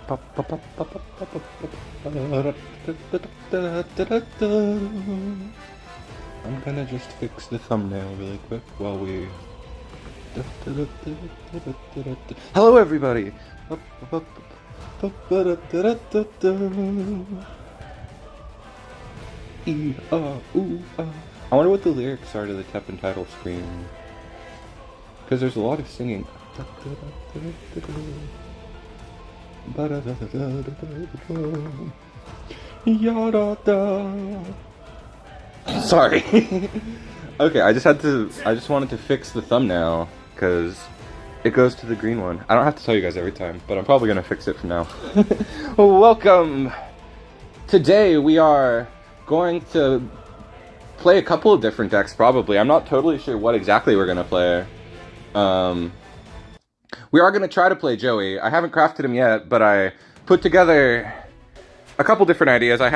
I'm gonna just fix the thumbnail really quick while we... Hello everybody! I wonder what the lyrics are to the TEPPEN title screen. Because there's a lot of singing. Sorry. Okay, I just wanted to fix the thumbnail because it goes to the green one. I don't have to tell you guys every time, but I'm probably gonna fix it from now. Welcome. Today we are going to play a couple of different decks, probably. I'm not totally sure what exactly we're gonna play. We are gonna try to play Joey. I haven't crafted him yet, but I put together a couple different ideas. I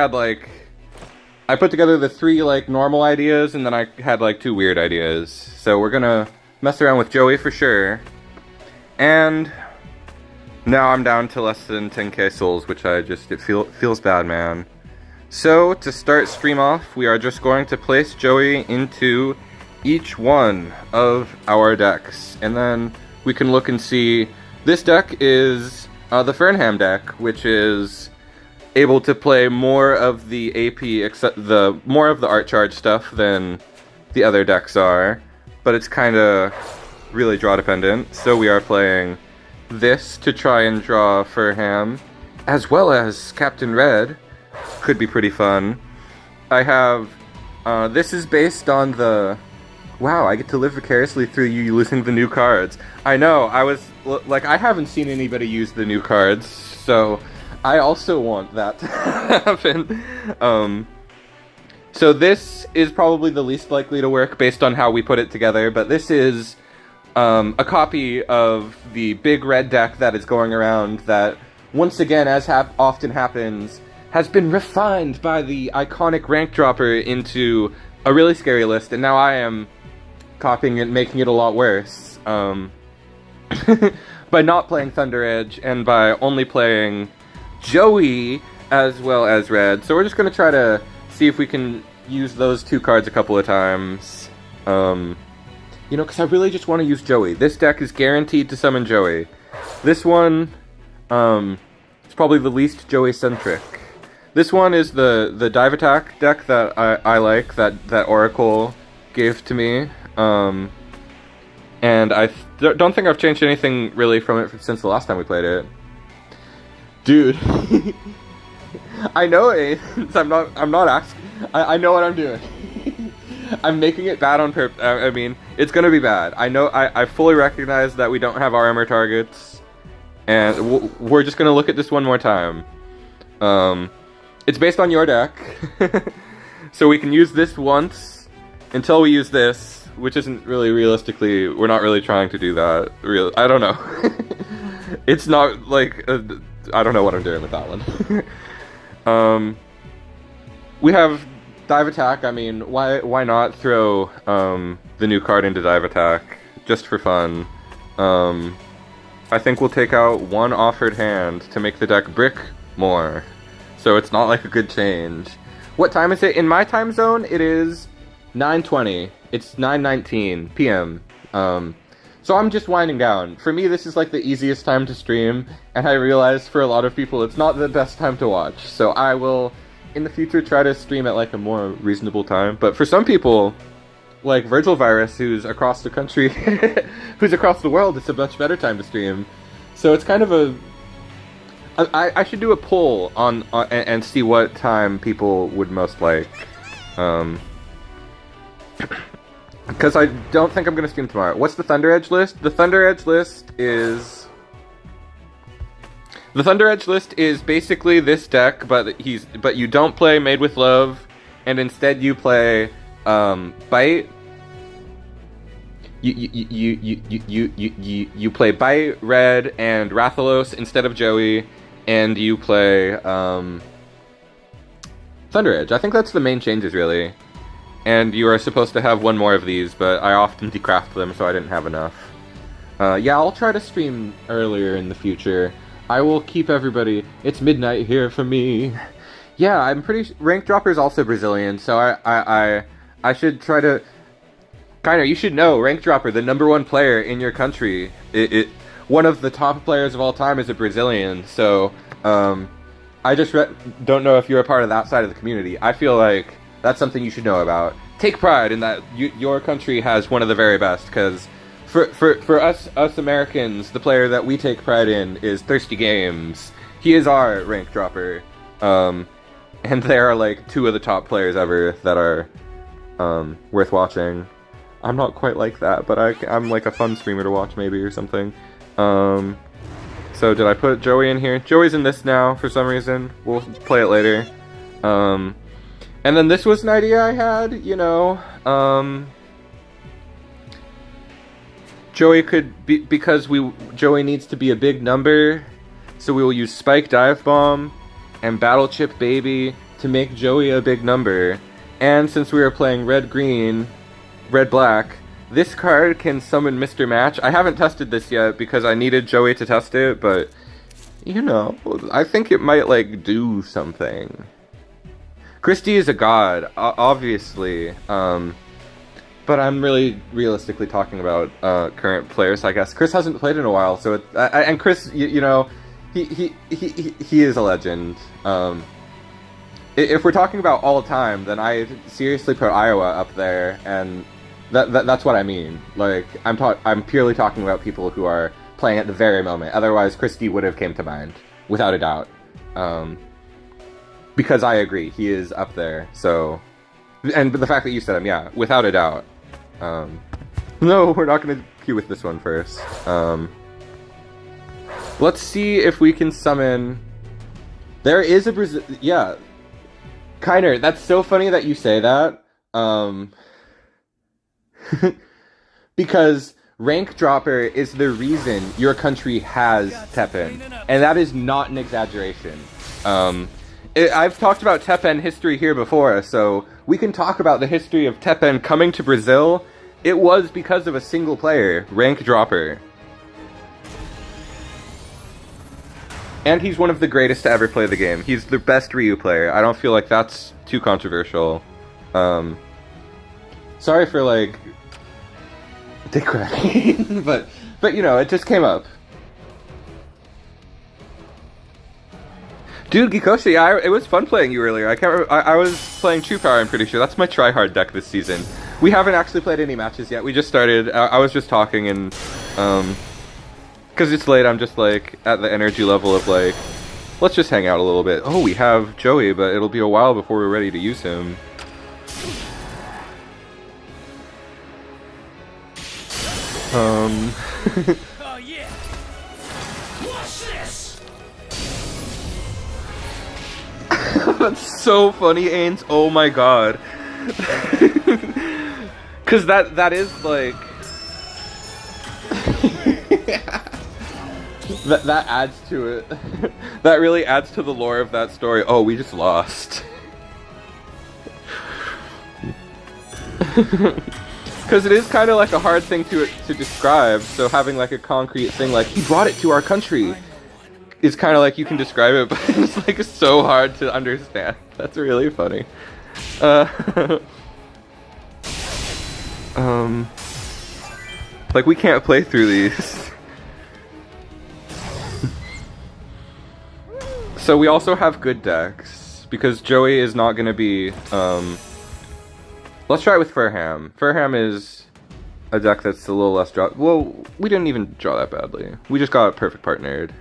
put together the 3 normal ideas, and then I had 2 weird ideas. So we're gonna mess around with Joey for sure. And now I'm down to less than 10k souls, which it feels bad, man. So to start stream off, we are just going to place Joey into each one of our decks, and then we can look and see. This deck is the Ferham deck, which is able to play more of the AP, except more of the art charge stuff than the other decks are, but it's kind of really draw dependent. So we are playing this to try and draw Ferham, as well as Captain Red. Could be pretty fun. I have this is based on the... Wow, I get to live vicariously through you using the new cards. I know, I haven't seen anybody use the new cards, so I also want that to happen. So this is probably the least likely to work based on how we put it together, but this is a copy of the big red deck that is going around that, once again, as often happens, has been refined by the iconic rank dropper into a really scary list, and now I am copying it, making it a lot worse. By not playing Thunder Edge, and by only playing Joey as well as Red. So we're just gonna try to see if we can use those 2 cards a couple of times. You know, because I really just want to use Joey. This deck is guaranteed to summon Joey. This one, is probably the least Joey-centric. This one is the Dive Attack deck that I like, that Oracle gave to me. And I don't think I've changed anything really from it since the last time we played it. Dude. I know it. I'm not asking. I know what I'm doing. I'm making it bad on purpose. I mean, it's gonna be bad. I know. I fully recognize that we don't have armor targets, and we're just gonna look at this one more time. It's based on your deck, so we can use this once until we use this, which isn't really realistically. We're not really trying to do that. I don't know. It's not I don't know what I'm doing with that one. We have Dive Attack. I mean, why not throw the new card into Dive Attack just for fun? I think we'll take out 1 offered hand to make the deck brick more, so it's not like a good change. What time is it? In my time zone, it is 9:20. It's 9:19 p.m. So I'm just winding down. For me, this is the easiest time to stream, and I realize for a lot of people it's not the best time to watch. So I will, in the future, try to stream at a more reasonable time. But for some people, like Virgil Virus, who's across the country, who's across the world, it's a much better time to stream. So it's kind of a... I should do a poll on and see what time people would most like. Because I don't think I'm going to stream tomorrow. What's the Thunder Edge list? The Thunder Edge list is... The Thunder Edge list is basically this deck, but you don't play Made with Love, and instead you play Bite. You play Bite, Red, and Rathalos instead of Joey, and you play Thunder Edge. I think that's the main changes, really. And you are supposed to have 1 more of these, but I often decraft them, so I didn't have enough. Yeah, I'll try to stream earlier in the future. I will keep everybody. It's midnight here for me. Yeah, I'm pretty. Rank Dropper is also Brazilian, so I should try to. Kiner, you should know Rank Dropper, the #1 player in your country. One of the top players of all time is a Brazilian. So I just don't know if you're a part of that side of the community. I feel like that's something you should know about. Take pride in that your country has one of the very best, because for us Americans, the player that we take pride in is Thirsty Games. He is our Rank Dropper. And they are like 2 of the top players ever that are worth watching. I'm not quite like that, but I'm like a fun streamer to watch maybe or something. So did I put Joey in here? Joey's in this now for some reason. We'll play it later. And then this was an idea I had, you know. Joey could be, because Joey needs to be a big number, so we will use Spike Dive Bomb and Battle Chip Baby to make Joey a big number. And since we were playing red-green, red-black, this card can summon Mr. Match. I haven't tested this yet because I needed Joey to test it, but, you know, I think it might, like, do something. Christie is a god, obviously, but I'm really realistically talking about current players, I guess. Chris hasn't played in a while, so and Chris, you know, he is a legend. If we're talking about all time, then I seriously put Iowa up there, and that's what I mean. Like, I'm purely talking about people who are playing at the very moment. Otherwise, Christie would have came to mind, without a doubt. Because I agree, he is up there. So, and the fact that you said him, yeah, without a doubt. No, we're not going to queue with this one first. Let's see if we can summon. There is a Brazil. Yeah. Kiner, that's so funny that you say that. Because Rank Dropper is the reason your country has TEPPEN. And that is not an exaggeration. I've talked about TEPPEN history here before, so we can talk about the history of TEPPEN coming to Brazil. It was because of a single player, Rank Dropper. And he's one of the greatest to ever play the game. He's the best Ryu player. I don't feel like that's too controversial. Sorry for, like, dick riding, but you know, it just came up. Dude, Gikoshi, it was fun playing you earlier. I can't remember, I was playing True Power, I'm pretty sure. That's my tryhard deck this season. We haven't actually played any matches yet. We just started. I was just talking, and because it's late, I'm just like at the energy level of like, let's just hang out a little bit. Oh, we have Joey, but it'll be a while before we're ready to use him. Oh yeah. Watch this. That's so funny, Ains. Oh my god. Cause that is like that adds to it. That really adds to the lore of that story. Oh, we just lost. Because it is kind of like a hard thing to describe, so having like a concrete thing like, he brought it to our country, is kind of like you can describe it, but it's like so hard to understand. That's really funny. Like we can't play through these. So we also have good decks, because Joey is not going to be, let's try it with Ferham. Ferham is a deck that's a little less draw. Well, we didn't even draw that badly. We just got perfect partnered.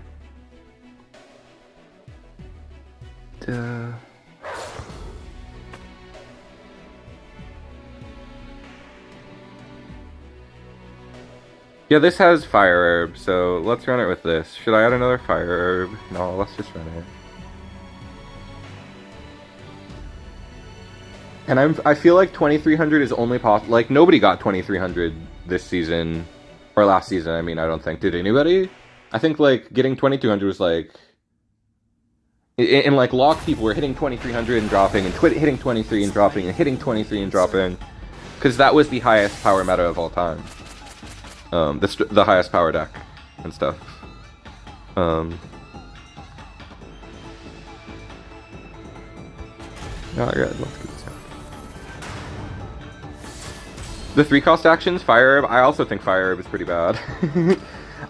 Yeah, this has Fire Herb, so let's run it with this. Should I add another Fire Herb? No, let's just run it. And I feel like 2300 is only possible. Like, nobody got 2300 this season. Or last season, I mean, I don't think. Did anybody? I think, like, getting 2200 was, like... In like, lock, people were hitting 2300 and dropping, and hitting 23 and dropping, and hitting 23 and dropping. Because that was the highest power meta of all time. The highest power deck and stuff. Alright, let's get this out. The 3-cost actions, Fire Herb, I also think Fire Herb is pretty bad.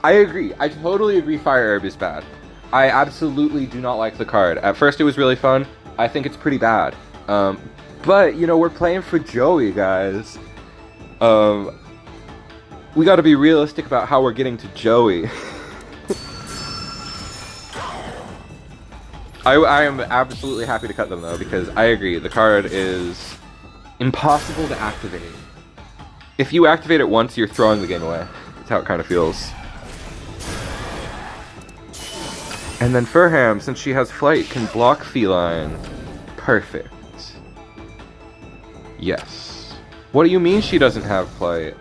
I agree. I totally agree Fire Herb is bad. I absolutely do not like the card. At first it was really fun. I think it's pretty bad. But, you know, we're playing for Joey, guys. We gotta be realistic about how we're getting to Joey. I am absolutely happy to cut them, though, because I agree, the card is impossible to activate. If you activate it once, you're throwing the game away. That's how it kind of feels. And then Ferham, since she has flight, can block Feline. Perfect. Yes. What do you mean she doesn't have flight?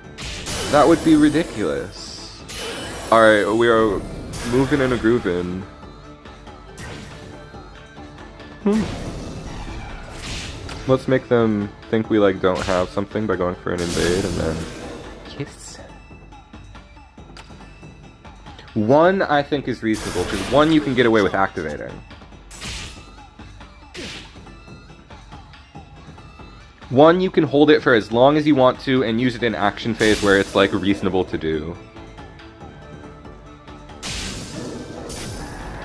That would be ridiculous. Alright, we are moving and a grooving. Let's make them think we like don't have something by going for an invade and then kiss. 1 I think is reasonable, because 1 you can get away with activating. 1 you can hold it for as long as you want to and use it in action phase where it's like reasonable to do.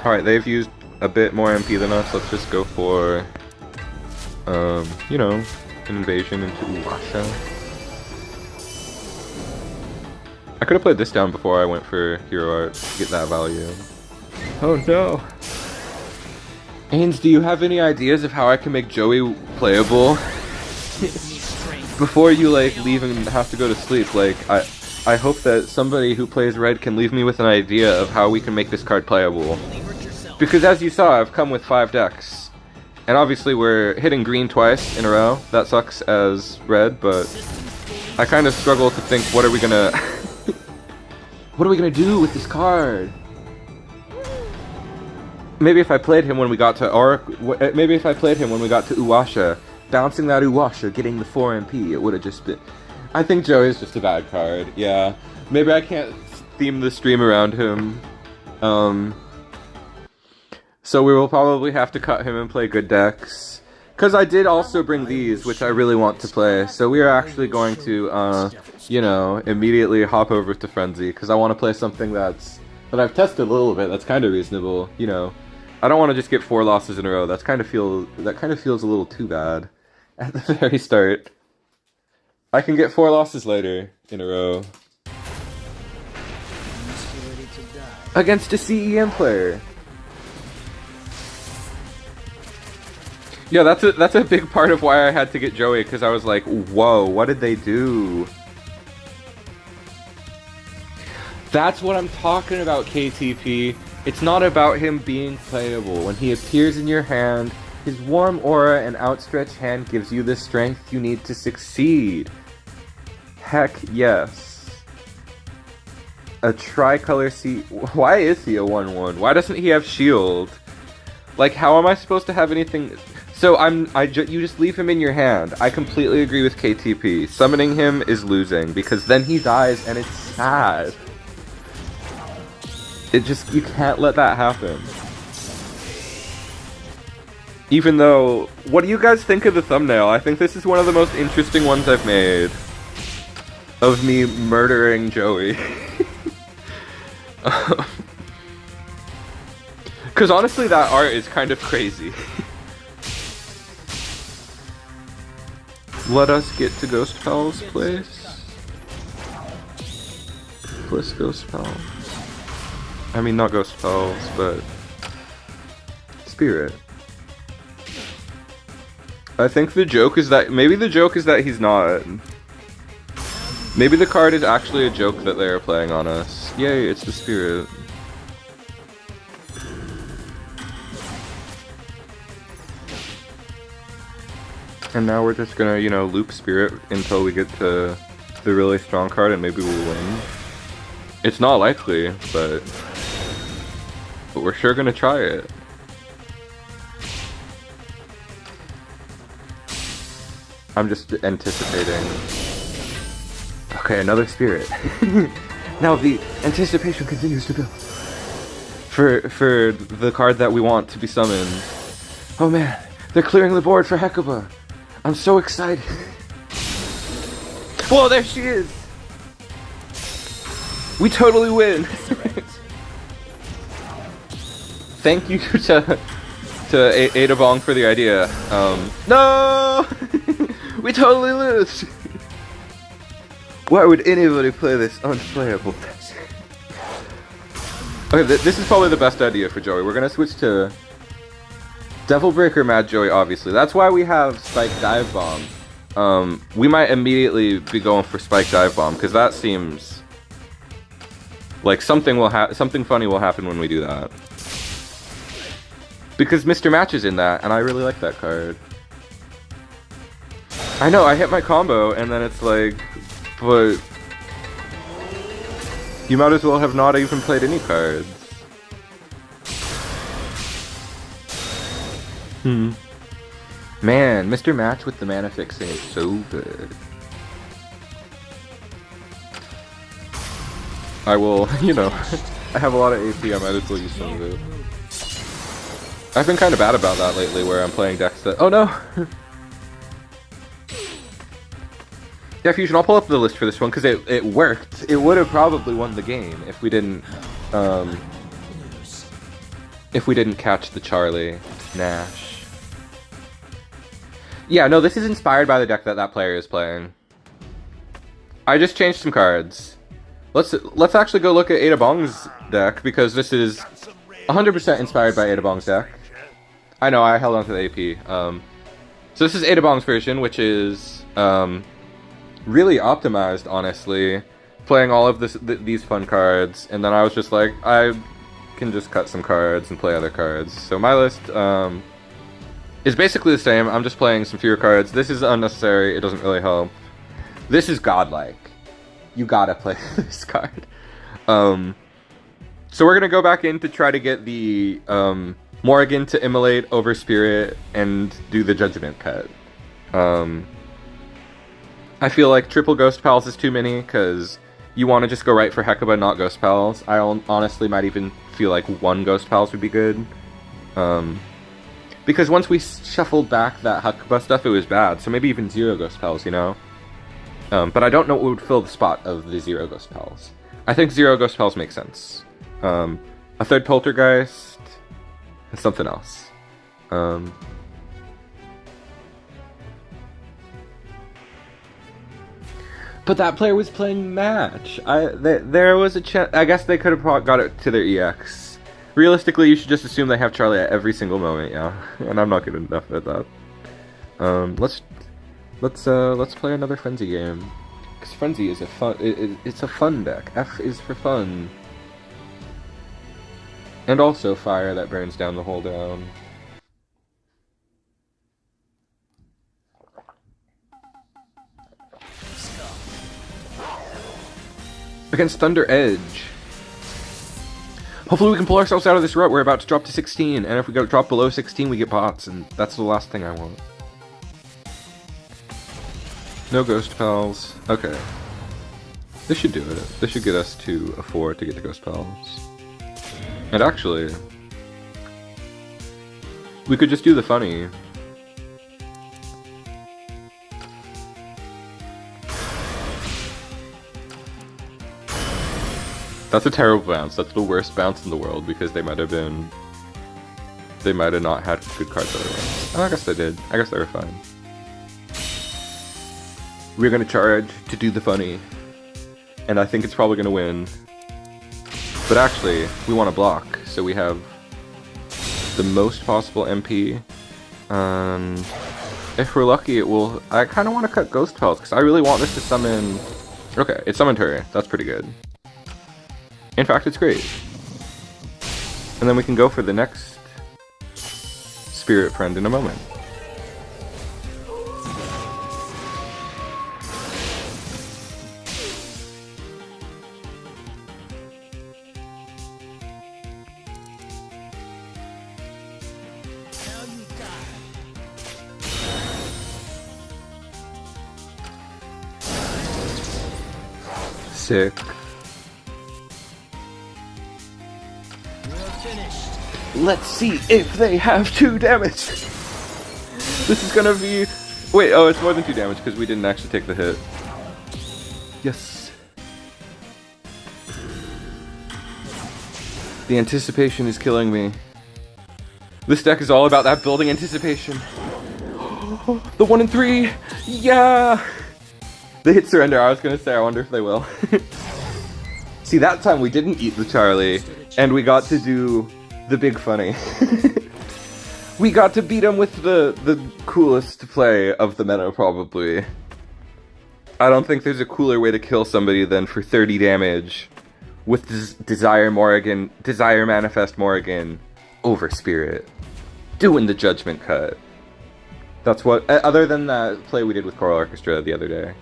Alright, they've used a bit more MP than us. Let's just go for you know, an invasion into Uwasha. I could have played this down before I went for Hero Art to get that value. Oh no! Ains, do you have any ideas of how I can make Joey playable? Before you like leave and have to go to sleep, like I hope that somebody who plays Red can leave me with an idea of how we can make this card playable. Because as you saw, I've come with 5 decks. And obviously we're hitting green twice in a row. That sucks as Red, but I kind of struggle to think, what are we gonna what are we gonna do with this card? Maybe if I played him when we got to maybe if I played him when we got to Uwasha, bouncing that Uwasha, getting the 4 MP, it would have just been... I think Joey's just a bad card, yeah. Maybe I can't theme the stream around him. So we will probably have to cut him and play good decks. Because I did also bring these, which I really want to play. So we are actually going to, you know, immediately hop over to Frenzy. Because I want to play something that I've tested a little bit, that's kind of reasonable, you know. I don't want to just get 4 losses in a row. That kind of feels a little too bad at the very start. I can get 4 losses later in a row. Against a CEM player. Yeah, that's a big part of why I had to get Joey, because I was like, whoa, what did they do? That's what I'm talking about, KTP. It's not about him being playable. When he appears in your hand, his warm aura and outstretched hand gives you the strength you need to succeed. Heck yes. A tricolor C... Why is he a 1-1? Why doesn't he have shield? Like, how am I supposed to have anything... So you just leave him in your hand. I completely agree with KTP. Summoning him is losing, because then he dies and it's sad. You can't let that happen. Even though, what do you guys think of the thumbnail? I think this is one of the most interesting ones I've made. Of me murdering Joey. Because honestly, that art is kind of crazy. Let us get to Ghost Pal's place. Plus Ghost Pal. I mean, not Ghost Pals, but... Spirit. I think the joke is that... Maybe the joke is that he's not. Maybe the card is actually a joke that they are playing on us. Yay, it's the Spirit. And now we're just gonna, you know, loop Spirit until we get to the really strong card and maybe we'll win. It's not likely, but we're sure gonna try it. I'm just anticipating. Okay, another Spirit. Now the anticipation continues to build. For the card that we want to be summoned. Oh man. They're clearing the board for Hecuba. I'm so excited. Whoa, there she is. We totally win. Thank you to Ada Bong for the idea. No! We totally lose! Why would anybody play this unplayable? Okay, this is probably the best idea for Joey. We're gonna switch to Devil Breaker Mad Joey, obviously. That's why we have Spike Dive Bomb. We might immediately be going for Spike Dive Bomb, because that seems like something funny will happen when we do that. Because Mr. Match is in that, and I really like that card. I know, I hit my combo, and then it's like, but you might as well have not even played any cards. Man, Mr. Match with the mana fixing is so good. I will, you know, I have a lot of AP, I might as well use some of it. I've been kind of bad about that lately, where I'm playing decks that... Oh no! Yeah, Fusion, I'll pull up the list for this one, because it worked. It would have probably won the game if we didn't catch the Charlie Nash. Yeah, no, this is inspired by the deck that player is playing. I just changed some cards. Let's actually go look at Ada Bong's deck, because this is 100% inspired by Ada Bong's deck. I know, I held on to the AP. So this is Ada Bong's version, which is really optimized, honestly. Playing all of these fun cards, and then I was just like, I can just cut some cards and play other cards. So my list is basically the same. I'm just playing some fewer cards. This is unnecessary. It doesn't really help. This is godlike. You gotta play this card. So we're gonna go back in to try to get the Morrigan to immolate over Spirit and do the Judgment cut. I feel like triple Ghost Pals is too many, because you want to just go right for Hecuba, not Ghost Pals. I honestly might even feel like one Ghost Pals would be good. Because once we shuffled back that Hecuba stuff, it was bad. So maybe even 0 Ghost Pals, you know? But I don't know what would fill the spot of the 0 Ghost Pals. I think 0 Ghost Pals makes sense. A third Poltergeist, and something else. But that player was playing Match. There was a chance. I guess they could have got it to their EX. Realistically, you should just assume they have Charlie at every single moment, yeah. And I'm not good enough at that. Let's play another Frenzy game. Because Frenzy is a fun. It's a fun deck. F is for fun. And also fire that burns down the whole down. Against Thunder Edge. Hopefully we can pull ourselves out of this rut. We're about to drop to 16, and if we drop below 16, we get bots, and that's the last thing I want. No Ghost Pals. Okay. This should do it. This should get us to a 4 to get the Ghost Pals. And actually, we could just do the funny. That's a terrible bounce. That's the worst bounce in the world, because they might have not had good cards otherwise. Oh, I guess they did. I guess they were fine. We're gonna charge to do the funny, and I think it's probably gonna win. But actually, we want to block, so we have the most possible MP, and if we're lucky, it will... I kind of want to cut Ghost Pals, because I really want this to summon... Okay, it summoned her. That's pretty good. In fact, it's great. And then we can go for the next Spirit Friend in a moment. Sick. Let's see if they have 2 damage. This is gonna be... Wait, oh, it's more than 2 damage because we didn't actually take the hit. Yes. The anticipation is killing me. This deck is all about that building anticipation. The 1 and 3! Yeah! They hit surrender. I was gonna say, I wonder if they will. See, that time we didn't eat the Charlie, and we got to do the big funny. We got to beat him with the coolest play of the meta, probably. I don't think there's a cooler way to kill somebody than for 30 damage with Desire Manifest Morrigan over Spirit. Doing the Judgment Cut. That's what, other than that play we did with Choral Orchestra the other day.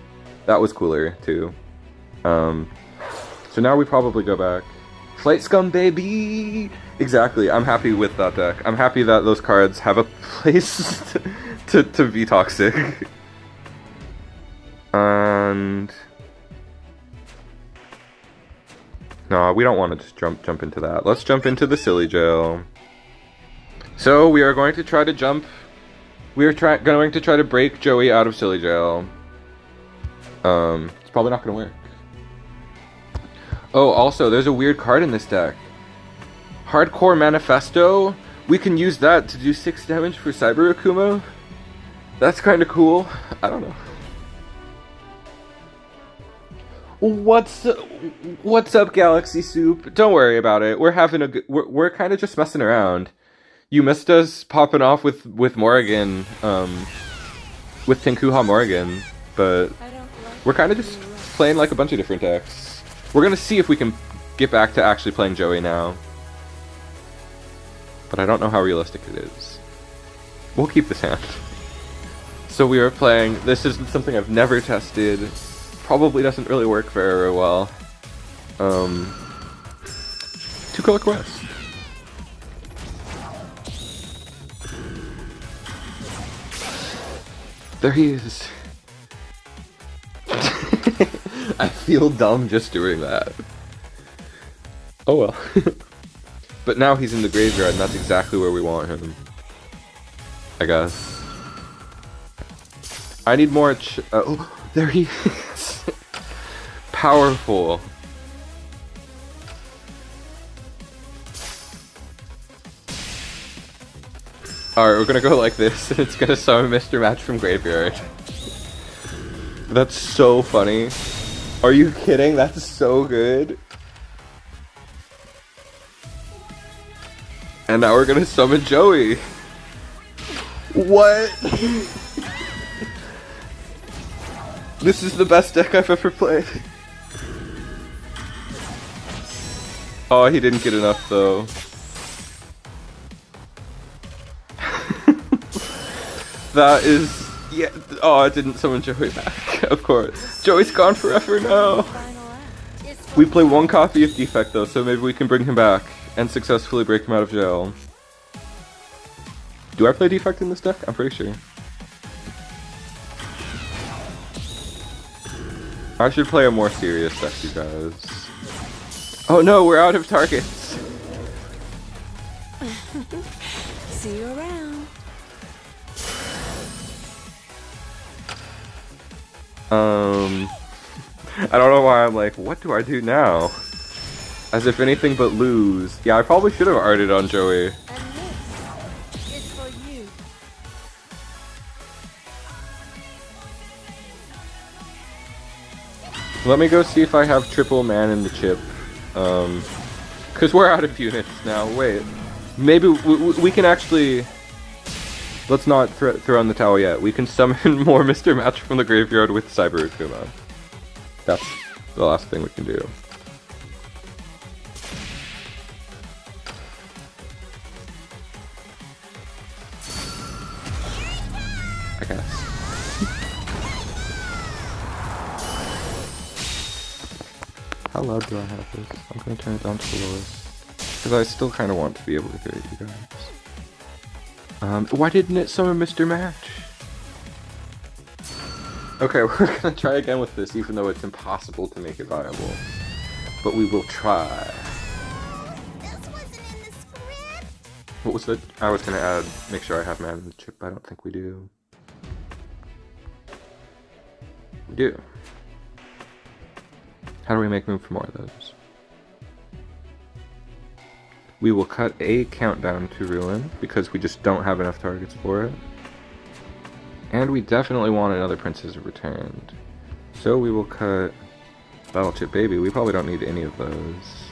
That was cooler, too. So now we probably go back. Flight Scum, baby! Exactly, I'm happy with that deck. I'm happy that those cards have a place to be toxic. And... no, we don't want to just jump into that. Let's jump into the Silly Jail. So, we are going to try to jump... We are going to try to break Joey out of Silly Jail. It's probably not going to work. Oh, also, there's a weird card in this deck. Hardcore Manifesto? We can use that to do 6 damage for Cyber Akuma? That's kind of cool. I don't know. What's up, Galaxy Soup? Don't worry about it. We're having a good... We're kind of just messing around. You missed us popping off with Morrigan, with Tenkuha Morrigan, but we're kind of just playing like a bunch of different decks. We're gonna see if we can get back to actually playing Joey now. But I don't know how realistic it is. We'll keep this hand. So we are playing, this is something I've never tested. Probably doesn't really work very well. 2-color quest. There he is. I feel dumb just doing that. Oh well. But now he's in the graveyard, and that's exactly where we want him. I guess. I need more oh, there he is! Powerful. Alright, we're gonna go like this, and it's gonna summon Mr. Match from graveyard. That's so funny. Are you kidding? That's so good. And now we're gonna summon Joey. What? This is the best deck I've ever played. Oh, he didn't get enough though. That is... yeah. Oh, I didn't summon Joey back. Of course. Joey's gone forever now. We play 1 copy of Defect though, so maybe we can bring him back and successfully break him out of jail. Do I play Defect in this deck? I'm pretty sure. I should play a more serious deck, you guys. Oh no, we're out of targets. See you around. I don't know why I'm like, what do I do now? As if anything but lose. Yeah, I probably should have arted on Joey. And this is for you. Let me go see if I have triple man in the chip. Cause we're out of units now. Wait, maybe we can actually. Let's not throw in the towel yet. We can summon more Mr. Match from the graveyard with Cyber Akuma. That's the last thing we can do. I guess. How loud do I have this? I'm gonna turn it down to the lowest. Because I still kind of want to be able to hear it, you guys. Why didn't it summon Mr. Match? Okay, we're gonna try again with this, even though it's impossible to make it viable. But we will try. This wasn't in the script. What was it? I was gonna add, make sure I have man in the chip, but I don't think we do. We do. How do we make room for more of those? We will cut a countdown to ruin, because we just don't have enough targets for it. And we definitely want another Princess Returned. So we will cut Battle Chip Baby. We probably don't need any of those.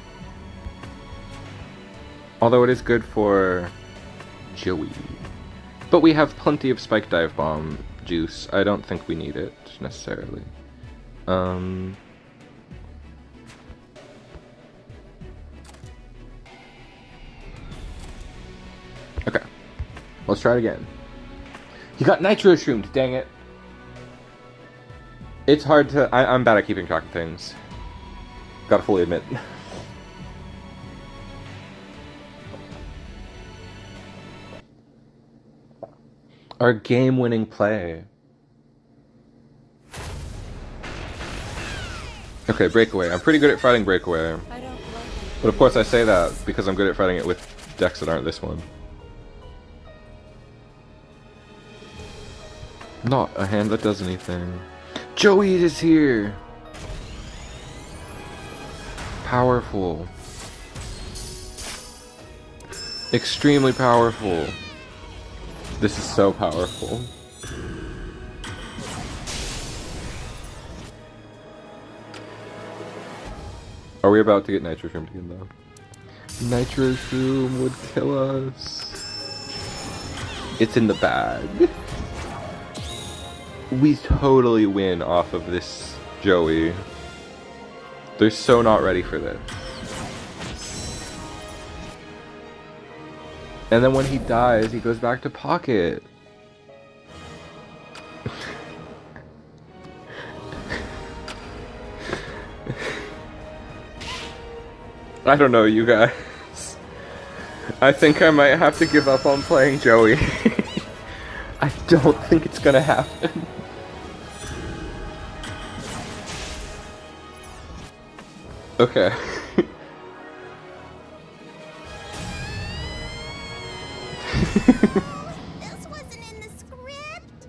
Although it is good for Joey. But we have plenty of Spike Dive Bomb juice. I don't think we need it, necessarily. Okay. Let's try it again. You got Nitro Shroomed, dang it. It's hard to... I'm bad at keeping track of things. Gotta fully admit. Our game-winning play. Okay, Breakaway. I'm pretty good at fighting Breakaway. But of course I say that because I'm good at fighting it with decks that aren't this one. Not a hand that does anything. Joey is here! Powerful. Extremely powerful. This is so powerful. Are we about to get Nitro Shroom again though? Nitro Shroom would kill us. It's in the bag. We totally win off of this Joey. They're so not ready for this. And then when he dies, he goes back to pocket. I don't know, you guys. I think I might have to give up on playing Joey. I don't think it's gonna happen. Okay. This wasn't in the script.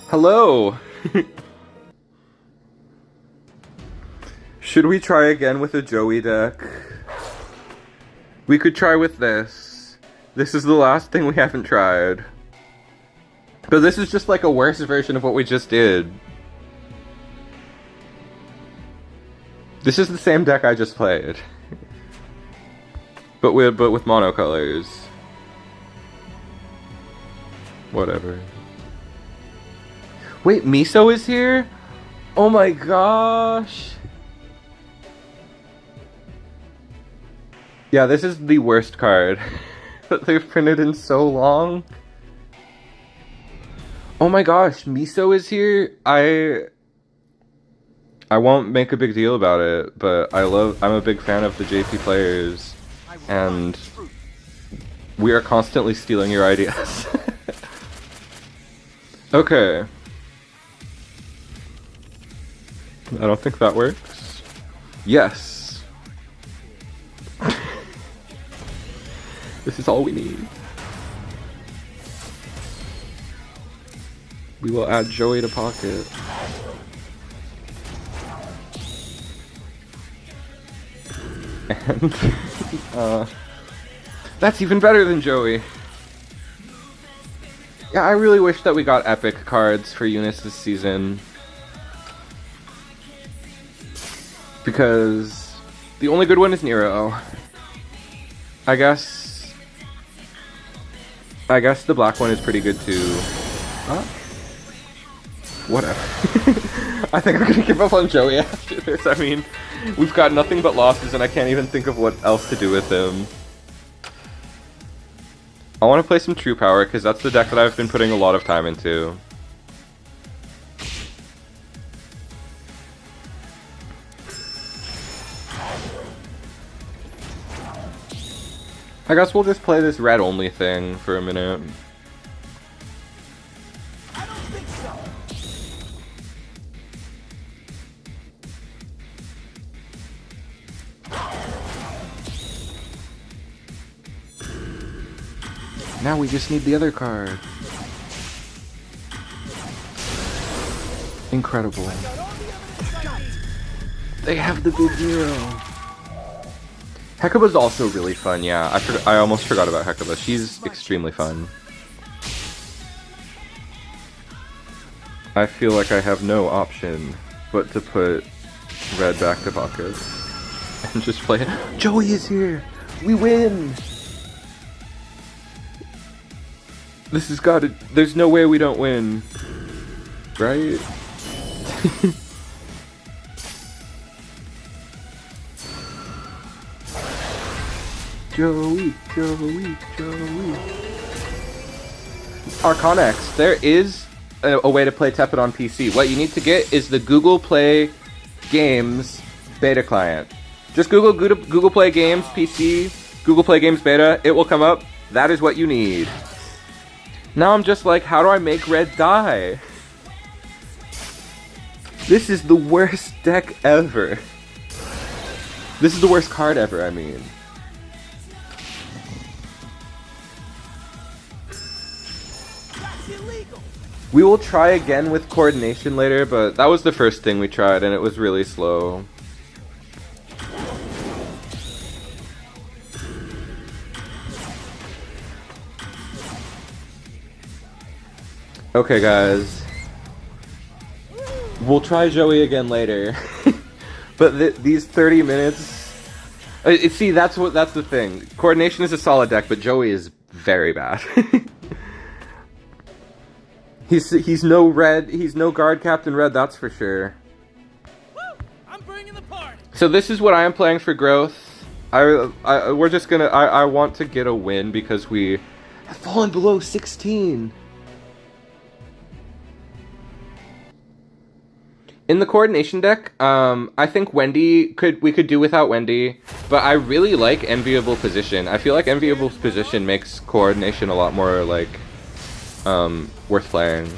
Hello. Should we try again with a Joey deck? We could try with this. This is the last thing we haven't tried. But this is just like a worse version of what we just did. This is the same deck I just played. but with monocolors. Whatever. Wait, Miso is here? Oh my gosh. Yeah, this is the worst card that they've printed in so long. Oh my gosh, Miso is here? I won't make a big deal about it, but I'm a big fan of the JP players, and we are constantly stealing your ideas. Okay. I don't think that works. Yes. This is all we need. We will add Joey to pocket. And, that's even better than Joey. Yeah, I really wish that we got epic cards for Eunice this season. Because the only good one is Nero. I guess the black one is pretty good too. Huh? Whatever. I think I'm gonna give up on Joey after this. I mean, we've got nothing but losses and I can't even think of what else to do with him. I want to play some True Power because that's the deck that I've been putting a lot of time into. I guess we'll just play this red only thing for a minute. I don't think so. Now we just need the other card. Incredible. They have the big Nero. Hecuba's also really fun, yeah. I almost forgot about Hecuba. She's extremely fun. I feel like I have no option but to put red back to pocket and just play it. Joey is here! We win! This has got to... There's no way we don't win. Right? Joey, Joey, Joey. Arcana X, there is a way to play TEPPEN on PC. What you need to get is the Google Play Games beta client. Just Google Play Games PC, Google Play Games beta, it will come up. That is what you need. Now I'm just like, how do I make red die? This is the worst deck ever. This is the worst card ever, I mean. We will try again with coordination later, but that was the first thing we tried and it was really slow. Okay guys, we'll try Joey again later, but these 30 minutes, see that's the thing. Coordination is a solid deck, but Joey is very bad. He's no red, he's no guard captain red, that's for sure. Woo! I'm bringing the party. So this is what I am playing for growth. We're just gonna, I want to get a win because we have fallen below 16. In the coordination deck, I think we could do without Wendy, but I really like Enviable Position. I feel like Enviable Position makes coordination a lot more, like, worth playing.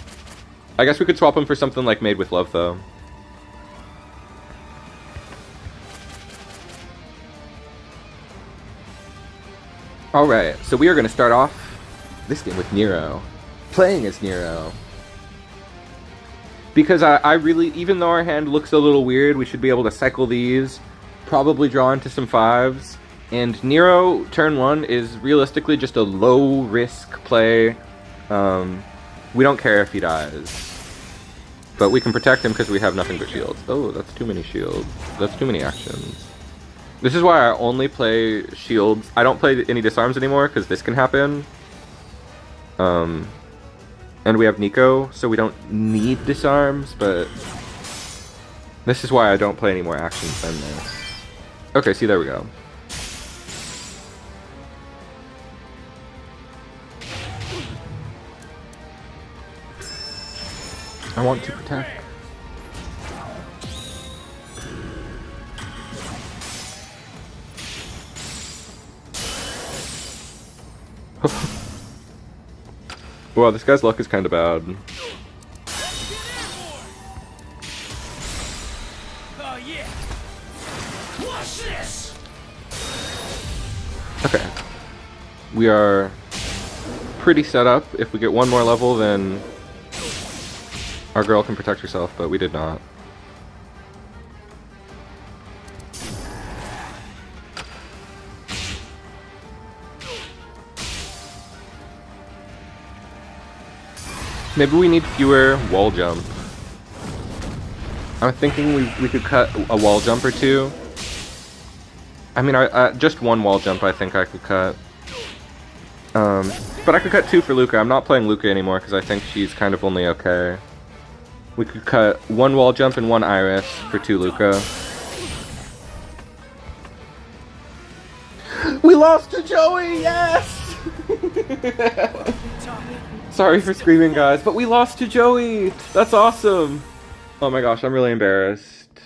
I guess we could swap them for something like Made with Love, though. Alright, so we are going to start off this game with Nero. Playing as Nero. Because I really, even though our hand looks a little weird, we should be able to cycle these, probably draw into some 5s, and Nero, turn 1, is realistically just a low-risk play. We don't care if he dies. But we can protect him because we have nothing but shields. Oh, that's too many shields. That's too many actions. This is why I only play shields. I don't play any disarms anymore because this can happen. And we have Nico, so we don't need disarms, but this is why I don't play any more actions than this. Okay, see, there we go. I want to protect. Wow, this guy's luck is kind of bad. Oh yeah. Watch this. Okay. We are pretty set up. If we get one more level, then our girl can protect herself, but we did not. Maybe we need fewer wall jump. I'm thinking we could cut a wall jump or two. I mean, just one wall jump I think I could cut. But I could cut 2 for Luca. I'm not playing Luca anymore because I think she's kind of only okay. We could cut 1 wall jump and 1 iris for 2 Luca. We lost to Joey, yes! Sorry for screaming, guys, but we lost to Joey! That's awesome! Oh my gosh, I'm really embarrassed.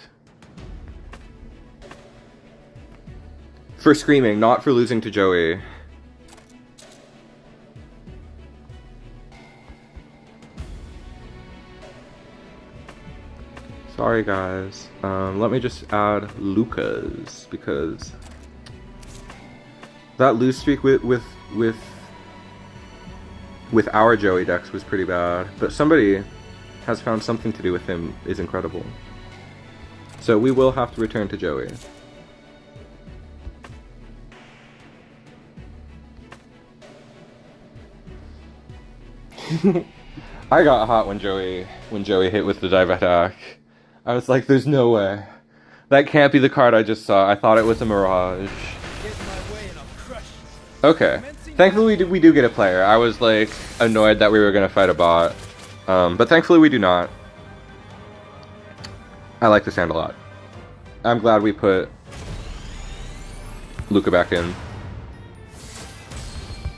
For screaming, not for losing to Joey. Sorry, guys. Let me just add Luca's, because that lose streak with with our Joey decks was pretty bad, but somebody has found something to do with him is incredible. So we will have to return to Joey. I got hot when Joey hit with the dive attack. I was like, there's no way. That can't be the card I just saw. I thought it was a mirage. Okay. Thankfully we do get a player. I was like annoyed that we were gonna fight a bot. But thankfully we do not. I like this hand a lot. I'm glad we put Luca back in.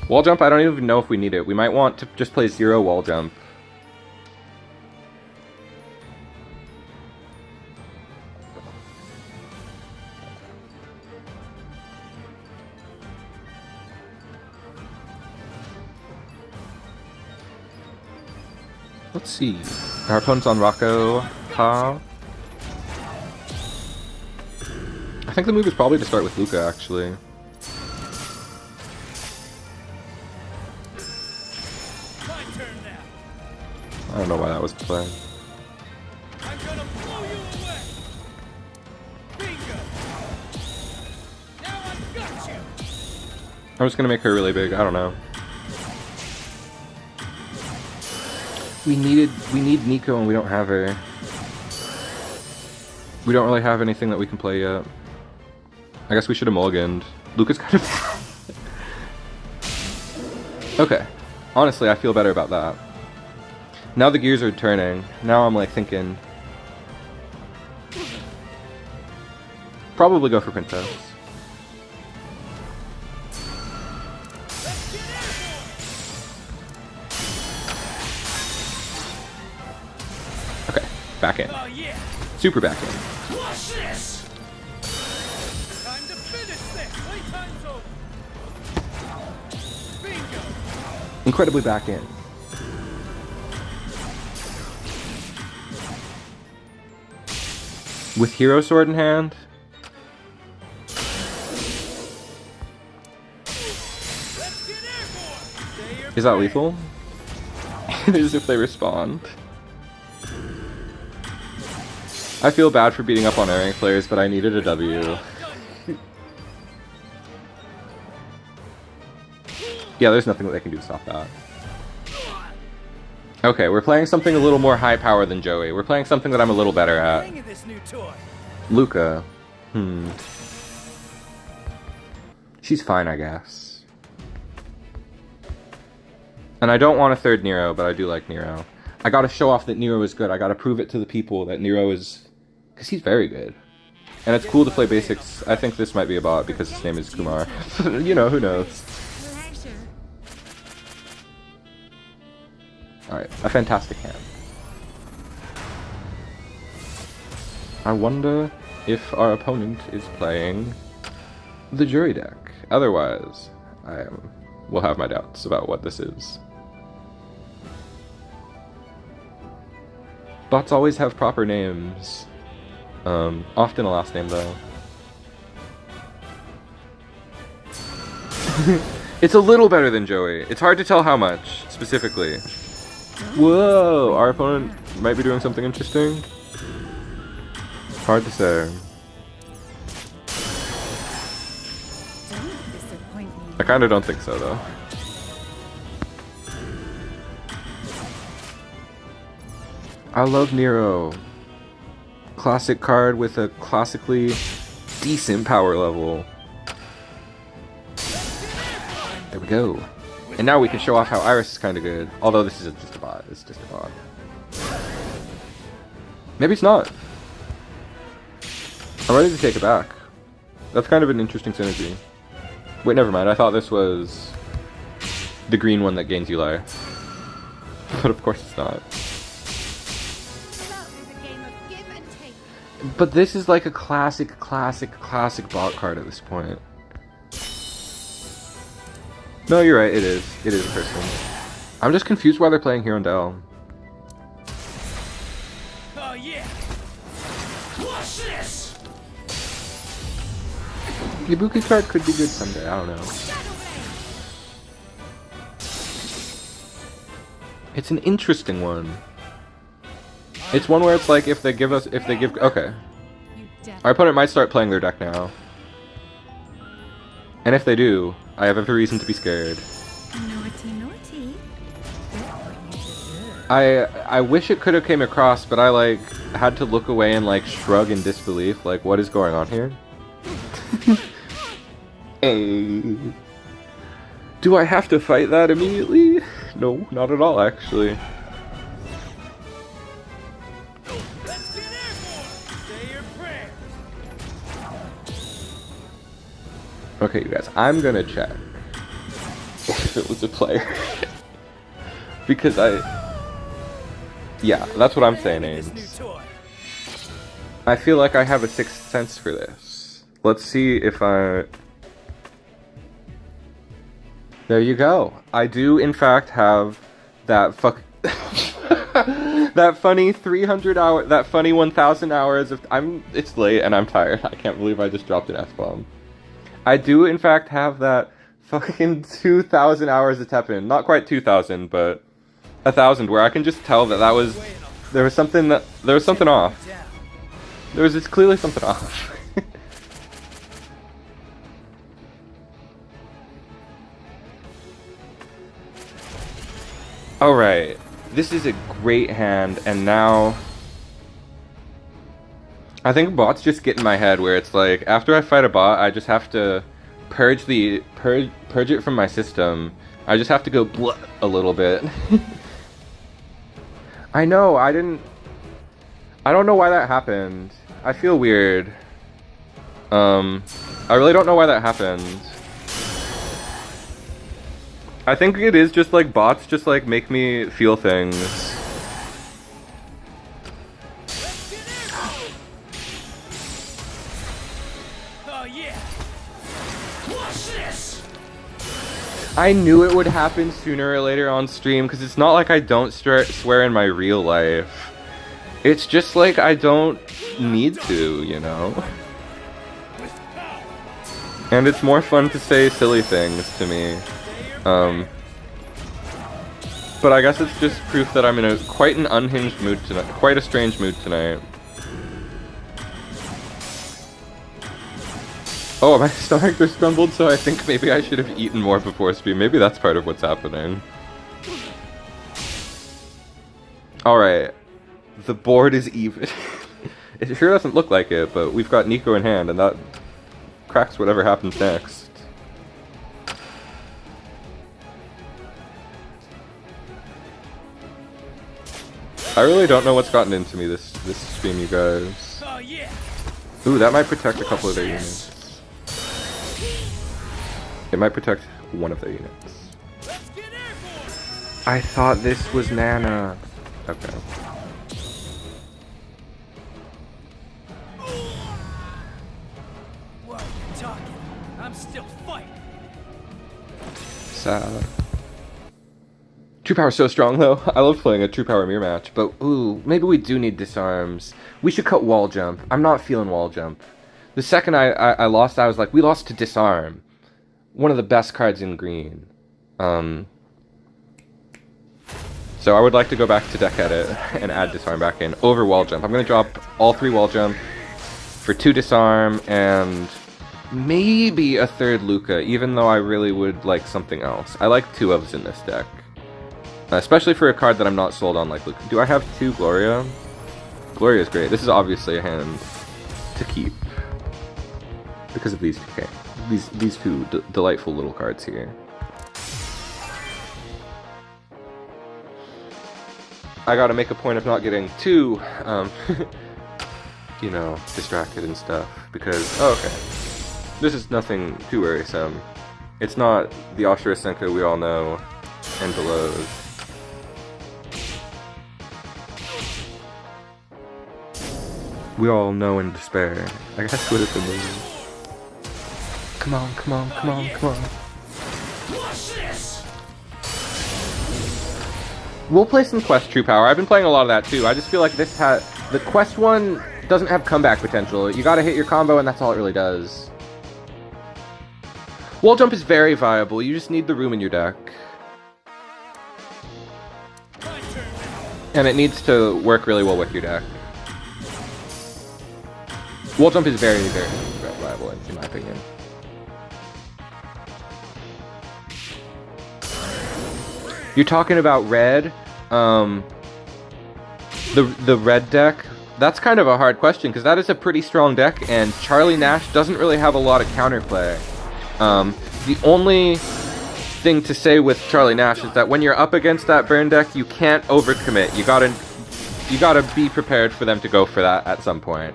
Wall jump, I don't even know if we need it. We might want to just play 0 wall jump. Let's see. Our opponent's on Raku. Ha. I think the move is probably to start with Luca, actually. I don't know why that was playing. I'm gonna blow you away. Bingo. Now I've got you. I'm just gonna make her really big. I don't know. We need Nico and we don't have her. We don't really have anything that we can play yet. I guess we should have mulliganed. Luca's kind of okay. Honestly, I feel better about that. Now the gears are turning. Now I'm like thinking probably go for Princess. Okay, back in. Oh yeah. Super back in. Watch this. Time to finish this. Playtime's over. Bingo. Incredibly back in. With Hero Sword in hand? Let's get airborne. Stay your Is that prey. lethal? It is if they respond. I feel bad for beating up on airing players, but I needed a W. Yeah, there's nothing that they can do to stop that. Okay, we're playing something a little more high power than Joey. We're playing something that I'm a little better at. Hang of this new toy. Luca. She's fine, I guess. And I don't want a third Nero, but I do like Nero. I gotta show off that Nero is good. I gotta prove it to the people that Nero is... because he's very good. And it's cool to play basics. I think this might be a bot because his name is Kumar. You know, who knows. Alright, a fantastic hand. I wonder if our opponent is playing the jury deck. Otherwise, I will have my doubts about what this is. Bots always have proper names. Often a last name, though. It's a little better than Joey. It's hard to tell how much, specifically. Whoa! Our opponent might be doing something interesting. Hard to say. I kinda don't think so, though. I love Nero. Classic card with a classically decent power level. There we go. And now we can show off how Iris is kinda good. Although this is just a bot. It's just a bot. Maybe it's not. I'm ready to take it back. That's kind of an interesting synergy. Wait, never mind. I thought this was the green one that gains you life. But of course it's not. But this is like a classic bot card at this point. No, you're right, it is. It is a person. I'm just confused why they're playing Hirondelle. Oh yeah. Watch this. Ibuki card could be good someday, I don't know. It's an interesting one. It's one where it's like if they give okay. You Our opponent might start playing their deck now. And if they do, I have every reason to be scared. naughty, naughty. I wish it could have came across, but I like had to look away and like shrug in disbelief, like what is going on here? Hey. Do I have to fight that immediately? No, not at all actually. Let's get airborne! Say your prayers! Okay, you guys, I'm gonna check if it was a player. Because yeah, that's what I'm saying, This Ames. new toy. I feel like I have a sixth sense for this. Let's see if I... There you go. I do, in fact, have that that funny 300 hour, that funny 1,000 hours of... It's late and I'm tired. I can't believe I just dropped an F-bomb. I do, in fact, have that fucking 2,000 hours of TEPPEN. Not quite 2,000, but 1,000, where I can just tell that there was something off. It's clearly something off. Alright, this is a great hand, and now... I think bots just get in my head where it's like, after I fight a bot, I just have to purge it from my system. I just have to go blah a little bit. I know, I don't know why that happened. I feel weird. I really don't know why that happened. I think it is just like bots just like make me feel things. Oh yeah! Watch this! I knew it would happen sooner or later on stream because it's not like I don't swear in my real life. It's just like I don't need to, you know? And it's more fun to say silly things to me. But I guess it's just proof that I'm in quite an unhinged mood tonight, quite a strange mood tonight. Oh, my stomach just grumbled, so I think maybe I should have eaten more before stream. Maybe that's part of what's happening. Alright. The board is even. It sure doesn't look like it, but we've got Nico in hand, and that cracks whatever happens next. I really don't know what's gotten into me this stream, you guys. Oh yeah! Ooh, that might protect a couple of their units. It might protect one of their units. Let's get airborne! I thought this was Nana. Okay. Well, you're talking. I'm still fighting. Sad. True Power's so strong though. I love playing a True Power mirror match, but ooh, maybe we do need disarms. We should cut wall jump. I'm not feeling wall jump. The second I lost, I was like, we lost to disarm. One of the best cards in green. So I would like to go back to deck edit and add disarm back in over wall jump. I'm gonna drop all 3 wall jump for 2 disarm and maybe a 3rd Luca, even though I really would like something else. I like 2 ofs in this deck. Especially for a card that I'm not sold on like Luca. Do I have 2 Gloria? Gloria is great. This is obviously a hand to keep. Because of these 2 these two delightful little cards here. I gotta make a point of not getting too, you know, distracted and stuff. Because, oh, okay. This is nothing too worrisome. It's not the Asura Senka we all know and belows. We all know in despair. I guess would have been the... Come on, come on, come on, come on. We'll play some Quest True Power. I've been playing a lot of that too. I just feel like this the Quest one doesn't have comeback potential. You gotta hit your combo and that's all it really does. Wall Jump is very viable. You just need the room in your deck. And it needs to work really well with your deck. Wall jump is very, very reliable in my opinion. You're talking about red, the red deck. That's kind of a hard question because that is a pretty strong deck, and Charlie Nash doesn't really have a lot of counterplay. The only thing to say with Charlie Nash is that when you're up against that burn deck, you can't overcommit. You gotta be prepared for them to go for that at some point.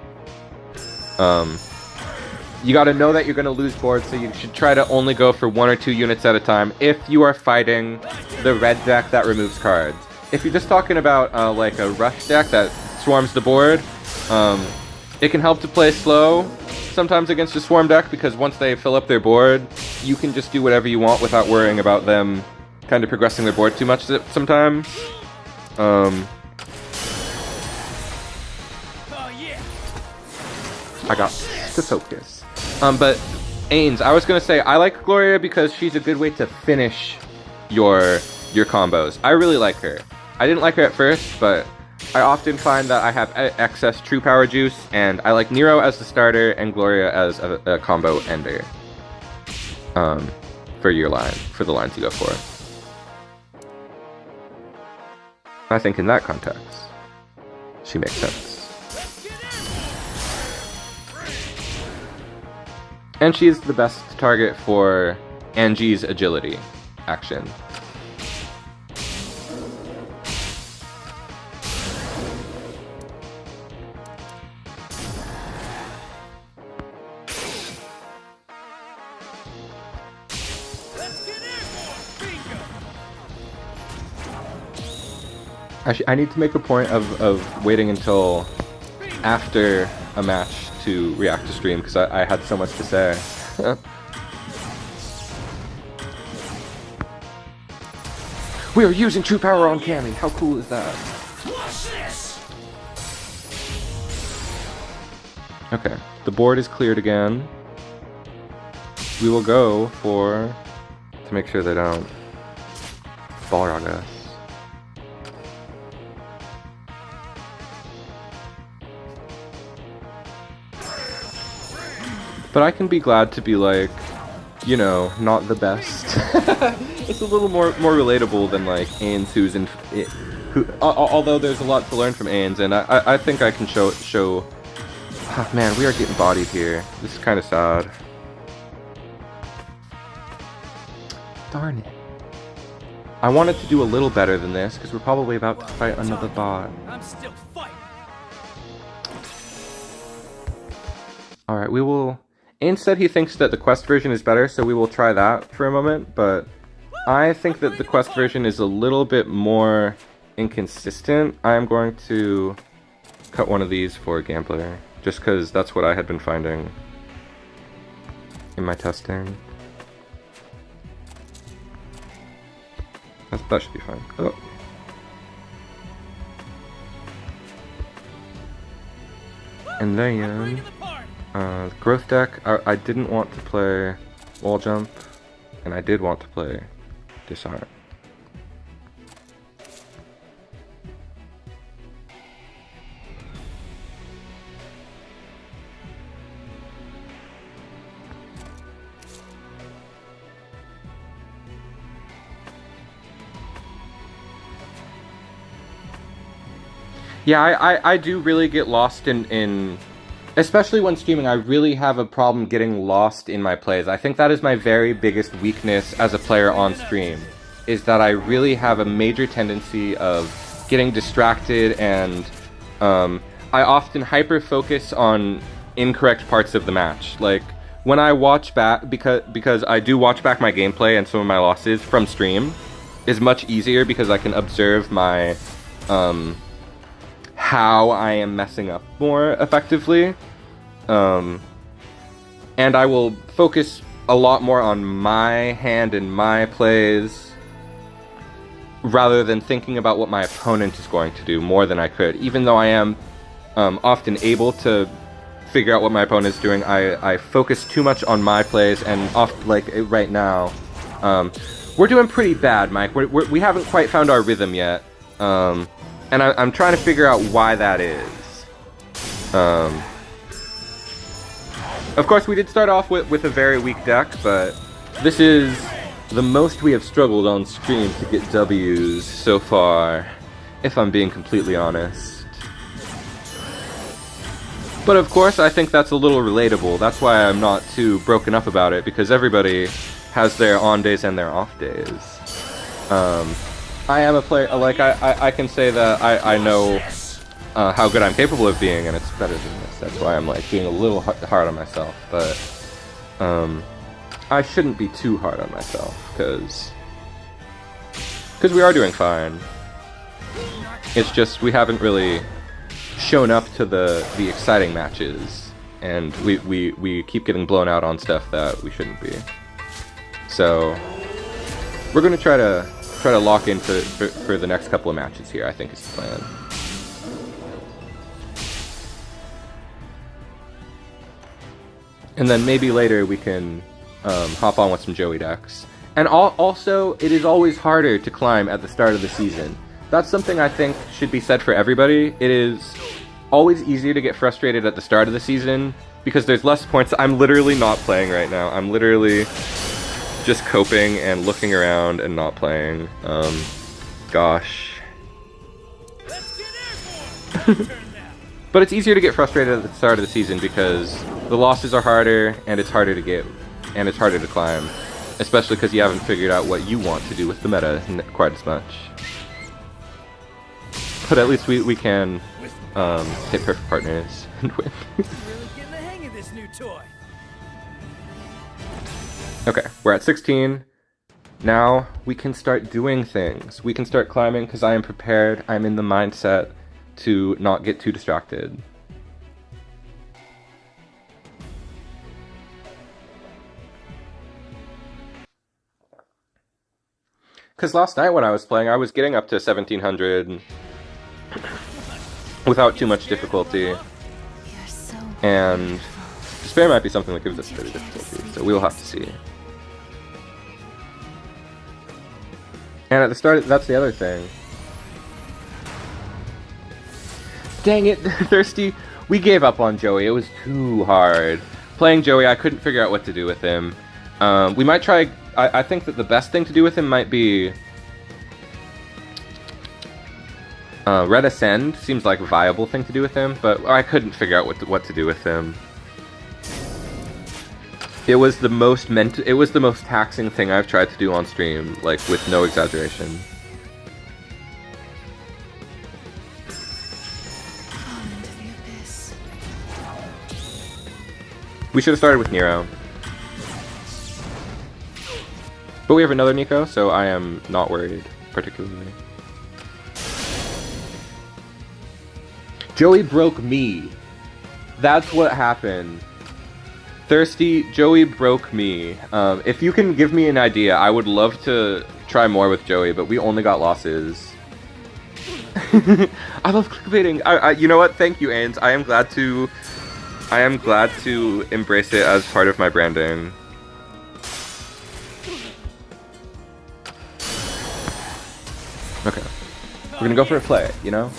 You gotta know that you're gonna lose board, so you should try to only go for 1 or 2 units at a time if you are fighting the red deck that removes cards. If you're just talking about like a rush deck that swarms the board, it can help to play slow sometimes against a swarm deck, because once they fill up their board, you can just do whatever you want without worrying about them kind of progressing their board too much sometimes. I got to focus. But Ains, I was gonna say I like Gloria because she's a good way to finish your combos. I really like her. I didn't like her at first, but I often find that I have excess true power juice, and I like Nero as the starter and Gloria as a combo ender. For the lines you go for. I think in that context, she makes sense. And she's the best target for Angie's agility action. Actually, I need to make a point of waiting until after a match to react to stream, because I had so much to say. We are using true power on Cammy. How cool is that? Okay, the board is cleared again. We will go to make sure they don't Balrog us. But I can be glad to be like, you know, not the best. It's a little more relatable than like Ains, although there's a lot to learn from Ains, and I think I can show. Oh, man, we are getting bodied here. This is kind of sad. Darn it. I wanted to do a little better than this because we're probably about to fight another bot. I'm still fighting. All right, we will. Ains said he thinks that the quest version is better, so we will try that for a moment, but I think that the quest version is a little bit more inconsistent. I am going to cut one of these for Gambler, just because that's what I had been finding in my testing. That should be fine. Oh. And then growth deck, I didn't want to play wall jump, and I did want to play disarm. Yeah, I do really get lost in especially when streaming, I really have a problem getting lost in my plays. I think that is my very biggest weakness as a player on stream, is that I really have a major tendency of getting distracted, and I often hyper-focus on incorrect parts of the match. Like, when I watch back, because I do watch back my gameplay and some of my losses from stream, is much easier because I can observe my, how I am messing up more effectively. And I will focus a lot more on my hand and my plays rather than thinking about what my opponent is going to do more than I could. Even though I am often able to figure out what my opponent is doing, I focus too much on my plays, and like right now, we're doing pretty bad, Mike. We haven't quite found our rhythm yet. And And I'm trying to figure out why that is. Of course, we did start off with a very weak deck, but this is the most we have struggled on stream to get W's so far, if I'm being completely honest. But of course, I think that's a little relatable. That's why I'm not too broken up about it, because everybody has their on days and their off days. I am a player, like, I can say that I know how good I'm capable of being, and it's better than this. That's why I'm, like, being a little hard on myself, but I shouldn't be too hard on myself, because we are doing fine. It's just we haven't really shown up to the exciting matches, and we keep getting blown out on stuff that we shouldn't be. So we're gonna try to lock in for the next couple of matches here, I think is the plan. And then maybe later we can hop on with some Joey decks. And also, it is always harder to climb at the start of the season. That's something I think should be said for everybody. It is always easier to get frustrated at the start of the season because there's less points. I'm literally not playing right now. I'm literally just coping and looking around and not playing. Gosh. Let's get airborne. Turn now. But it's easier to get frustrated at the start of the season because the losses are harder and it's harder to get, and it's harder to climb. Especially because you haven't figured out what you want to do with the meta quite as much. But at least we can hit perfect partners and win. Really getting the hang of this new toy. Okay, we're at 16. Now we can start doing things. We can start climbing because I am prepared. I'm in the mindset to not get too distracted. Because last night when I was playing, I was getting up to 1700 without too much difficulty. And despair might be something that gives us a bit of difficulty, so we'll have to see. And at the start, that's the other thing. Dang it, Thirsty. We gave up on Joey. It was too hard. Playing Joey, I couldn't figure out what to do with him. We might try... I think that the best thing to do with him might be... Red Ascend seems like a viable thing to do with him, but I couldn't figure out what to do with him. It was the most taxing thing I've tried to do on stream, like, with no exaggeration. We should have started with Nero. But we have another Nico, so I am not worried, particularly. Joey broke me. That's what happened. Thirsty, Joey broke me. If you can give me an idea, I would love to try more with Joey, but we only got losses. I love clickbaiting. You know what? Thank you, Ains. I am glad to embrace it as part of my branding. Okay. We're gonna go for a play, you know?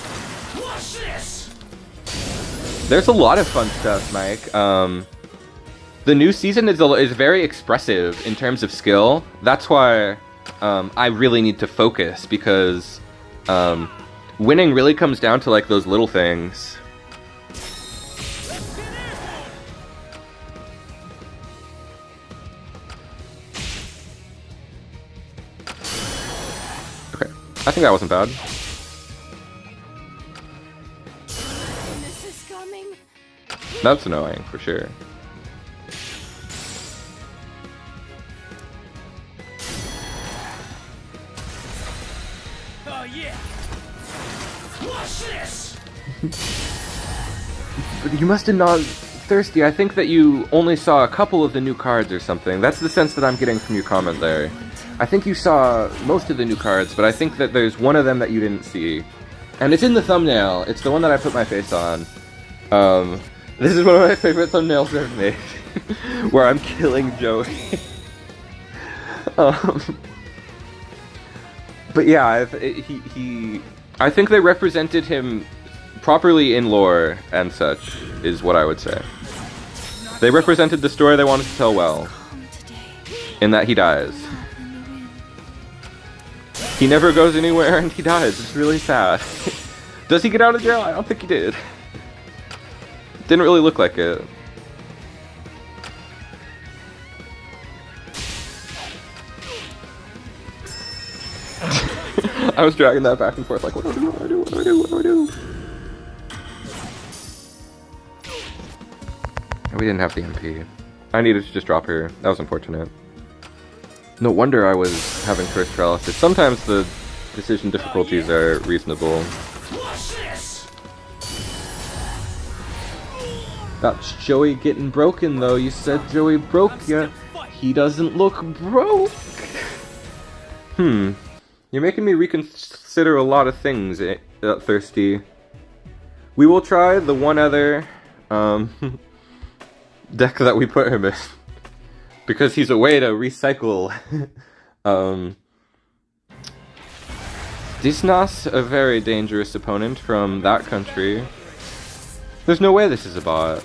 There's a lot of fun stuff, Mike. The new season is very expressive in terms of skill. That's why I really need to focus, because winning really comes down to, like, those little things. Okay, I think that wasn't bad. That's annoying, for sure. Oh yeah. Watch this. But you must have not... Thirsty, I think that you only saw a couple of the new cards or something. That's the sense that I'm getting from your comment there. I think you saw most of the new cards, but I think that there's one of them that you didn't see. And it's in the thumbnail. It's the one that I put my face on. This is one of my favorite thumbnails I've made, where I'm killing Joey. But yeah, I think they represented him properly in lore and such, is what I would say. They represented the story they wanted to tell well, in that he dies. He never goes anywhere and he dies. It's really sad. Does he get out of jail? I don't think he did. Didn't really look like it. I was dragging that back and forth like, what do I do, what do I do, what do I do, what do I do? We didn't have the MP. I needed to just drop her. That was unfortunate. No wonder I was having first paralysis. Sometimes the decision difficulties are reasonable. That's Joey getting broken though. You said Joey broke ya. He doesn't look broke. You're making me reconsider a lot of things, Thirsty. We will try the one other deck that we put him in. Because he's a way to recycle. Disnas, a very dangerous opponent from that country. There's no way this is a bot.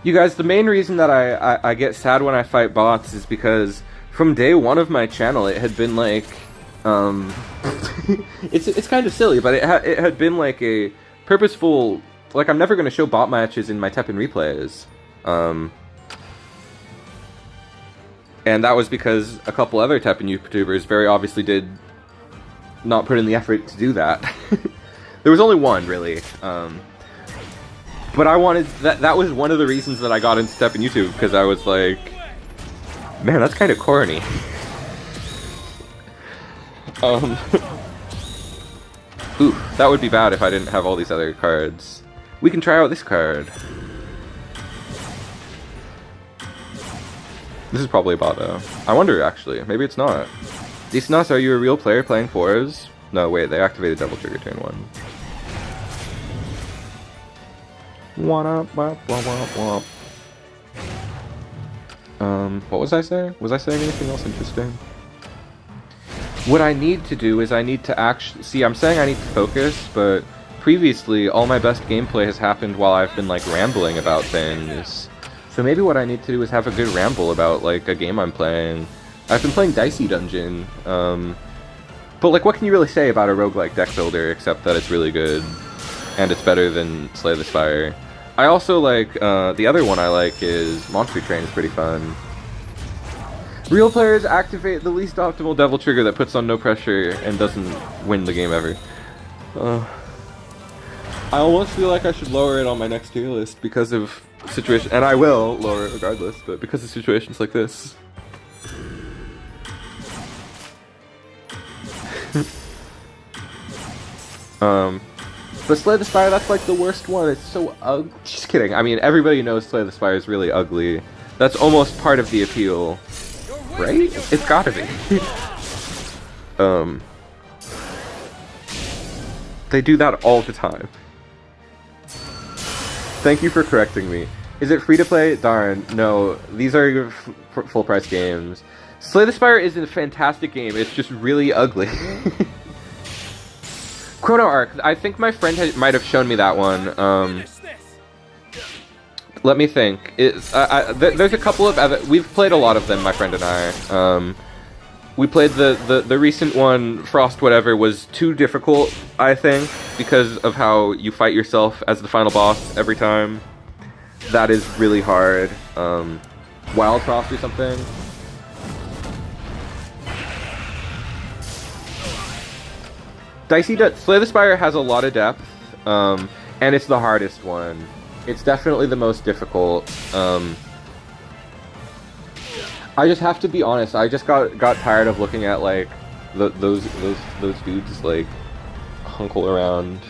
You guys, the main reason that I get sad when I fight bots is because from day one of my channel, it had been like, it's kind of silly, but it had been like a purposeful, like I'm never going to show bot matches in my TEPPEN replays. And that was because a couple other TEPPEN YouTubers very obviously did not put in the effort to do that. There was only one, really. But I wanted, that was one of the reasons that I got into TEPPEN YouTube, because I was like, man, that's kind of corny. Ooh, that would be bad if I didn't have all these other cards. We can try out this card. This is probably a bot though. I wonder actually, maybe it's not. Disnas, are you a real player playing fours? No, wait, they activated double trigger turn 1. What was I saying? Was I saying anything else interesting? What I need to do is I need to actually... See, I'm saying I need to focus, but previously all my best gameplay has happened while I've been, like, rambling about things. So maybe what I need to do is have a good ramble about, like, a game I'm playing. I've been playing Dicey Dungeon, but, like, what can you really say about a roguelike deck builder except that it's really good, and it's better than Slay the Spire. I also like, the other one I like is Monster Train is pretty fun. Real players activate the least optimal devil trigger that puts on no pressure and doesn't win the game ever. I almost feel like I should lower it on my next tier list because of situation, and I will lower it regardless, but because of situations like this. But Slay the Spire, that's like the worst one. It's so ugly. Just kidding. I mean, everybody knows Slay the Spire is really ugly. That's almost part of the appeal. Right? It's gotta be. They do that all the time. Thank you for correcting me. Is it free to play? Darn, no. These are full price games. Slay the Spire is a fantastic game. It's just really ugly. Chrono Arc. I think my friend might have shown me that one. Let me think. There's a couple of... We've played a lot of them, my friend and I. We played the recent one, Frost whatever, was too difficult, I think, because of how you fight yourself as the final boss every time. That is really hard. Wild Frost or something. Slay the Spire has a lot of depth, and it's the hardest one. It's definitely the most difficult. I just have to be honest. I just got tired of looking at like those dudes like hunkle around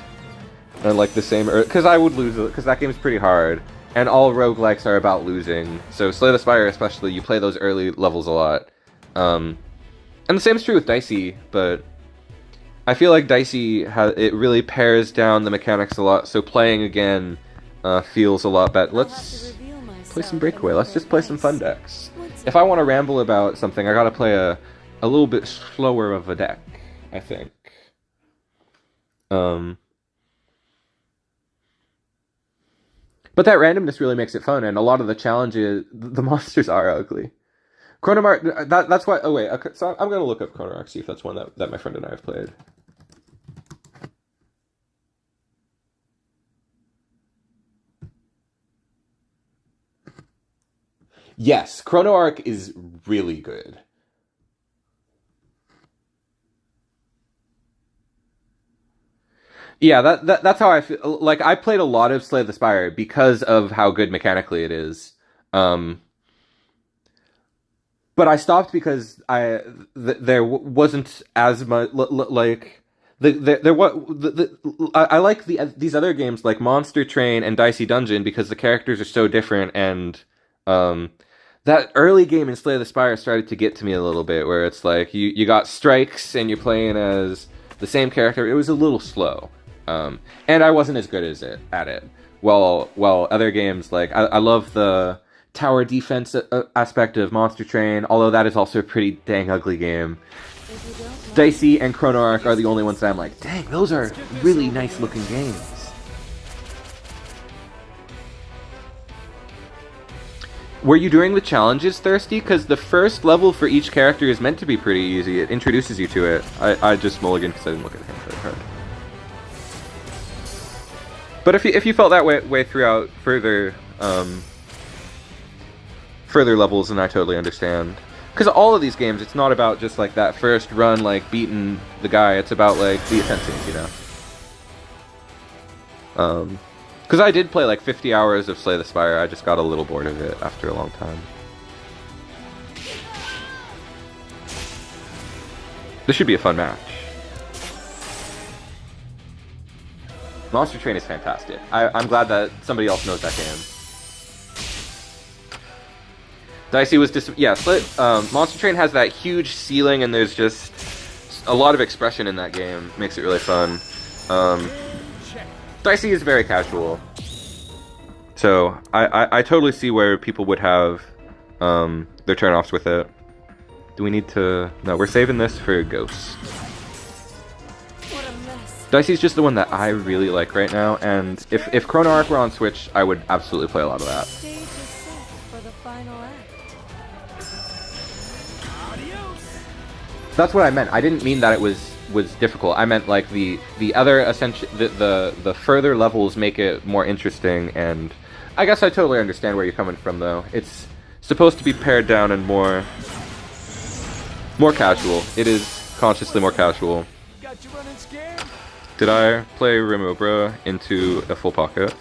and like the same. Because I would lose it. Because that game's pretty hard, and all roguelikes are about losing. So Slay the Spire, especially, you play those early levels a lot. And the same is true with Dicey, but I feel like Dicey it really pares down the mechanics a lot. So playing again feels a lot better. Let's play some Breakaway. Let's just play some fun decks. If I want to ramble about something, I gotta play a a little bit slower of a deck, I think. But that randomness really makes it fun, and a lot of the challenges, the monsters are ugly. Chronomark, that's why. Oh wait, okay, so I'm gonna look up Chronomark, see if that's one that my friend and I have played. Yes, Chronoark is really good. Yeah, that's how I feel. Like, I played a lot of Slay the Spire because of how good mechanically it is. But I stopped because there wasn't as much like I like these other games like Monster Train and Dicey Dungeon because the characters are so different, and that early game in Slay the Spire started to get to me a little bit, where it's like you got strikes and you're playing as the same character. It was a little slow. And I wasn't as good at it. While other games, like, I love the tower defense aspect of Monster Train, although that is also a pretty dang ugly game. Dicey and Chronoark are the only ones that I'm like, dang, those are really nice looking games. Were you doing the challenges, Thirsty? Because the first level for each character is meant to be pretty easy. It introduces you to it. I just mulliganed because I didn't look at him very hard. But if you felt that way throughout further levels, then I totally understand. Because all of these games, it's not about just like that first run, like beating the guy. It's about like the offensive, you know. Because I did play like 50 hours of Slay the Spire. I just got a little bored of it after a long time. This should be a fun match. Monster Train is fantastic. I'm glad that somebody else knows that game. Dicey was Monster Train has that huge ceiling, and there's just a lot of expression in that game. Makes it really fun. Dicey is very casual, so I totally see where people would have their turn-offs with it. Do we need to? No, we're saving this for Ghost. Dicey's just the one that I really like right now, and if Chronoark were on Switch, I would absolutely play a lot of that. Stage is set for the final act. That's what I meant. I didn't mean that it was difficult. I meant like the other the further levels make it more interesting, and I guess I totally understand where you're coming from though. It's supposed to be pared down and more casual. It is consciously more casual. Got you running scared? Did I play Remobra into a full pocket?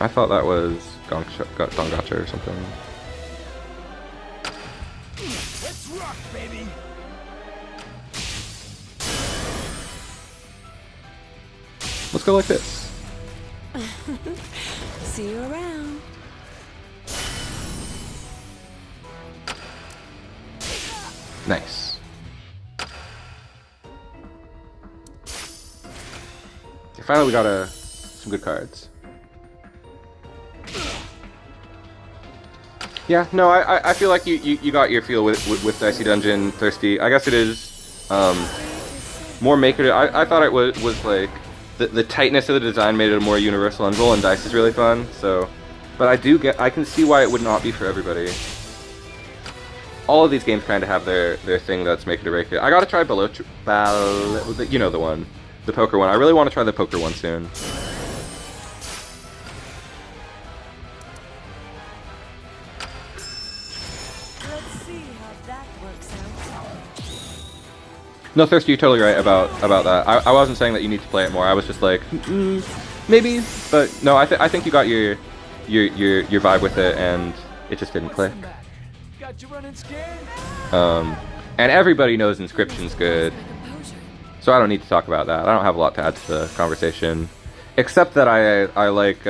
I thought that was Gongacha or something. Let's rock, baby. Let's go like this. See you around. Nice. Finally, we got some good cards. Yeah, no, I feel like you got your feel with Dicey Dungeon, Thirsty. I guess it is more maker. I thought it was like the tightness of the design made it a more universal end goal, and Dice is really fun. So, but I can see why it would not be for everybody. All of these games kind of have their thing that's make it or break it. I gotta try you know the one, the poker one. I really want to try the poker one soon. Let's see how that works out. No, Thirsty, you're totally right about that. I wasn't saying that you need to play it more. I was just like, maybe, but no, I think you got your vibe with it, and it just didn't click. Got you running scared? And everybody knows Inscryption's good, so I don't need to talk about that. I don't have a lot to add to the conversation, except that I like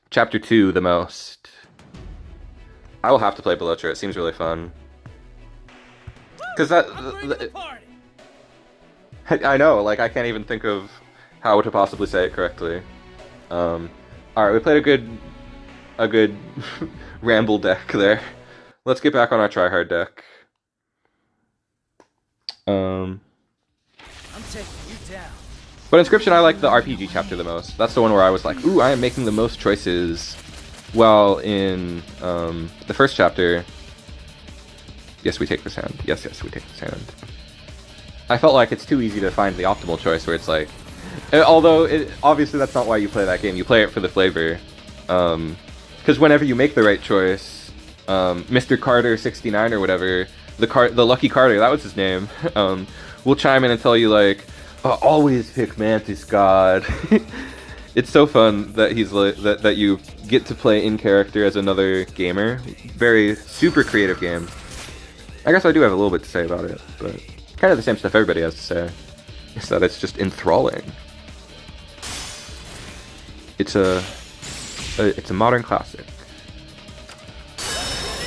Chapter 2 the most. I will have to play Belocher. It seems really fun. Because I know, like, I can't even think of how to possibly say it correctly. Alright, we played a good a good ramble deck there. Let's get back on our tryhard deck. I'm taking you down. But Inscryption, I like the RPG chapter the most. That's the one where I was like, ooh, I am making the most choices. While in the first chapter, yes, we take this hand. Yes, we take this hand. I felt like it's too easy to find the optimal choice where it's like, although obviously that's not why you play that game. You play it for the flavor. Because whenever you make the right choice, Mr. Carter 69 or whatever, the Lucky Carter, that was his name, will chime in and tell you like, always pick Mantis God. It's so fun that he's like, that you get to play in character as another gamer. Very super creative game. I guess I do have a little bit to say about it, but kind of the same stuff everybody has to say. Is that it's just enthralling. It's a modern classic.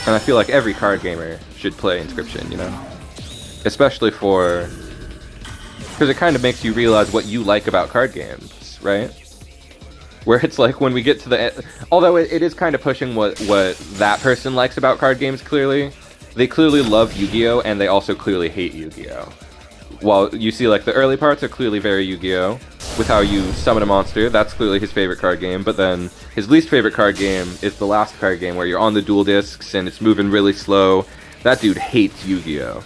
And I feel like every card gamer should play Inscryption, you know? Especially because it kind of makes you realize what you like about card games, right? Where it's like when we get to the end, although it is kind of pushing what that person likes about card games, clearly. They clearly love Yu-Gi-Oh! And they also clearly hate Yu-Gi-Oh! While you see like the early parts are clearly very Yu-Gi-Oh! With how you summon a monster, that's clearly his favorite card game, but then his least favorite card game is the last card game where you're on the dual discs and it's moving really slow. That dude hates Yu-Gi-Oh!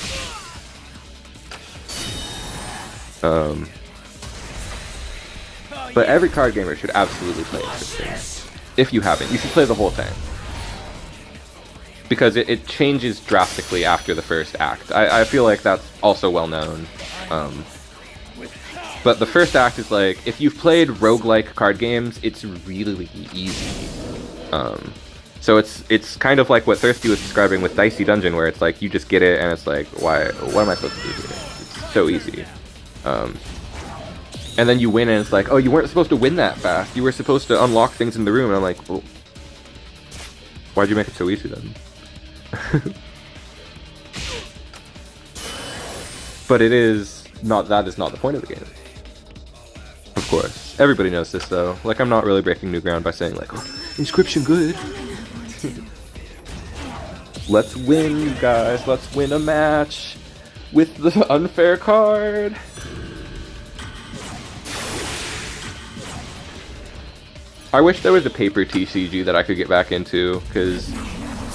But every card gamer should absolutely play Inscryption. If you haven't, you should play the whole thing. Because it changes drastically after the first act. I feel like that's also well known. But the first act is like, if you've played roguelike card games, it's really easy. So it's kind of like what Thirsty was describing with Dicey Dungeon, where it's like, you just get it and it's like, what am I supposed to do here? It's so easy. And then you win and it's like, oh, you weren't supposed to win that fast. You were supposed to unlock things in the room. And I'm like, well, why'd you make it so easy then? But that is not the point of the game. Of course. Everybody knows this though. Like, I'm not really breaking new ground by saying like, oh, Inscryption good. Let's win, you guys. Let's win a match with the unfair card. I wish there was a paper TCG that I could get back into, because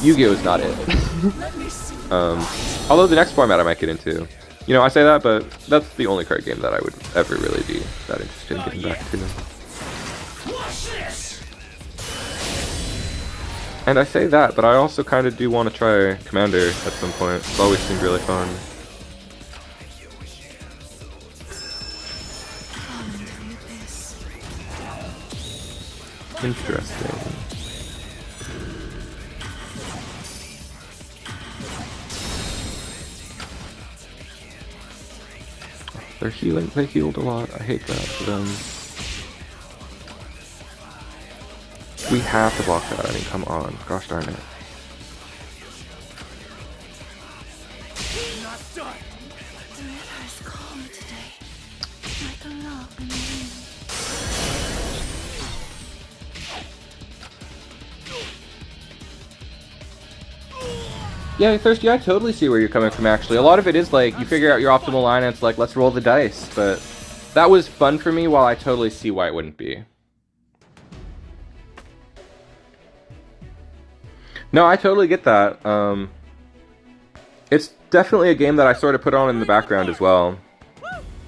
Yu-Gi-Oh! Is not it. Although the next format I might get into. You know, I say that, but that's the only card game that I would ever really be that interested in getting back to. And I say that, but I also kind of do want to try Commander at some point. It's always seemed really fun. Interesting. They're healing. They healed a lot. I hate that for them. We have to block that. I mean, come on. Gosh darn it. Not done. The river is calm today, like a log in the wind. Yeah, Thirsty, I totally see where you're coming from, actually. A lot of it is like, you figure out your optimal line and it's like, let's roll the dice. But that was fun for me, while I totally see why it wouldn't be. No, I totally get that. It's definitely a game that I sort of put on in the background as well.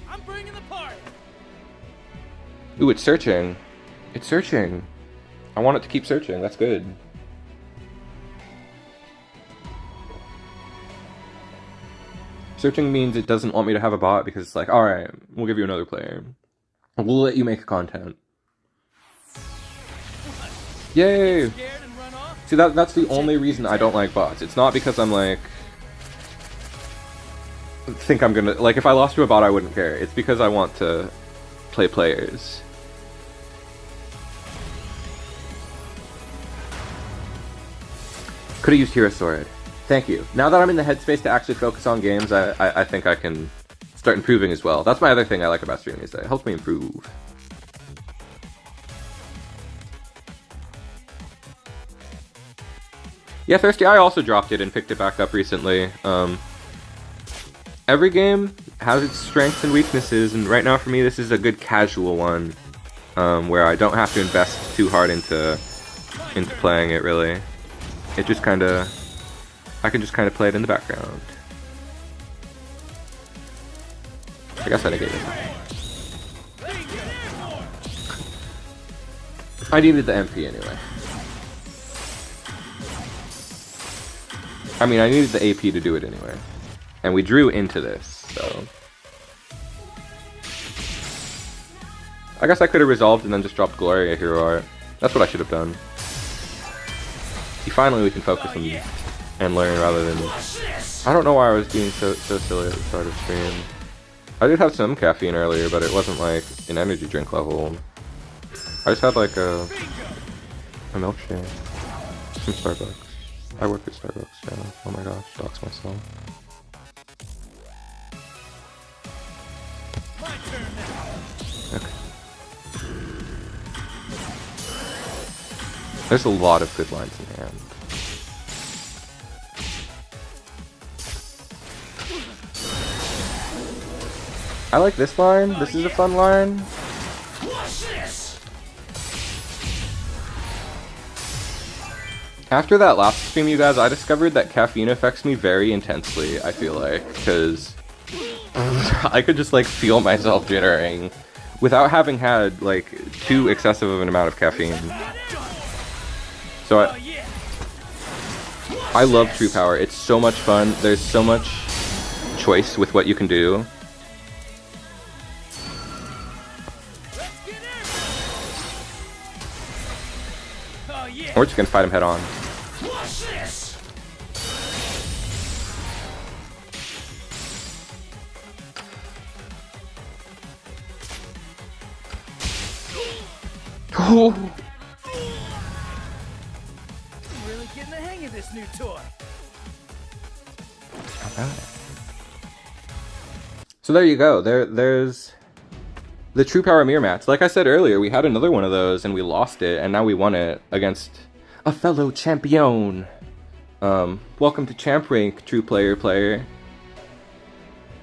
I'm bringing the party. Ooh, it's searching. It's searching. I want it to keep searching. That's good. Searching means it doesn't want me to have a bot because it's like, alright, we'll give you another player. We'll let you make content. Yay! Scared and run off? See, that's the only reason I don't like bots. It's not because I'm like... think I'm gonna... Like, if I lost to a bot, I wouldn't care. It's because I want to play players. Could've used Hero Sword. Thank you. Now that I'm in the headspace to actually focus on games, I think I can start improving as well. That's my other thing I like about streaming, is that it helps me improve. Yeah, Thirsty, I also dropped it and picked it back up recently. Every game has its strengths and weaknesses, and right now for me this is a good casual one, where I don't have to invest too hard into playing it, really. It just kinda... I can just kinda play it in the background. I guess I negated it. I needed the MP anyway. I mean, I needed the AP to do it anyway. And we drew into this, so... I guess I could have resolved and then just dropped Gloria Hero Art. That's what I should have done. See, finally we can focus and learn rather than... I don't know why I was being so silly at the start of stream. I did have some caffeine earlier, but it wasn't like an energy drink level. I just had like a milkshake from Starbucks. I work at Starbucks now. Oh my gosh, dox myself. Okay. There's a lot of good lines in hand. I like this line. This is a fun line. After that last stream, you guys, I discovered that caffeine affects me very intensely, I feel like, because I could just, like, feel myself jittering without having had, like, too excessive of an amount of caffeine. So I love True Power. It's so much fun. There's so much choice with what you can do. We're just gonna fight him head on. Oh. I'm really getting the hang of this new toy. So there you go. There's the True Power Mirror match. Like I said earlier, we had another one of those and we lost it, and now we won it against a fellow champion. Welcome to Champ Rank, true player.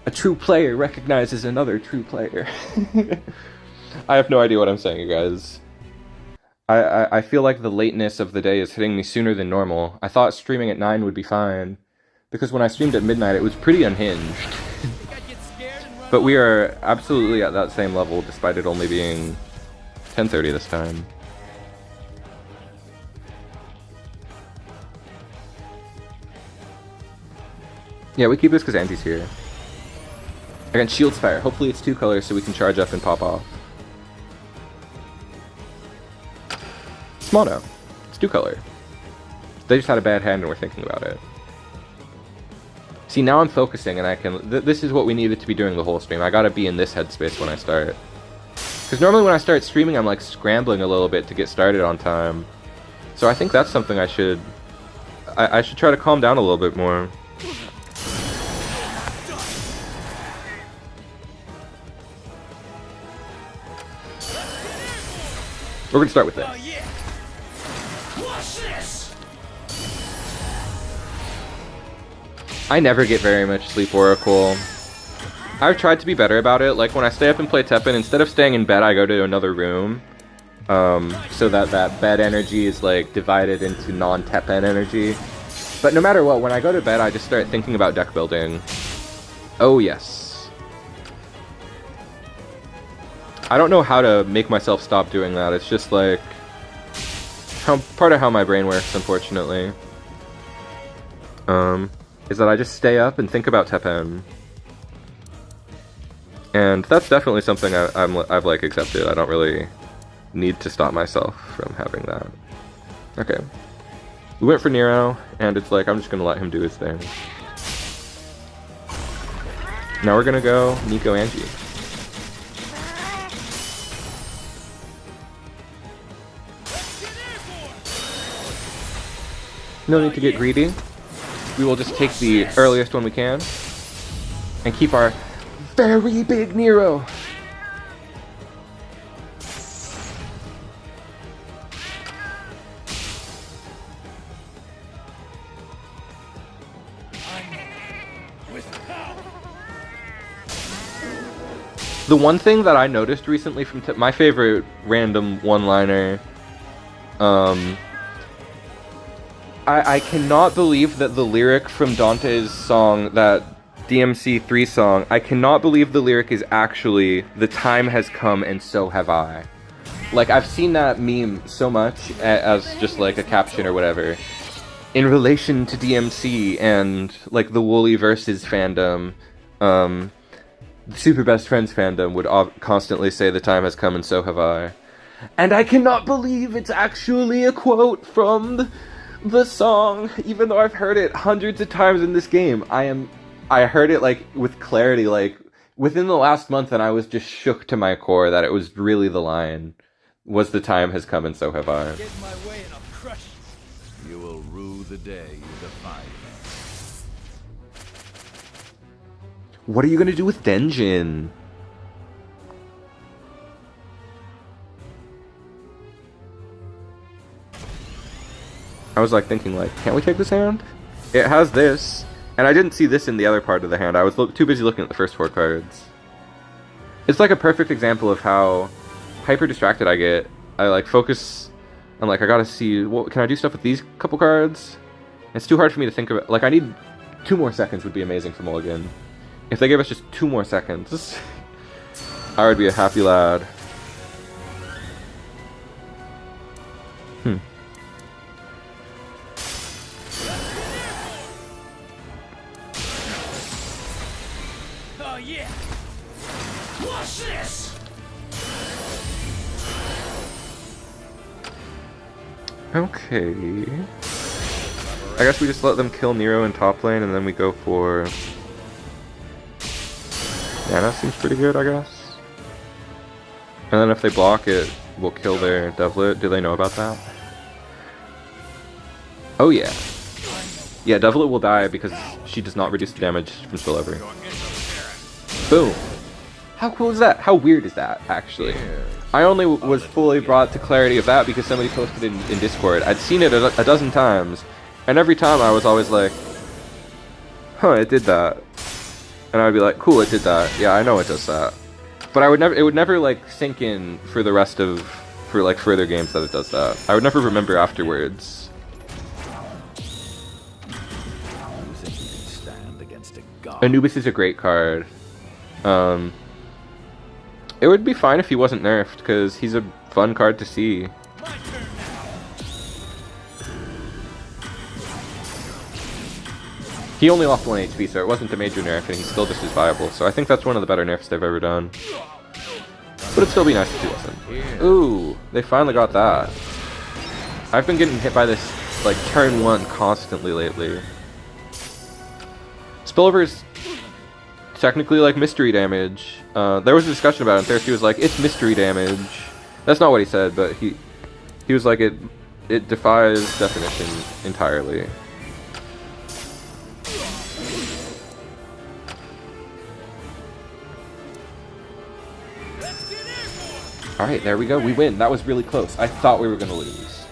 A true player recognizes another true player. I have no idea what I'm saying, you guys. I feel like the lateness of the day is hitting me sooner than normal. I thought streaming at 9 would be fine, because when I streamed at midnight it was pretty unhinged. But we are absolutely at that same level, despite it only being 10:30 this time. Yeah, we keep this because Andy's here. Again, Shield Spire. Hopefully it's 2 colors so we can charge up and pop off. Small now. It's 2 color. They just had a bad hand and we're thinking about it. See, now I'm focusing and I can... this is what we needed to be doing the whole stream. I gotta be in this headspace when I start. Because normally when I start streaming, I'm like scrambling a little bit to get started on time. So I think that's something I should... I should try to calm down a little bit more. We're gonna start with this. I never get very much sleep, Oracle. I've tried to be better about it. Like when I stay up and play TEPPEN, instead of staying in bed, I go to another room. So that bed energy is like divided into non-TEPPEN energy. But no matter what, when I go to bed, I just start thinking about deck building. Oh yes. I don't know how to make myself stop doing that. It's just like part of how my brain works, unfortunately. Is that I just stay up and think about TEPPEN. And that's definitely something I've like accepted. I don't really need to stop myself from having that. Okay. We went for Nero, and it's like, I'm just gonna let him do his thing. Now we're gonna go Nico Angie. No need to get greedy. We will just take the earliest one we can and keep our very big Nero. The one thing that I noticed recently from my favorite random one-liner, I cannot believe that the lyric from Dante's song, that DMC3 song, I cannot believe the lyric is actually, "The time has come and so have I." Like, I've seen that meme so much as just like a caption or whatever, in relation to DMC and like the Wooly Versus fandom. The Super Best Friends fandom would constantly say, "The time has come and so have I." And I cannot believe it's actually a quote from the song, even though I've heard it hundreds of times in this game. I heard it like with clarity, like within the last month, and I was just shook to my core that it was really the line, was "The time has come and so have I." Get in my way and I'll crush you. You will rue the day you defy me. What are you gonna do with Denjin? I was like thinking, like, can't we take this hand? It has this, and I didn't see this in the other part of the hand. I was too busy looking at the first 4 cards. It's like a perfect example of how hyper distracted I get. I like focus on like, I gotta see, what can I do stuff with these couple cards? It's too hard for me to think about. Like, I need 2 more seconds would be amazing for Mulligan. If they gave us just 2 more seconds, I would be a happy lad. Oh yeah! Watch this! Okay. I guess we just let them kill Nero in top lane, and then we go for... Yeah, that seems pretty good, I guess. And then if they block it, we'll kill their Devlet. Do they know about that? Oh yeah. Yeah, Devlet will die because she does not reduce the damage from spillover. Boom. How cool is that? How weird is that, actually? I only was fully brought to clarity of that because somebody posted it in Discord. I'd seen it a dozen times, and every time I was always like, huh, it did that. And I'd be like, cool, it did that. Yeah, I know it does that. But it would never like sink in for the rest of, for like further games that it does that. I would never remember afterwards. You think you can stand against a god? Anubis is a great card. It would be fine if he wasn't nerfed, because he's a fun card to see. My turn now! He only lost 1 HP, so it wasn't a major nerf, and he's still just as viable. So I think that's one of the better nerfs they've ever done. But it'd still be nice if he wasn't. Ooh, they finally got that. I've been getting hit by this, like, turn 1 constantly lately. Spillover's technically like mystery damage. There was a discussion about it, and Thirsty was like, it's mystery damage. That's not what he said, but he was like, it defies definition entirely. Alright, there we go. We win. That was really close. I thought we were going to lose.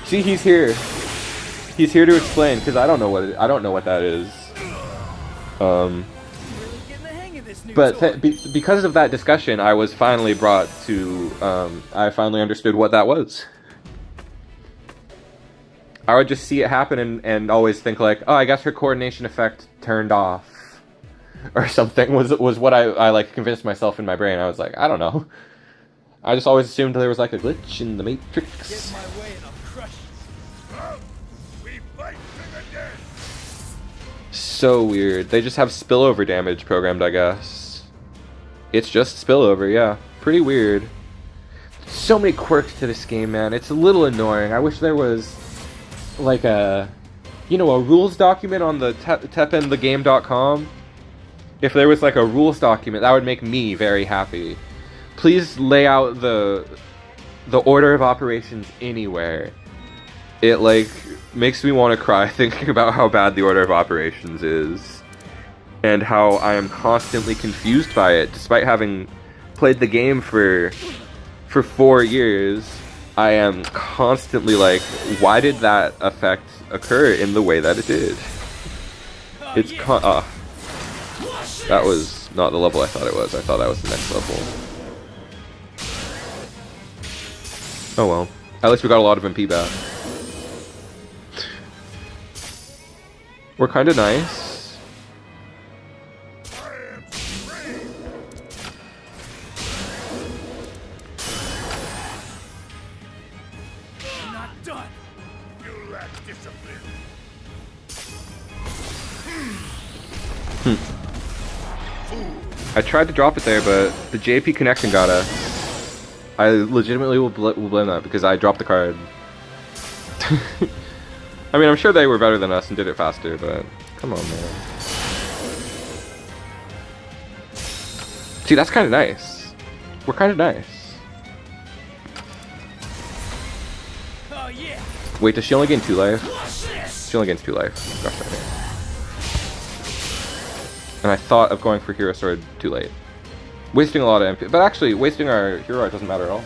See, he's here. He's here to explain, because I don't know what that is. But because of that discussion, I was finally brought to, I finally understood what that was. I would just see it happen and always think like, oh, I guess her coordination effect turned off. Or something was what I like convinced myself in my brain. I was like, I don't know. I just always assumed there was like a glitch in the Matrix. Get in my way and I'll crush you. We fight to the death. So weird. They just have spillover damage programmed, I guess. It's just spillover, yeah. Pretty weird. So many quirks to this game, man. It's a little annoying. I wish there was like a, you know, a rules document on the TEPPEN If there was like a rules document, that would make me very happy. Please lay out the order of operations anywhere. It like makes me want to cry thinking about how bad the order of operations is. And how I am constantly confused by it, despite having played the game for 4 years. I am constantly like, why did that effect occur in the way that it did? It's that was not the level I thought it was. I thought that was the next level. Oh well. At least we got a lot of MP back. We're kind of nice. Not done. You lack discipline. I tried to drop it there, but the JP connection got us. I legitimately will blame that because I dropped the card. I mean, I'm sure they were better than us and did it faster, but come on, man. See, that's kind of nice. We're kind of nice. Oh yeah. Wait, does she only gain 2 life? She only gains 2 life. Gosh darn it. And I thought of going for Hero Sword too late. Wasting a lot of MP, but actually, wasting our Hero Art doesn't matter at all.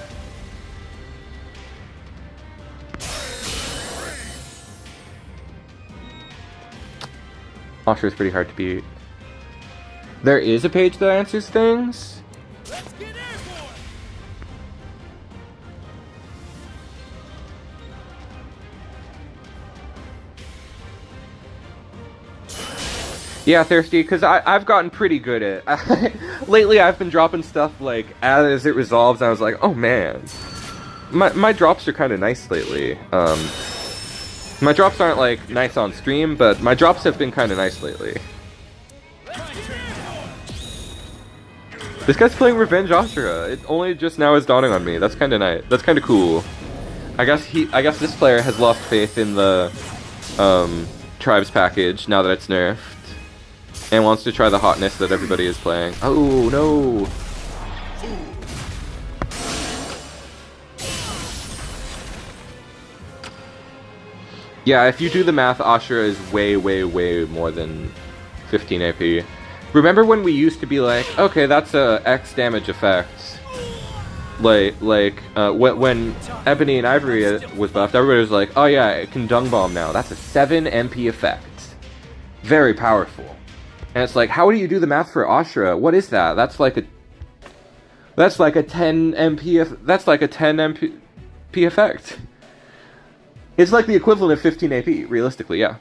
Asura is pretty hard to beat. There is a page that answers things. Let's get airborne. Yeah, Thirsty, because I've gotten pretty good at... Lately, I've been dropping stuff, like, as it resolves, and I was like, oh man. My drops are kind of nice lately. My drops aren't, like, nice on stream, but my drops have been kind of nice lately. This guy's playing Revenge Asura. It only just now is dawning on me. That's kind of nice. That's kind of cool. I guess this player has lost faith in the Tribes package now that it's nerfed. And wants to try the hotness that everybody is playing. Oh, no! Yeah, if you do the math, Asura is way, way, way more than 15 AP. Remember when we used to be like, okay, that's a X damage effect. When Ebony and Ivory was buffed, everybody was like, oh yeah, it can Dung Bomb now. That's a 7 MP effect. Very powerful. And it's like, how do you do the math for Asura? What is that? That's like a 10 MP. That's like a 10 MP effect. It's like the equivalent of 15 AP, realistically, yeah.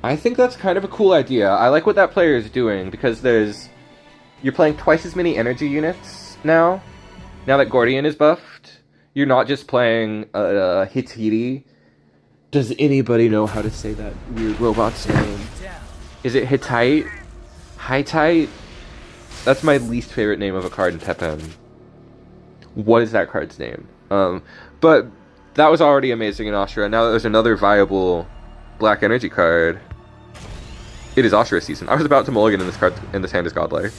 I think that's kind of a cool idea. I like what that player is doing because you're playing twice as many energy units now. Now that Gordian is buffed, you're not just playing Hititi. Does anybody know how to say that weird robot's name? Is it Hittite? Hittite? That's my least favorite name of a card in TEPPEN. What is that card's name? But that was already amazing in Asura. Now that there's another viable black energy card, it is Asura season. I was about to mulligan in this card, in this hand is godlike.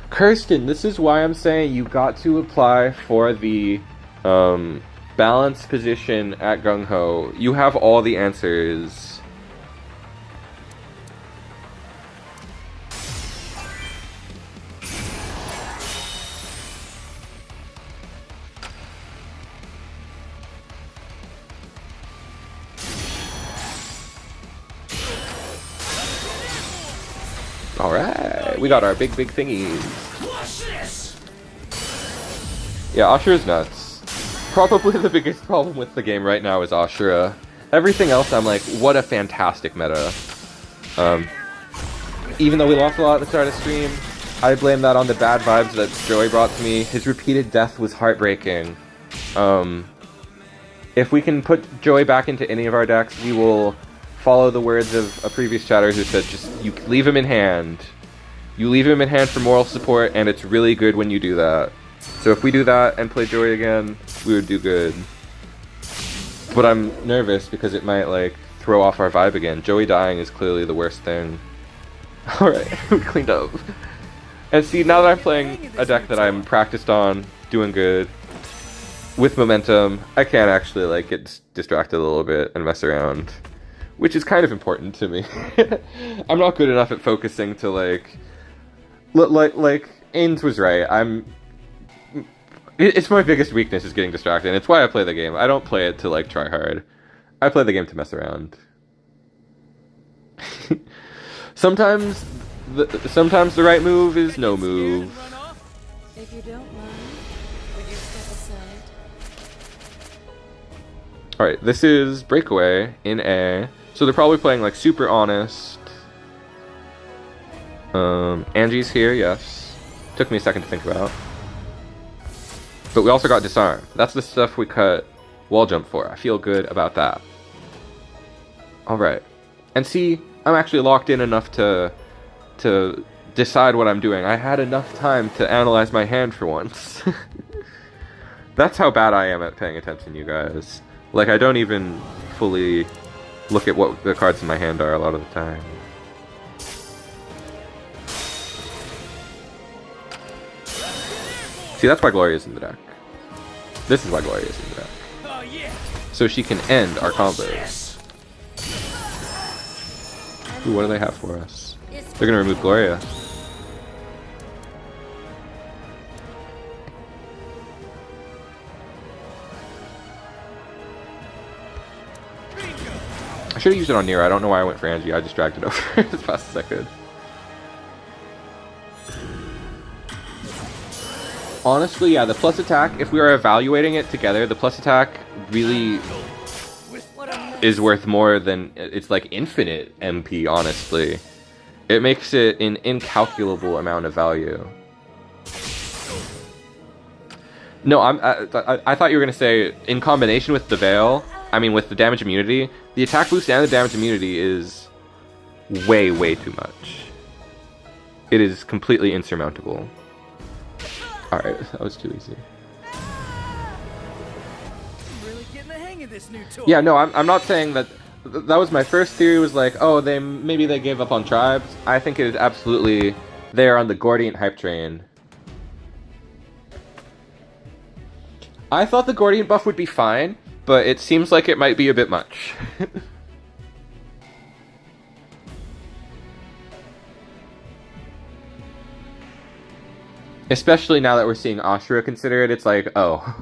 Kirsten, this is why I'm saying you got to apply for the balance position at Gung Ho. You have all the answers. Alright, we got our big thingies. Yeah, Ashura's nuts. Probably the biggest problem with the game right now is Asura. Everything else, I'm like, what a fantastic meta. Even though we lost a lot at the start of stream, I blame that on the bad vibes that Joey brought to me. His repeated death was heartbreaking. If we can put Joey back into any of our decks, we will follow the words of a previous chatter who said, just, you leave him in hand. You leave him in hand for moral support, and it's really good when you do that. So if we do that and play Joey again, we would do good. But I'm nervous because it might, like, throw off our vibe again. Joey dying is clearly the worst thing. Alright, we cleaned up. And see, now that I'm playing a deck that I'm practiced on, doing good, with momentum, I can actually, like, get distracted a little bit and mess around. Which is kind of important to me. I'm not good enough at focusing to, like, Ains was right. It's my biggest weakness is getting distracted. It's why I play the game. I don't play it to like try hard. I play the game to mess around. sometimes the right move is no move. If you don't mind, would you step aside? Alright, this is Breakaway in A. So they're probably playing like Super Honest. Angie's here, yes. Took me a second to think about. But we also got Disarm. That's the stuff we cut Wall Jump for. I feel good about that. Alright. And see, I'm actually locked in enough to decide what I'm doing. I had enough time to analyze my hand for once. That's how bad I am at paying attention, you guys. Like, I don't even fully look at what the cards in my hand are a lot of the time. See, that's why Gloria's in the deck. This is why Gloria's in the deck. So she can end our combos. Ooh, what do they have for us? They're gonna remove Gloria. I should have used it on Nero. I don't know why I went for Angie. I just dragged it over as fast as I could. Honestly, yeah, the plus attack, if we are evaluating it together, the plus attack really is worth more than, it's like infinite MP, honestly. It makes it an incalculable amount of value. No, I thought you were going to say, in combination with the Veil, I mean with the damage immunity, the attack boost and the damage immunity is way, way too much. It is completely insurmountable. Alright, that was too easy. Really getting the hang of this new toy. Yeah, no, I'm not saying that. That was my first theory, was like, oh, maybe they gave up on tribes. I think it is absolutely there on the Gordient hype train. I thought the Gordient buff would be fine, but it seems like it might be a bit much. Especially now that we're seeing Asura consider it, it's like, oh,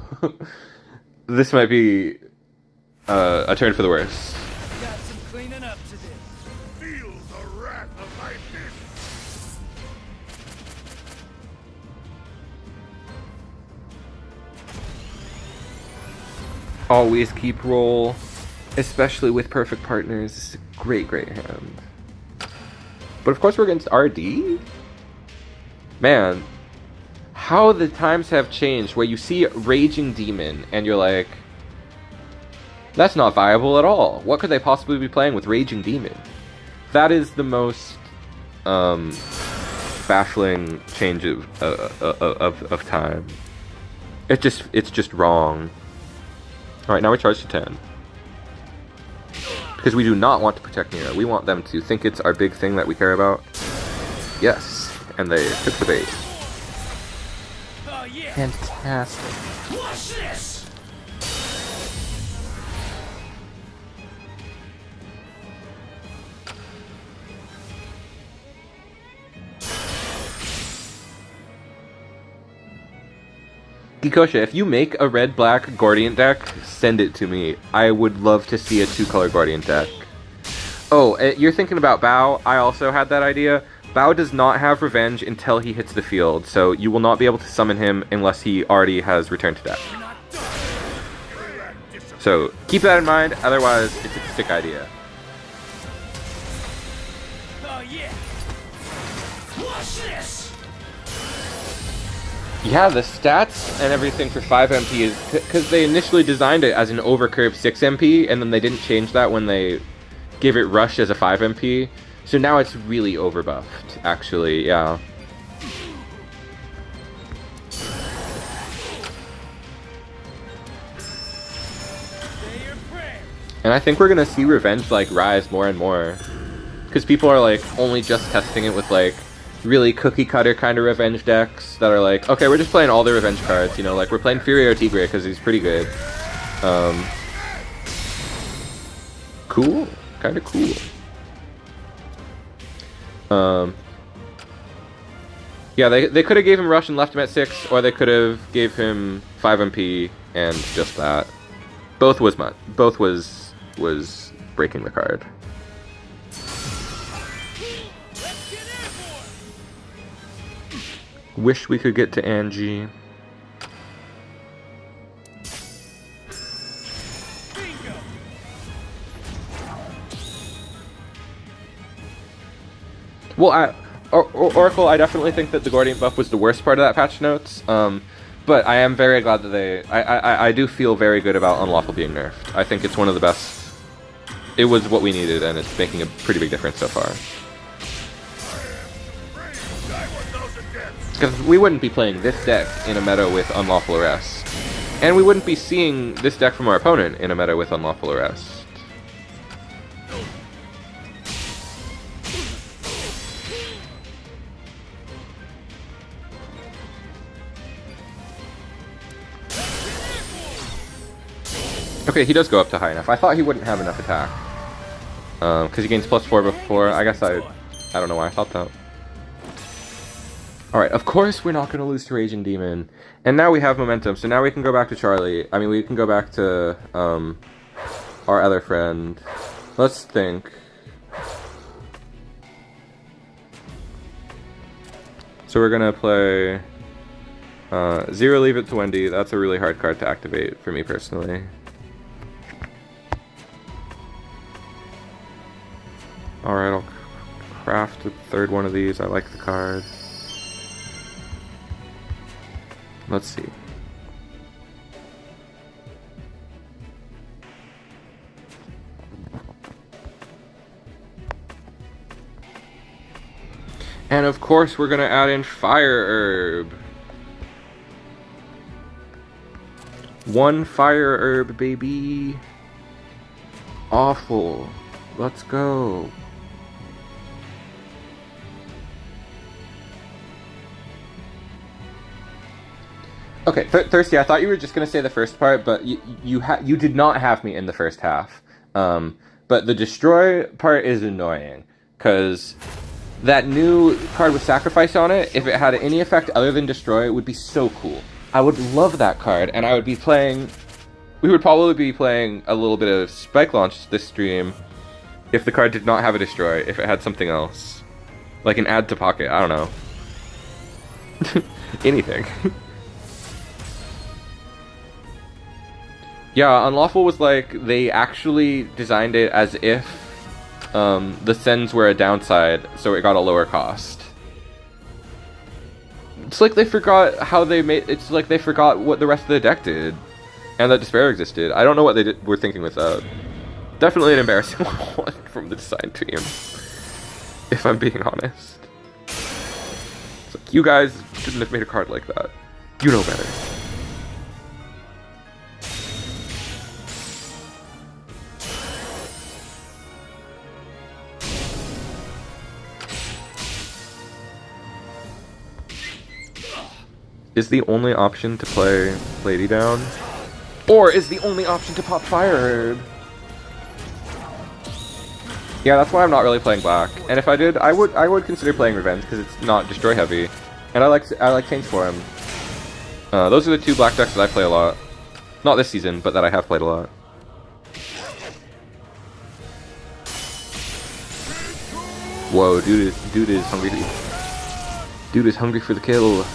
this might be a turn for the worse. Got some cleaning up to do. Feel the wrath of my fist. Always keep roll, especially with perfect partners. It's a great, great hand. But of course we're against RD? Man. How the times have changed, where you see Raging Demon and you're like, that's not viable at all. What could they possibly be playing with Raging Demon? That is the most baffling change of time. It's just wrong. All right, now we charge to 10 because we do not want to protect Nero. We want them to think it's our big thing that we care about. Yes, and they took the bait. Fantastic. Watch this. Gikosha, if you make a red-black Guardian deck, send it to me. I would love to see a two-color Guardian deck. Oh, you're thinking about Bao? I also had that idea. Bao does not have revenge until he hits the field, so you will not be able to summon him unless he already has returned to deck. So keep that in mind, otherwise it's a stick idea. Oh yeah. Watch this. Yeah, the stats and everything for 5 MP is because they initially designed it as an overcurve 6 MP, and then they didn't change that when they gave it Rush as a 5 MP. So now it's really overbuffed, actually, yeah. And I think we're gonna see Revenge, like, rise more and more. Because people are, like, only just testing it with, like, really cookie-cutter kind of Revenge decks that are like, okay, we're just playing all the Revenge cards, you know, like, we're playing Furio Tigre because he's pretty good. Cool. Kinda cool. Yeah, they could have gave him Rush and left him at 6, or they could have gave him 5 MP and just that. Both was breaking the card. Wish we could get to Angie. Well, Oracle, I definitely think that the Guardian buff was the worst part of that patch notes. But I am very glad that I do feel very good about Unlawful being nerfed. I think it's one of the best. It was what we needed, and it's making a pretty big difference so far. Because we wouldn't be playing this deck in a meta with Unlawful Arrest. And we wouldn't be seeing this deck from our opponent in a meta with Unlawful Arrest. Okay, he does go up to high enough. I thought he wouldn't have enough attack. Because he gains +4 before. I guess I don't know why I thought that. Alright, of course we're not going to lose to Raging Demon. And now we have momentum, so now we can go back to Charlie. I mean, we can go back to our other friend. Let's think. So we're going to play 0 Leave It to Wendy. That's a really hard card to activate for me personally. Alright, I'll craft a third one of these. I like the card. Let's see. And of course we're gonna add in Fire Herb. 1 Fire Herb, baby. Awful. Let's go. Okay, Thirsty, I thought you were just going to say the first part, but you did not have me in the first half. But the Destroy part is annoying, because that new card with Sacrifice on it, if it had any effect other than Destroy, it would be so cool. I would love that card, and I would be playing... We would probably be playing a little bit of Spike Launch this stream if the card did not have a Destroy, if it had something else. Like an Add to Pocket, I don't know. Anything. Yeah, Unlawful was like, they actually designed it as if the sends were a downside, so it got a lower cost. It's like they forgot how they made, it's like they forgot what the rest of the deck did, and that Despair existed. I don't know what they were thinking with that. Definitely an embarrassing one from the design team, if I'm being honest. It's like, you guys shouldn't have made a card like that. You know better. Is the only option to play Lady down? Or is the only option to pop Fire Herb? Yeah, that's why I'm not really playing black. And if I did, I would consider playing Revenge because it's not destroy heavy, and I like Change Form. Those are the 2 black decks that I play a lot. Not this season, but that I have played a lot. Whoa, dude is hungry. Dude is hungry for the kill.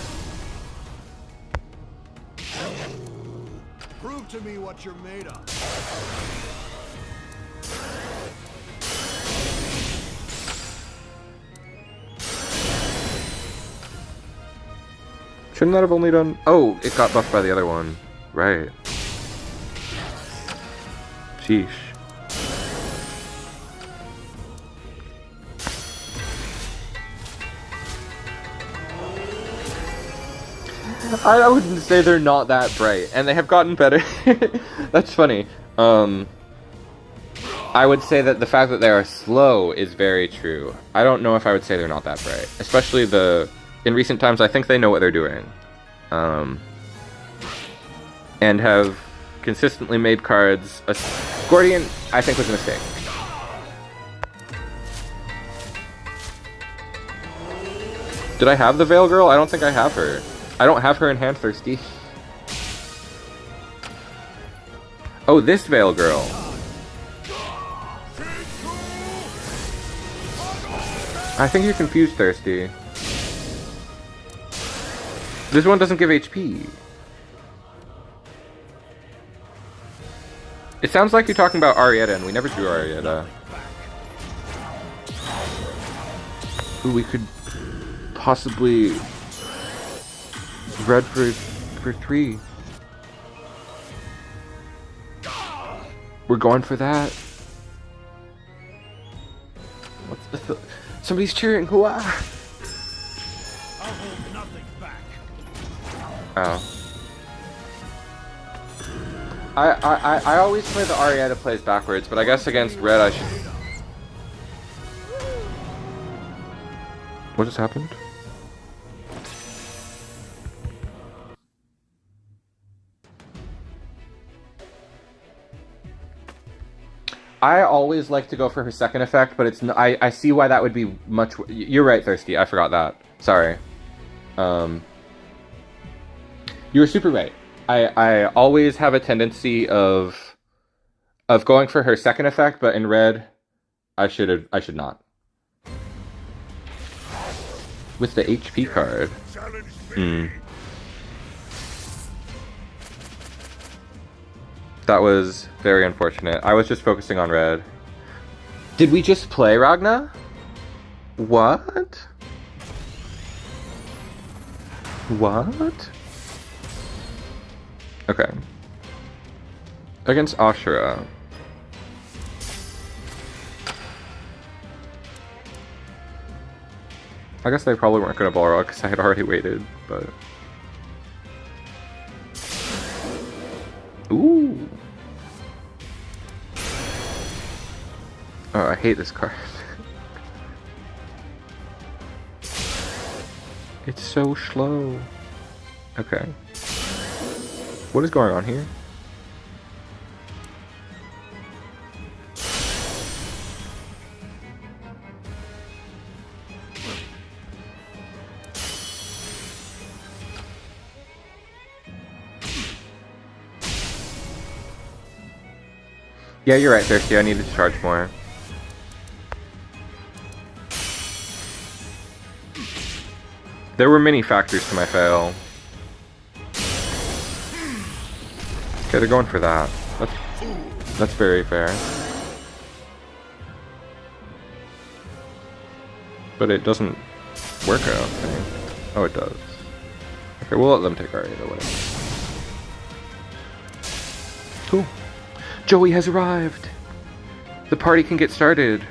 Prove to me what you're made of. Shouldn't that have only done... Oh, it got buffed by the other one. Right. Sheesh. I wouldn't say they're not that bright, and they have gotten better. That's funny. I would say that the fact that they are slow is very true. I don't know if I would say they're not that bright. Especially in recent times, I think they know what they're doing. And have consistently made cards... Gordian, I think, was a mistake. Did I have the Veil Girl? I don't think I have her. I don't have her in Hand Thirsty. Oh, this Veil Girl. I think you're confused, Thirsty. This one doesn't give HP. It sounds like you're talking about Arietta, and we never drew Arietta. Ooh, we could possibly red for 3. We're going for that. What's the somebody's cheering. Hooah! I'll hold nothing back. Oh. I always play the Arietta plays backwards, but I guess against red I should. What just happened? I always like to go for her second effect, but it's I see why that would be much. You're right, Thirsty. I forgot that. Sorry. You were super right. I always have a tendency of going for her second effect, but in red, I should not. With the HP card. That was very unfortunate. I was just focusing on red. Did we just play Ragna? What? What? Okay. Against Asura. I guess they probably weren't going to borrow because I had already waited, but... Ooh! Oh, I hate this card. It's so slow. Okay. What is going on here? Yeah, you're right, Thirsty. I needed to charge more. There were many factors to my fail. Okay, they're going for that. That's very fair. But it doesn't work out, okay. Oh, it does. Okay, we'll let them take our 8 or whatever. Cool. Joey has arrived! The party can get started.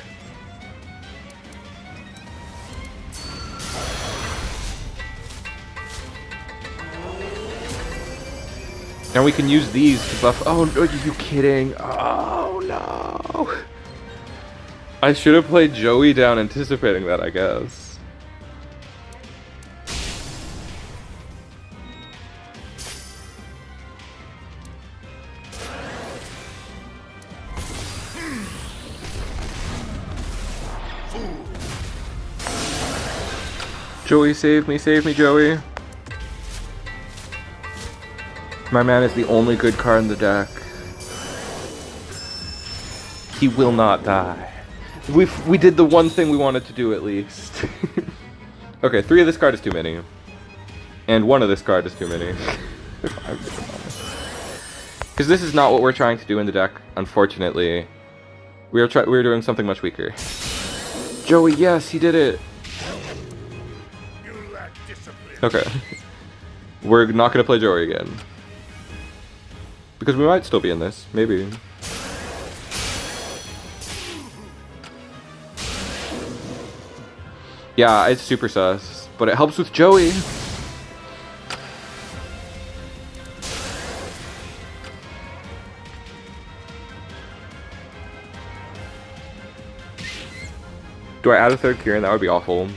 Now we can use these to buff. Oh, are you kidding? Oh no! I should have played Joey down anticipating that, I guess. Joey, save me, Joey. My man is the only good card in the deck. He will not die. We did the one thing we wanted to do at least. Okay, 3 of this card is too many. And 1 of this card is too many. Because this is not what we're trying to do in the deck, unfortunately. We're doing something much weaker. Joey, yes, he did it. Okay. We're not gonna play Joey again. Because we might still be in this, maybe. Yeah, it's super sus, but it helps with Joey. Do I add a 3rd Kieran? That would be awful.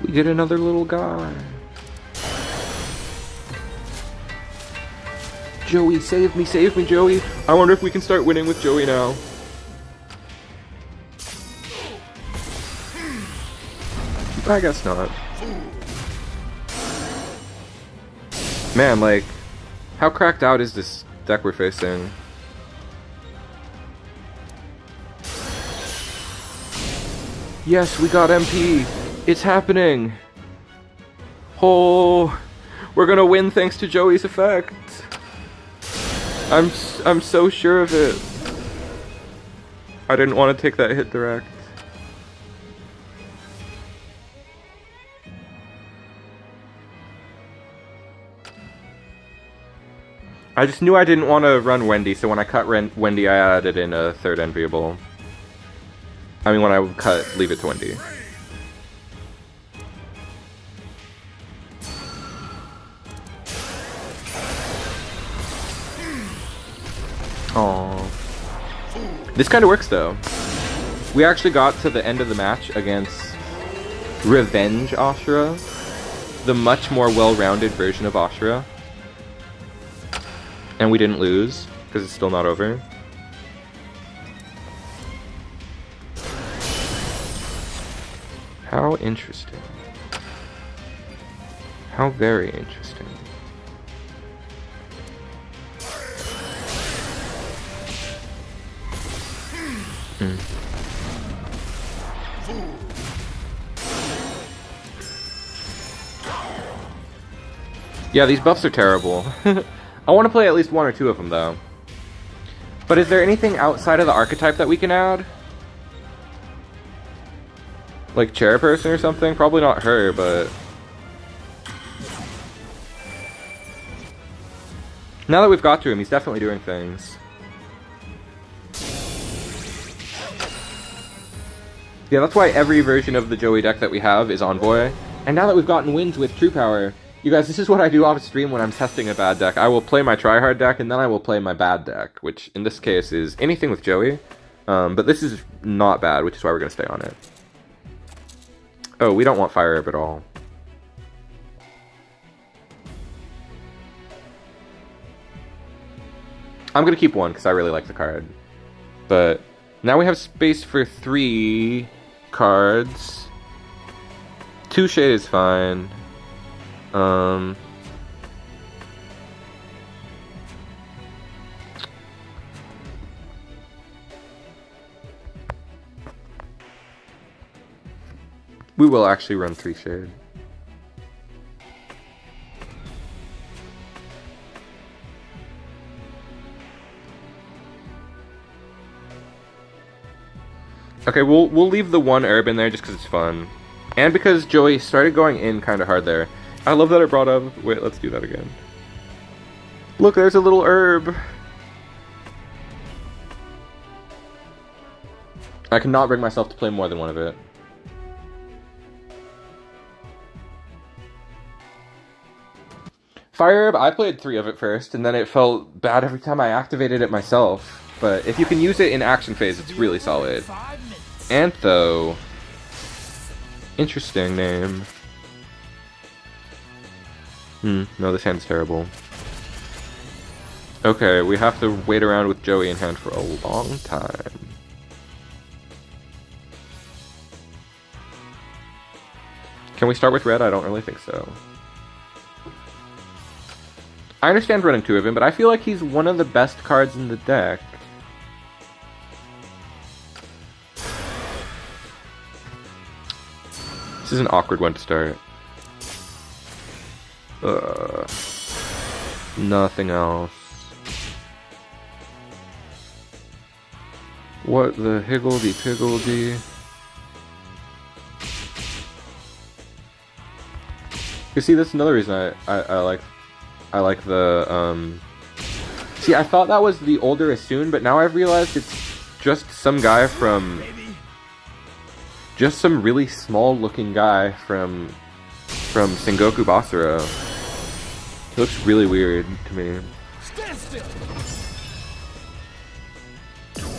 We get another little guy. Joey, save me, Joey. I wonder if we can start winning with Joey now. I guess not. Man, like, how cracked out is this deck we're facing? Yes, we got MP. It's happening. Oh, we're gonna win thanks to Joey's effect. I'm so sure of it. I didn't want to take that hit direct. I just knew I didn't want to run Wendy, so when I cut Wendy, I added in a third enviable. I mean, when I would cut, leave it to Wendy. Aww. This kind of works, though. We actually got to the end of the match against Revenge Asura, the much more well-rounded version of Asura. And we didn't lose, because it's still not over. How interesting. How very interesting. Yeah, these buffs are terrible. I want to play at least one or two of them, though. But is there anything outside of the archetype that we can add? Like Chairperson or something? Probably not her, but... Now that we've got to him, he's definitely doing things. Yeah, that's why every version of the Joey deck that we have is Envoy. And now that we've gotten wins with True Power, you guys, this is what I do off stream when I'm testing a bad deck. I will play my tryhard deck, and then I will play my bad deck, which in this case is anything with Joey. But this is not bad, which is why we're going to stay on it. Oh, we don't want Fire Herb at all. I'm going to keep one, because I really like the card. But now we have space for 3 cards. 2 Shade is fine. We will actually run 3 Shade. Okay, we'll leave the 1 herb in there just because it's fun. And because Joey started going in kind of hard there. I love that it brought up... Wait, let's do that again. Look, there's a little herb! I cannot bring myself to play more than one of it. Fire Herb, I played 3 of it first, and then it felt bad every time I activated it myself. But if you can use it in action phase, it's really solid. Antho. Interesting name. No, this hand's terrible. Okay, we have to wait around with Joey in hand for a long time. Can we start with red? I don't really think so. I understand running 2 of him, but I feel like he's one of the best cards in the deck. This is an awkward one to start. Nothing else. What the higgledy-piggledy? You see, that's another reason I like the, See, I thought that was the older Asune, but now I've realized it's just some guy from... Just some really small-looking guy from Sengoku Basara. He looks really weird to me. Stand still.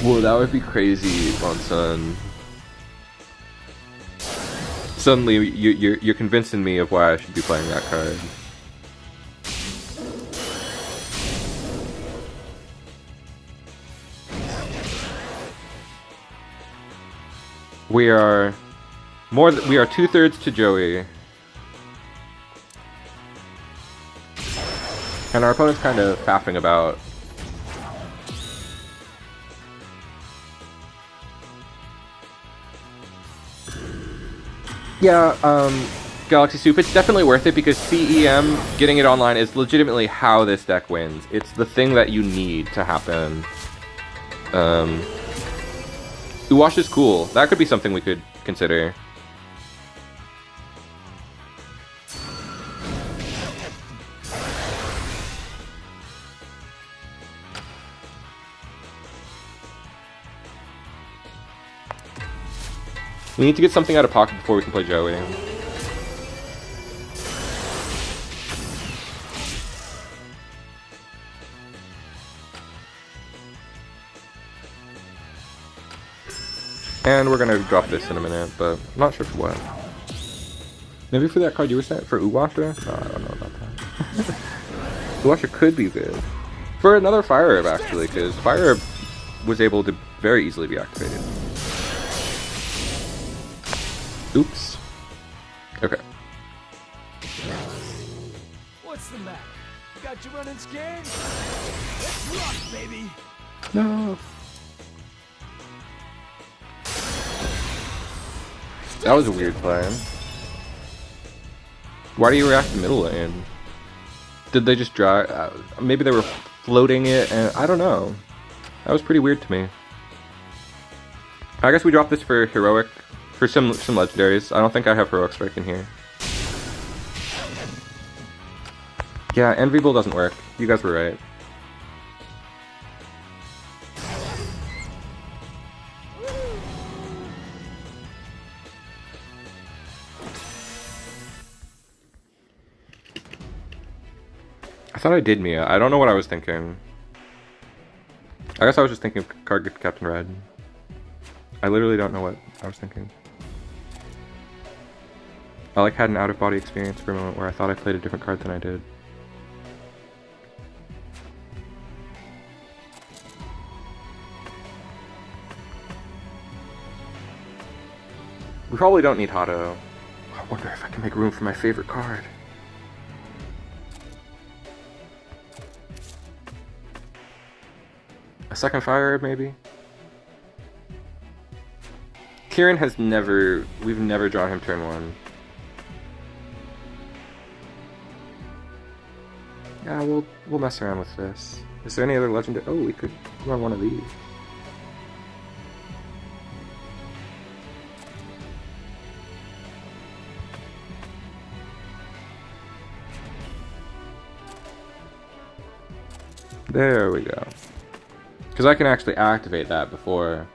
Whoa, that would be crazy on Sun. Suddenly, you're convincing me of why I should be playing that card. We are we are 2/3 to Joey. And our opponent's kind of faffing about. Yeah, Galaxy Soup, it's definitely worth it because CEM, getting it online, is legitimately how this deck wins. It's the thing that you need to happen. Uwash is cool. That could be something we could consider. We need to get something out of pocket before we can play Joey. And we're gonna drop this in a minute, but I'm not sure for what. Maybe for that card you were saying? For Uwasha? No, I don't know about that. Uwasha could be good. For another Fire Herb, actually, because Fire Herb was able to very easily be activated. Oops. Okay. What's the matter? Got you running scared? Let's rock, baby! No. That was a weird play. Why do you react to middle lane? Did they just draw? Maybe they were floating it, and I don't know. That was pretty weird to me. I guess we dropped this for heroic, for some legendaries. I don't think I have heroic strike in here. Yeah, Envy Bull doesn't work. You guys were right. I thought I did Mia. I don't know what I was thinking. I guess I was just thinking card Captain Red. I literally don't know what I was thinking. I like had an out-of-body experience for a moment where I thought I played a different card than I did. We probably don't need Hado. I wonder if I can make room for my favorite card. A second Fire, maybe? Kieran has never... We've never drawn him turn 1. Yeah, we'll mess around with this. Is there any other legendary... Oh, we could run one of these. There we go. Because I can actually activate that before.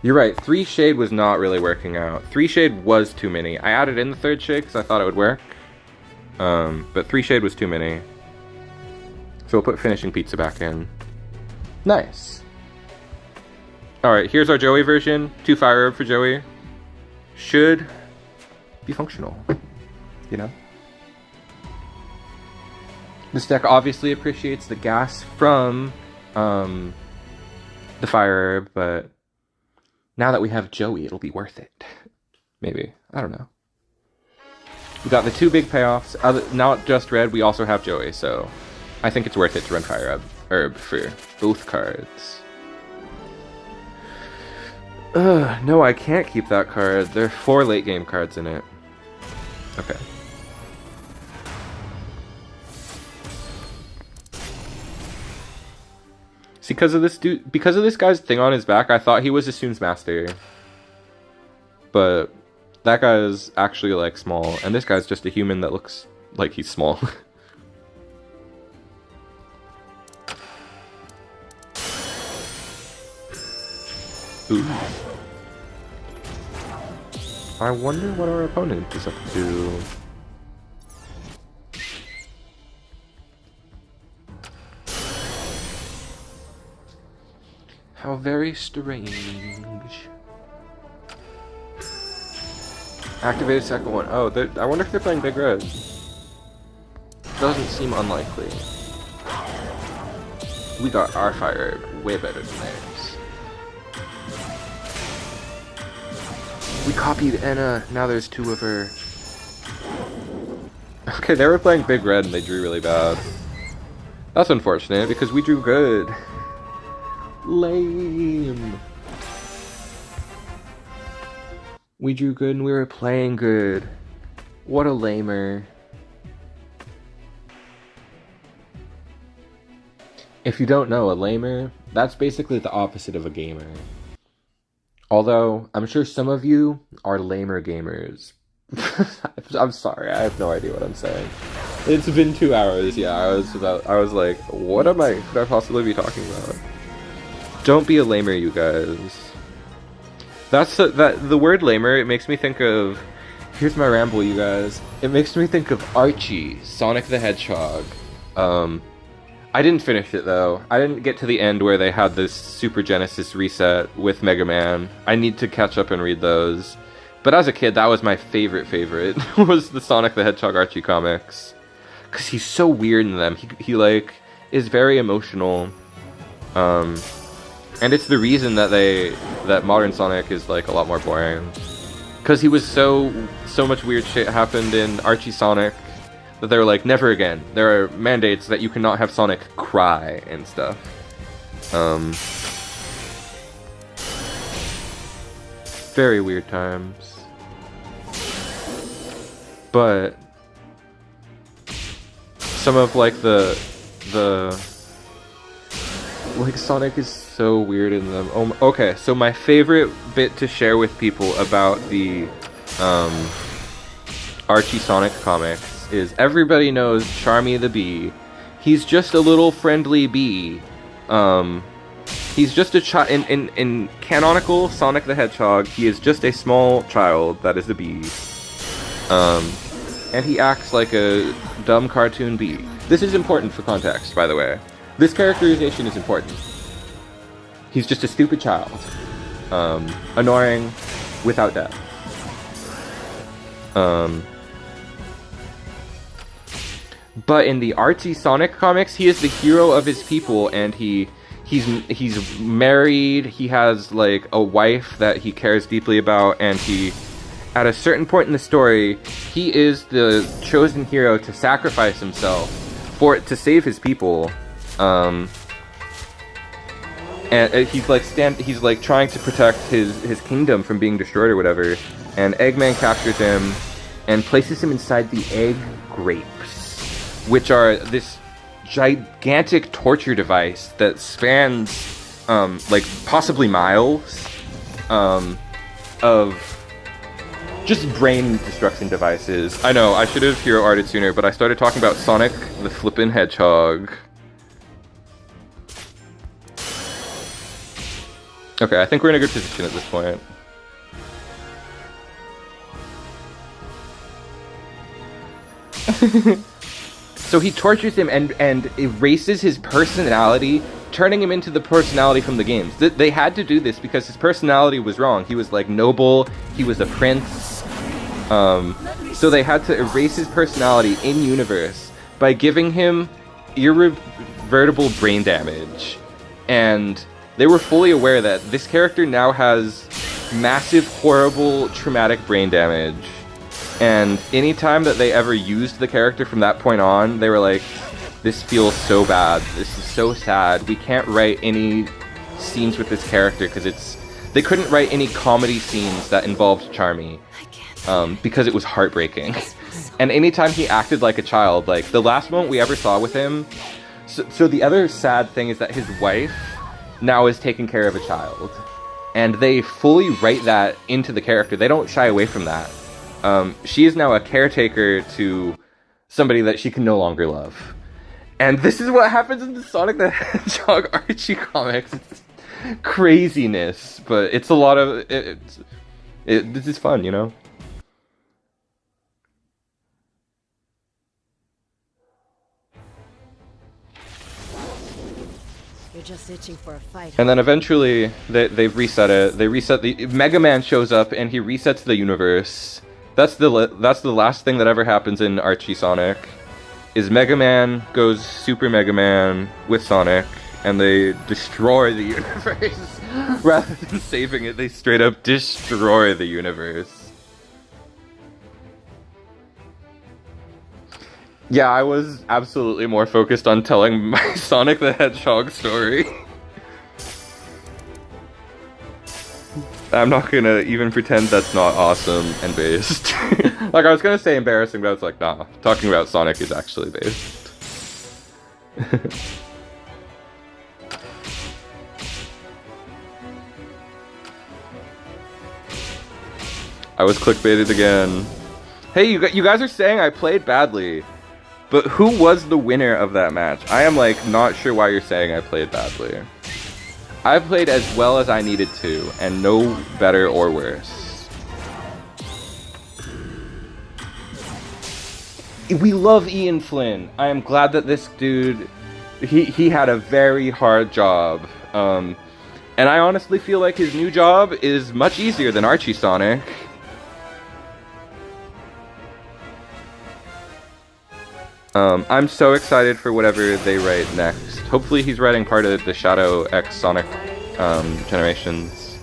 You're right, 3 Shade was not really working out. 3 Shade was too many. I added in the 3rd Shade because I thought it would work. But 3 Shade was too many. So we'll put Finishing Pizza back in. Nice. Alright, here's our Joey version. 2 Fire Herb for Joey. Should be functional. You know? This deck obviously appreciates the gas from the Fire Herb, but now that we have Joey, it'll be worth it. Maybe. I don't know. We got the 2 big payoffs. Not just red, we also have Joey, so I think it's worth it to run Fire Herb for both cards. No, I can't keep that card. There are 4 late game cards in it. Okay. Because of this guy's thing on his back, I thought he was Assune's master. But that guy is actually like small, and this guy's just a human that looks like he's small. Ooh. I wonder what our opponent is up to. How very strange. Activated second one. Oh, I wonder if they're playing Big Red. Doesn't seem unlikely. We got our Fire way better than theirs. We copied Enna. Now there's 2 of her. Okay, they were playing Big Red and they drew really bad. That's unfortunate because we drew good. Lame. We drew good and we were playing good. What a lamer. If you don't know, a lamer, that's basically the opposite of a gamer. Although, I'm sure some of you are lamer gamers. I'm sorry, I have no idea what I'm saying. It's been 2 hours, yeah, I was like, what could I possibly be talking about? Don't be a lamer, you guys. The word lamer, it makes me think of, here's my ramble, you guys. It makes me think of Archie, Sonic the Hedgehog. I didn't finish it though. I didn't get to the end where they had this Super Genesis reset with Mega Man. I need to catch up and read those. But as a kid, that was my favorite, was the Sonic the Hedgehog Archie comics. Cause he's so weird in them. He like, is very emotional. And it's the reason that modern Sonic is like a lot more boring. Cause he was so much weird shit happened in Archie Sonic that they were like, never again. There are mandates that you cannot have Sonic cry and stuff. Very weird times. But some of like the like Sonic is so weird in them. Okay, so my favorite bit to share with people about the Archie Sonic comics is everybody knows Charmy the Bee. He's just a little friendly bee. He's just a child. In canonical Sonic the Hedgehog, he is just a small child that is a bee. And he acts like a dumb cartoon bee. This is important for context, by the way. This characterization is important. He's just a stupid child. Annoying, without depth. But in the Archie Sonic comics, he is the hero of his people, and he's married, he has like a wife that he cares deeply about, and at a certain point in the story, he is the chosen hero to sacrifice himself to save his people. And he's like trying to protect his kingdom from being destroyed or whatever, and Eggman captures him and places him inside the egg grapes, which are this gigantic torture device that spans like possibly miles of just brain destruction devices. I know, I should have hero arted sooner, but I started talking about Sonic the Flippin' Hedgehog. Okay, I think we're in a good position at this point. So he tortures him and erases his personality, turning him into the personality from the games. They had to do this because his personality was wrong. He was like noble, he was a prince. So they had to erase his personality in universe by giving him irreversible brain damage. And they were fully aware that this character now has massive, horrible, traumatic brain damage. And anytime that they ever used the character from that point on, they were like, this feels so bad, this is so sad, we can't write any scenes with this character because they couldn't write any comedy scenes that involved Charmy, because it was heartbreaking. And anytime he acted like a child, like the last moment we ever saw with him, so the other sad thing is that his wife now is taking care of a child. And they fully write that into the character, they don't shy away from that. She is now a caretaker to somebody that she can no longer love. And this is what happens in the Sonic the Hedgehog Archie comics. It's craziness, but it's a lot of... this is fun, you know? You're just itching for a fight. And then eventually, they've reset it. They reset Mega Man shows up and he resets the universe. That's the last thing that ever happens in Archie Sonic, is Mega Man goes Super Mega Man with Sonic, and they destroy the universe. Rather than saving it, they straight up destroy the universe. Yeah, I was absolutely more focused on telling my Sonic the Hedgehog story. I'm not gonna even pretend that's not awesome and based. Like, I was gonna say embarrassing, but I was like, nah, talking about Sonic is actually based. I was clickbaited again. Hey, you guys are saying I played badly, but who was the winner of that match? I am, like, not sure why you're saying I played badly. I played as well as I needed to, and no better or worse. We love Ian Flynn. I am glad that this dude, he had a very hard job. And I honestly feel like his new job is much easier than Archie Sonic. I'm so excited for whatever they write next. Hopefully he's writing part of the Shadow X Sonic generations.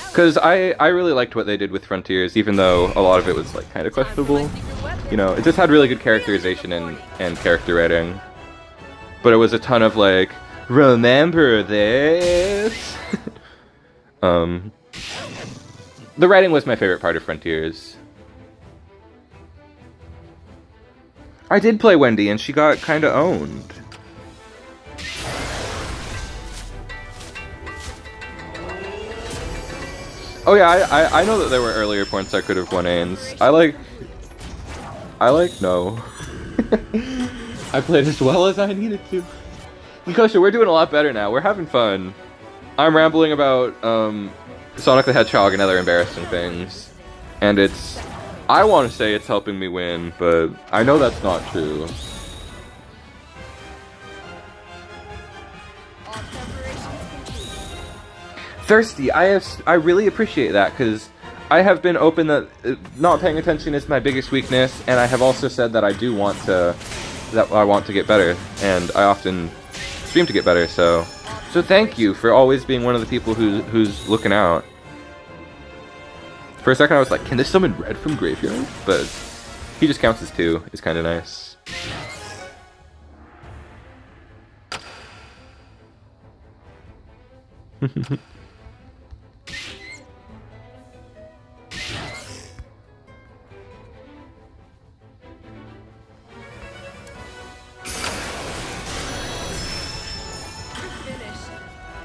Because I really liked what they did with Frontiers, even though a lot of it was like kind of questionable. You know, it just had really good characterization and character writing. But it was a ton of like, remember this? The writing was my favorite part of Frontiers. I did play Wendy, and she got kind of owned. Oh yeah, I know that there were earlier points I could have won Ains. I like no. I played as well as I needed to. Kosha, we're doing a lot better now. We're having fun. I'm rambling about Sonic the Hedgehog and other embarrassing things, and I want to say it's helping me win, but I know that's not true. Thirsty, I really appreciate that, because I have been open that not paying attention is my biggest weakness, and I have also said that I want to get better, and I often stream to get better, so thank you for always being one of the people who's looking out. For a second I was like, can this summon Red from Graveyard? But he just counts as 2. It's kind of nice.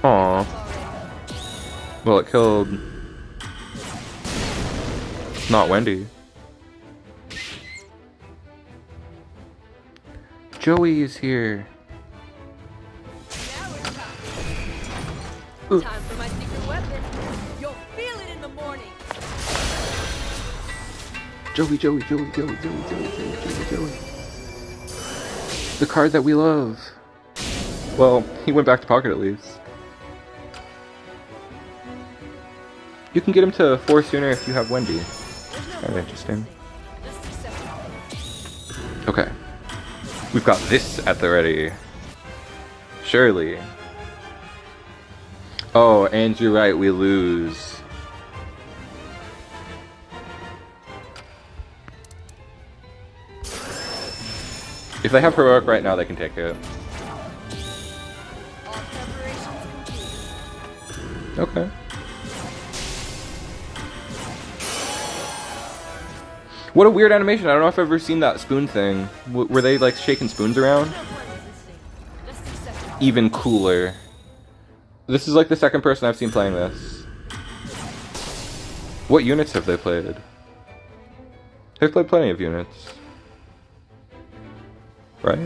Aww. Well, it killed... not Wendy. Joey is here. Time for my secret weapon. You'll feel it in the morning. Joey. The card that we love. Well, he went back to pocket at least. You can get him to 4 sooner if you have Wendy. Kind of interesting. Okay. We've got this at the ready. Surely. Oh, and you're right, we lose. If they have heroic right now, they can take it. Okay. What a weird animation. I don't know if I've ever seen that spoon thing. Were they like shaking spoons around? Even cooler. This is like the second person I've seen playing this. What units have they played? They've played plenty of units. Right?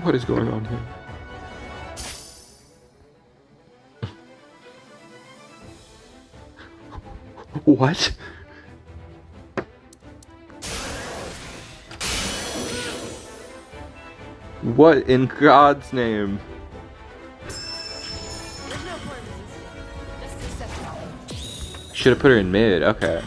What is going on here? What? What in God's name? Should have put her in mid, okay.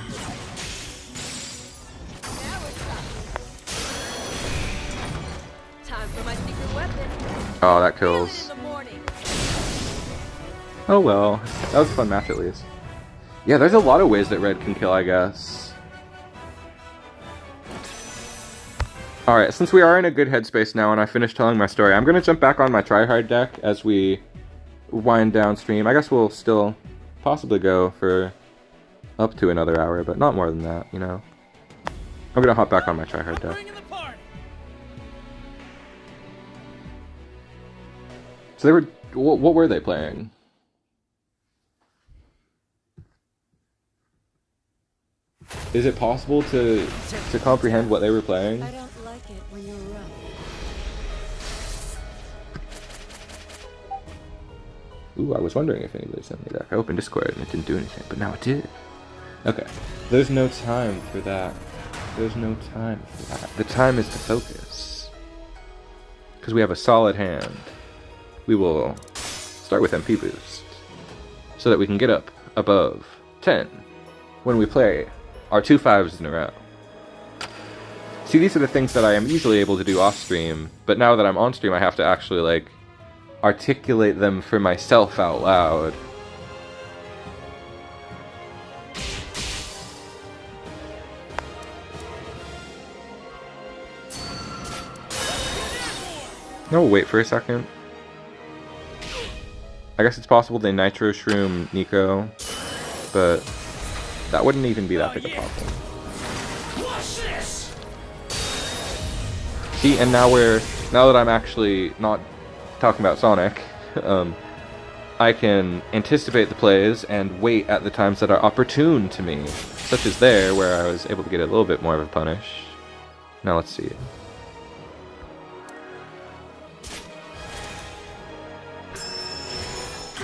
Oh, that kills. Oh well, that was a fun match at least. Yeah, there's a lot of ways that red can kill, I guess. Alright, since we are in a good headspace now and I finished telling my story, I'm going to jump back on my tryhard deck as we wind downstream. I guess we'll still possibly go for up to another hour, but not more than that, you know. I'm going to hop back on my tryhard deck. So they were... What were they playing? Is it possible to comprehend what they were playing? I don't like it when you're rough. Ooh, I was wondering if anybody sent me that. I opened Discord and it didn't do anything, but now it did. Okay. There's no time for that. There's no time for that. The time is to focus. Because we have a solid hand. We will start with MP boost. So that we can get up above 10 when we play our 2 5s in a row. See, these are the things that I am easily able to do off stream, but now that I'm on stream I have to actually, like, articulate them for myself out loud. No, wait for a second. I guess it's possible they Nitro Shroom Nico, but that wouldn't even be that big a problem. See, and now that I'm actually not talking about Sonic, I can anticipate the plays and wait at the times that are opportune to me, such as there, where I was able to get a little bit more of a punish. Now let's see.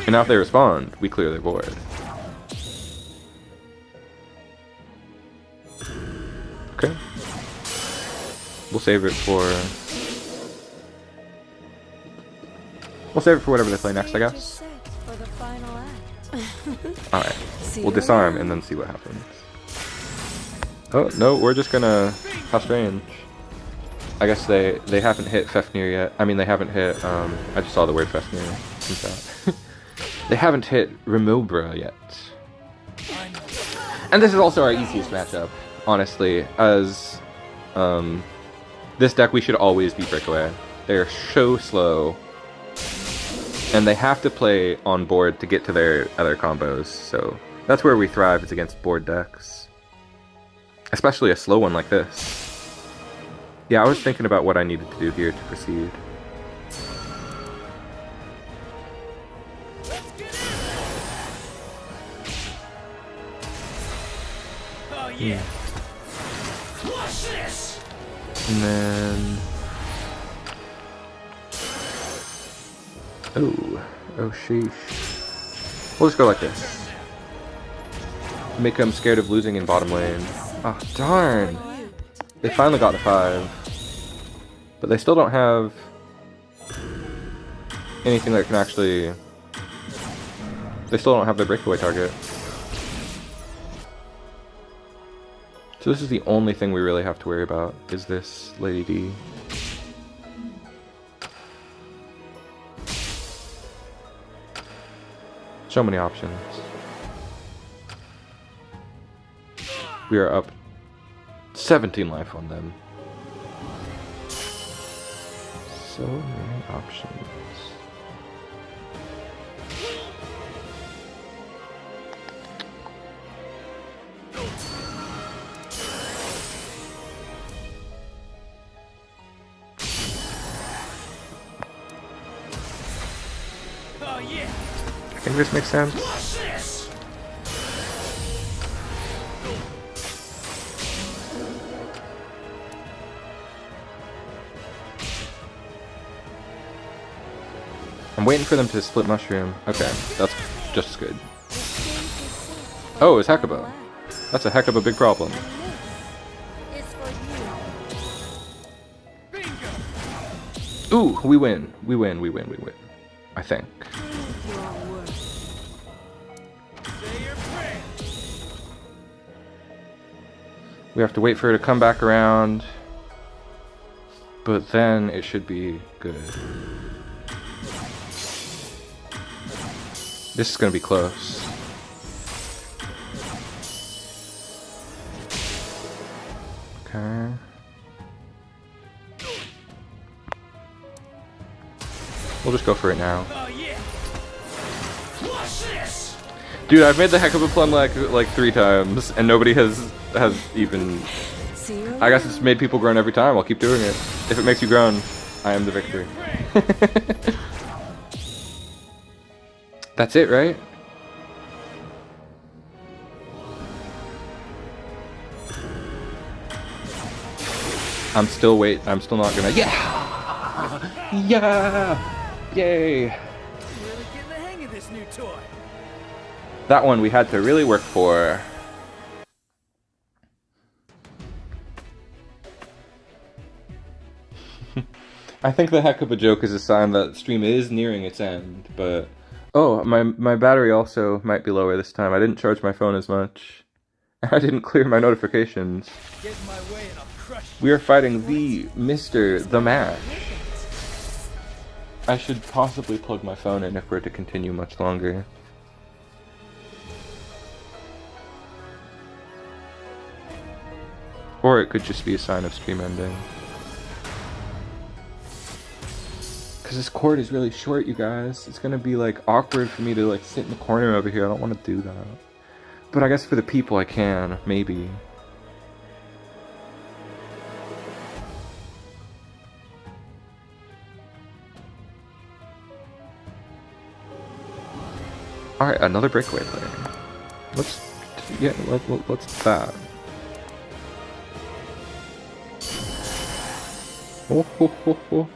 And now if they respond, we clear their board. Okay. We'll save it for... We'll save it for whatever they play next, I guess. Alright. We'll disarm and then see what happens. Oh, no, we're just gonna... How strange. I guess they haven't hit Fafnir yet. I mean, they haven't hit... I just saw the word Fafnir. Since that. They haven't hit Remobra yet. And this is also our easiest matchup, honestly, as this deck we should always beat Breakaway. They are so slow, and they have to play on board to get to their other combos, so that's where we thrive, is against board decks. Especially a slow one like this. Yeah, I was thinking about what I needed to do here to proceed. Yeah. Watch this. And then... Oh sheesh. We'll just go like this. Make them scared of losing in bottom lane. Oh, darn! They finally got to 5. But they still don't have anything that can actually... They still don't have their breakaway target. So this is the only thing we really have to worry about, is this Lady D. So many options. We are up 17 life on them. So many options. I think this makes sense. I'm waiting for them to split mushroom. Okay, that's just as good. Oh, it's Heckaba. That's a heck of a big problem. Ooh, we win. We win. I think. We have to wait for her to come back around, but then it should be good. This is gonna be close. Okay. We'll just go for it now. Oh yeah. Watch this. Dude, I've made the heck of a plum like 3 times, and nobody has even. See you I guess it's made people groan every time. I'll keep doing it. If it makes you groan, I am the victor. That's it, right? I'm still not gonna. Yeah! Yeah! Yay! Really getting the hang of this new toy. That one we had to really work for. I think the heck of a joke is a sign that stream is nearing its end, but... Oh, my battery also might be lower this time. I didn't charge my phone as much. I didn't clear my notifications. Get in my way and I'll crush you. We are fighting the Mr. The Match. I should possibly plug my phone in if we're to continue much longer. Or it could just be a sign of stream ending. Because this cord is really short, you guys. It's gonna be like awkward for me to like sit in the corner over here. I don't want to do that. But I guess for the people I can, maybe. Alright, another breakaway player. Let's that. Oh, ho, ho, ho.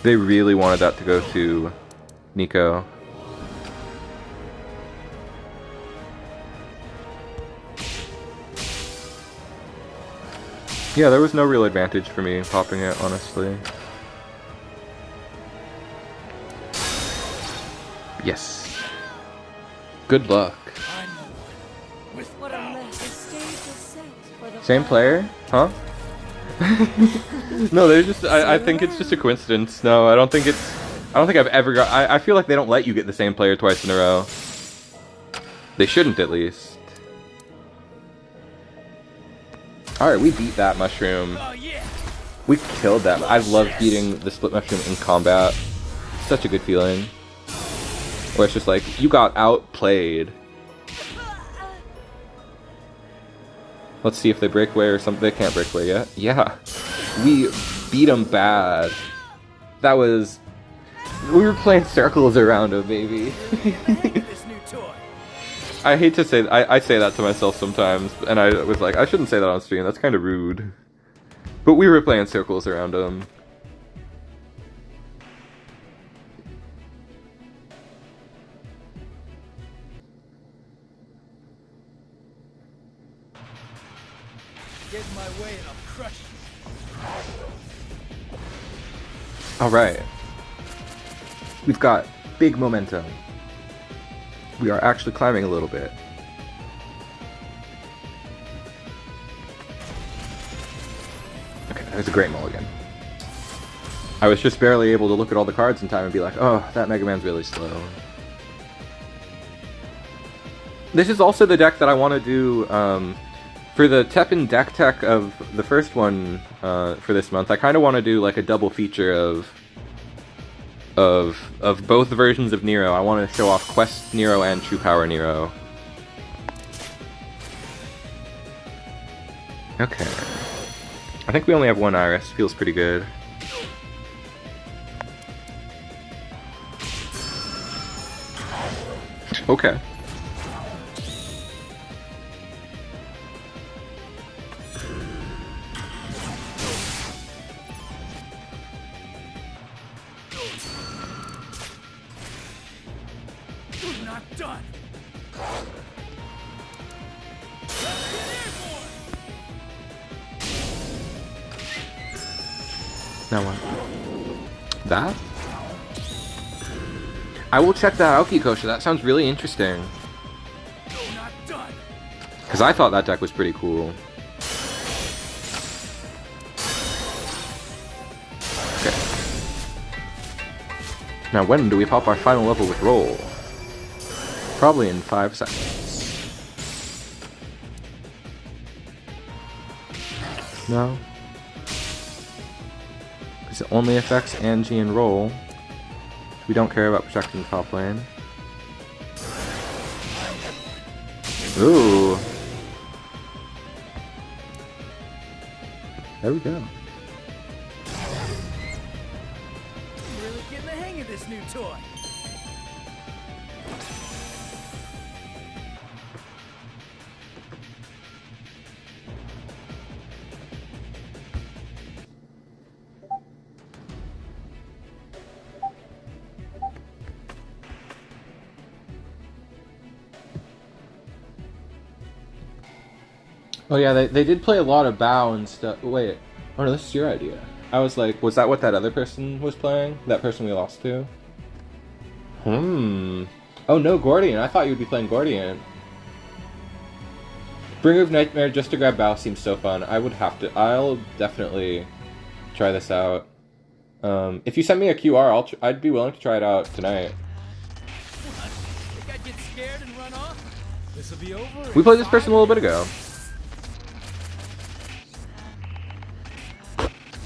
They really wanted that to go to Nico. Yeah, there was no real advantage for me popping it, honestly. Yes. Good luck. What a mess. The stage is set for the Same player? Huh? No, they're just. I think it's just a coincidence. No, I don't think I've ever got. I feel like they don't let you get the same player twice in a row. They shouldn't, at least. Alright, we beat that mushroom. Oh yeah. We killed that. I love beating the split mushroom in combat. Such a good feeling. Where it's just like, you got outplayed. Let's see if they break away or something. They can't break away yet. Yeah. We beat them bad. That was... We were playing circles around him, baby. This new toy. I hate to say... I say that to myself sometimes. And I was like, I shouldn't say that on stream. That's kind of rude. But we were playing circles around him. Get in my way and I'll crush you. Alright. We've got big momentum. We are actually climbing a little bit. Okay, that was a great mulligan. I was just barely able to look at all the cards in time and be like, oh, that Mega Man's really slow. This is also the deck that I want to do, for the TEPPEN deck tech of the first one for this month. I kind of want to do like a double feature of both versions of Nero. I want to show off Quest Nero and True Power Nero. Okay. I think we only have one Iris. Feels pretty good. Okay. You're not done. Now what? That? I will check that out, Kikosha. That sounds really interesting. You're not done. Because I thought that deck was pretty cool. Okay. Now when do we pop our final level with roll? Probably in 5 seconds. No? Because it only affects Angie and roll. We don't care about protecting the top lane. Ooh. There we go. Really getting the hang of this new toy. Oh yeah, they did play a lot of bow and stuff. Wait, oh no, this is your idea. I was like, was that what that other person was playing? That person we lost to? Oh no, Gordian. I thought you would be playing Gordian. Bringer of Nightmare just to grab bow seems so fun. I would have to. I'll definitely try this out. If you send me a QR, I'd be willing to try it out tonight. Think I'd get scared and run off? This'll be over. We played this person a little bit ago.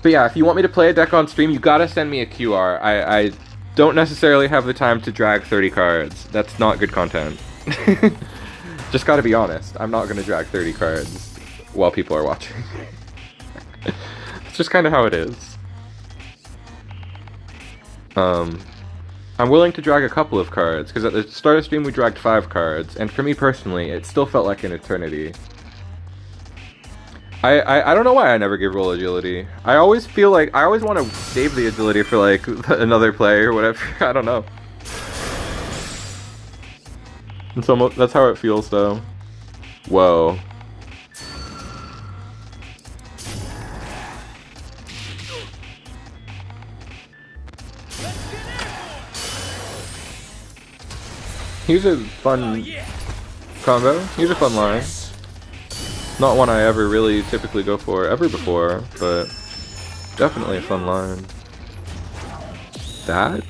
But yeah, if you want me to play a deck on stream, you gotta send me a QR. I don't necessarily have the time to drag 30 cards. That's not good content. Just gotta be honest. I'm not gonna drag 30 cards while people are watching. It's just kind of how it is. I'm willing to drag a couple of cards, because at the start of stream we dragged 5 cards, and for me personally, it still felt like an eternity. I don't know why I never give roll agility. I always feel like I always want to save the agility for like another play or whatever. I don't know. And so that's how it feels though. Whoa. Here's a fun combo. Here's a fun line. Not one I ever really typically go for ever before, but definitely a fun line. That?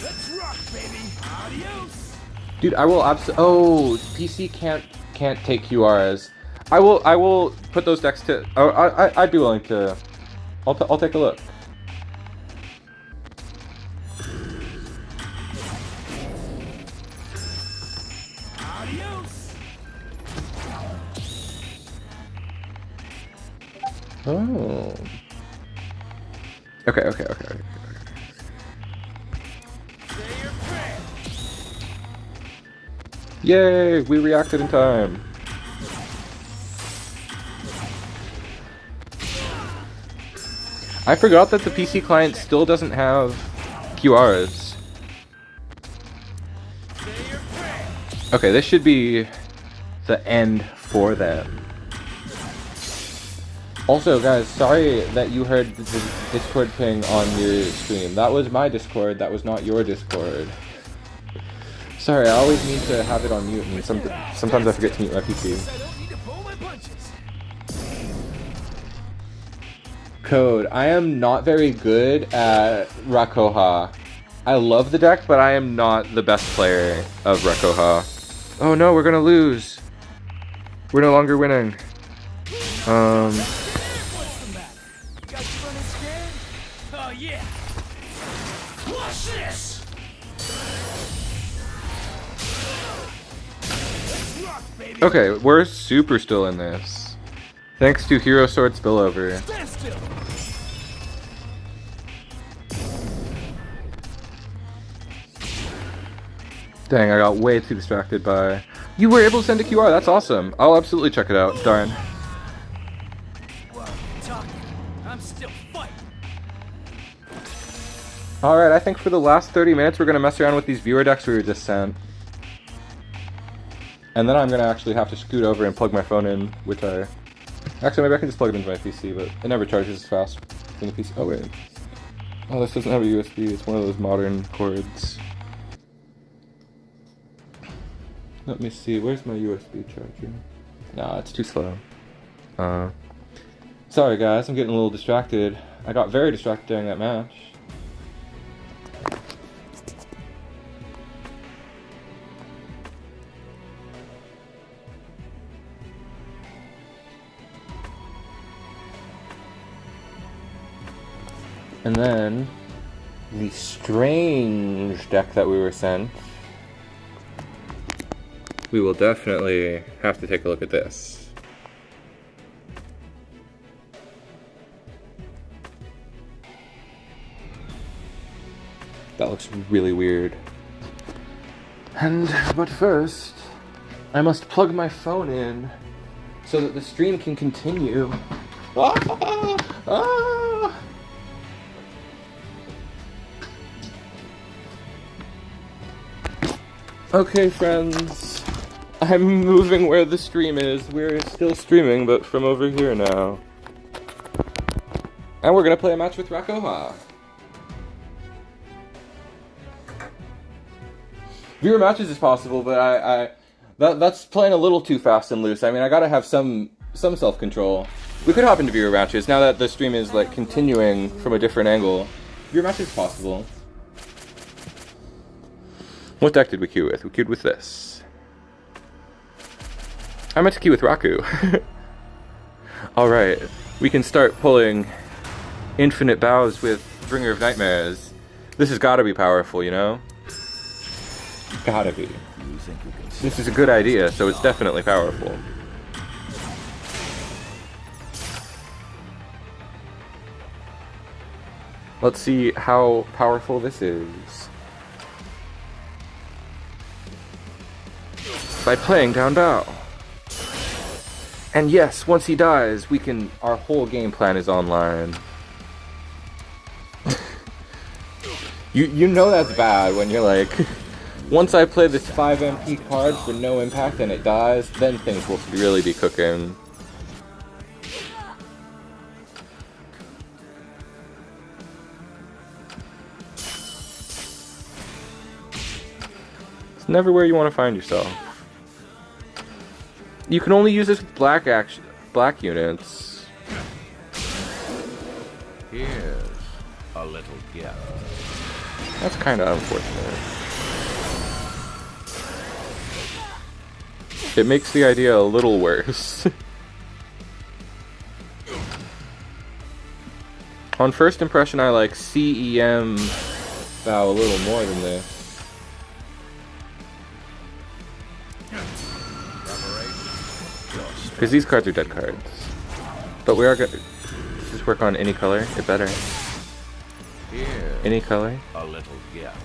Let's rock, baby. Adios. Dude, I will oh, PC can't take QRs. I will put those decks to. Oh, I'd be willing to. I'll take a look. Oh. Okay. Yay! We reacted in time. I forgot that the PC client still doesn't have QRs. Okay, this should be the end for them. Also, guys, sorry that you heard the Discord ping on your stream. That was my Discord, that was not your Discord. Sorry, I always need to have it on mute, and sometimes I forget to mute my PC. Code, I am not very good at Rakoha. I love the deck, but I am not the best player of Rakoha. Oh no, we're gonna lose. We're no longer winning. Oh yeah. Watch this. Okay, we're super still in this. Thanks to Hero Sword Spillover. Stand still. Dang, I got way too distracted by... You were able to send a QR, that's awesome. I'll absolutely check it out, darn. I'm still fighting. Alright, I think for the last 30 minutes we're going to mess around with these viewer decks we were just sent. And then I'm going to actually have to scoot over and plug my phone in, which I... Actually, maybe I can just plug it into my PC, but it never charges as fast in the PC. Oh, wait. Oh, this doesn't have a USB. It's one of those modern cords. Let me see, where's my USB charger? Nah, it's too slow. Sorry guys, I'm getting a little distracted. I got very distracted during that match. And then, the strange deck that we were sent. We will definitely have to take a look at this. That looks really weird. But first, I must plug my phone in so that the stream can continue. Ah! Ah! Okay, friends. I'm moving where the stream is. We're still streaming, but from over here now. And we're gonna play a match with Raku. Viewer matches is possible, but that's playing a little too fast and loose. I mean, I gotta have some self-control. We could hop into viewer matches now that the stream is like continuing from a different angle. Viewer matches is possible. What deck did we queue with? We queued with this. I meant to queue with Raku. Alright, we can start pulling infinite bows with Bringer of Nightmares. This has gotta be powerful, you know? Gotta be. This is a good idea, so it's definitely powerful. Let's see how powerful this is. By playing down bow. And yes, once he dies, our whole game plan is online. you know that's bad when you're like, once I play this 5 MP card for no impact and it dies, then things will really be cooking. It's never where you want to find yourself. You can only use this with black units. Here's a little gift. That's kind of unfortunate. It makes the idea a little worse. On first impression, I like CEM bow a little more than this. Because these cards are dead cards. But we are going to just work on any color. It better. Any color. A little gift.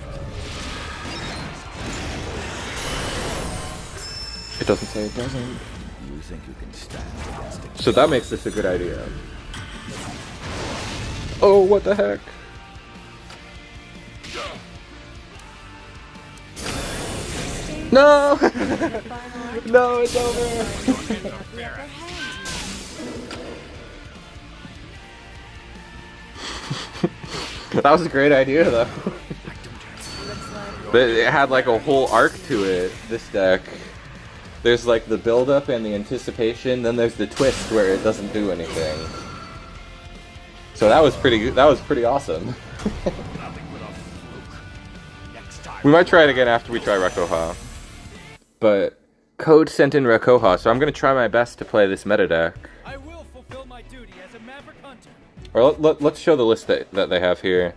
It doesn't say it doesn't. You think you can stand against a So that makes this a good idea. Oh, what the heck? No! No, it's over! That was a great idea, though. But it had like a whole arc to it, this deck. There's like the build-up and the anticipation, then there's the twist where it doesn't do anything. So that was pretty good. That was pretty awesome. We might try it again after we try Raku. But Code sent in Raku, so I'm gonna try my best to play this meta deck. I will fulfill my duty as a maverick hunter. Or let's show the list that they have here.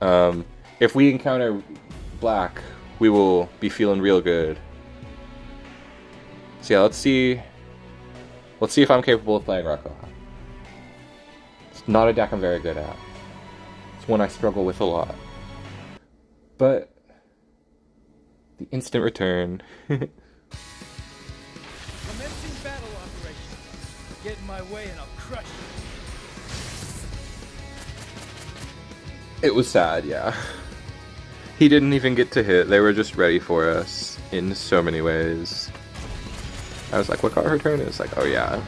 If we encounter black, we will be feeling real good. So yeah, let's see if I'm capable of playing Raku. It's not a deck I'm very good at. It's one I struggle with a lot. But the instant return. Commencing battle operation. Get in my way and I'll crush you. It was sad, yeah. He didn't even get to hit. They were just ready for us in so many ways. I was like, what card return? It's like, oh yeah.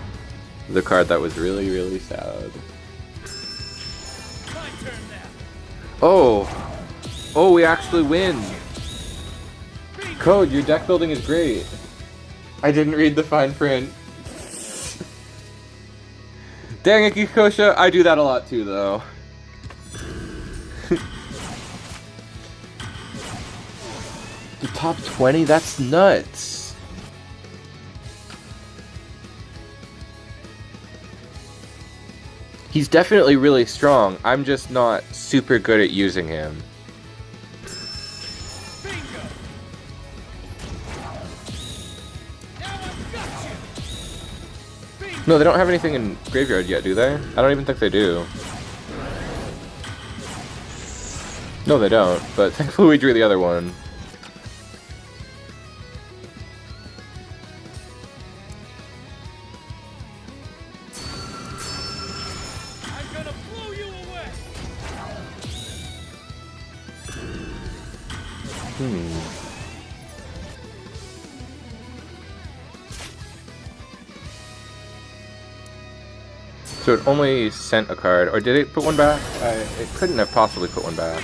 The card that was really, really sad. My turn now. Oh! Oh, we actually win! Code, your deck building is great. I didn't read the fine print. Dang it, Kikosha, I do that a lot too, though. The top 20? That's nuts. He's definitely really strong. I'm just not super good at using him. No, they don't have anything in graveyard yet, do they? I don't even think they do. No, they don't, but thankfully we drew the other one. I'm gonna blow you away. So it only sent a card, or did it put one back? It couldn't have possibly put one back.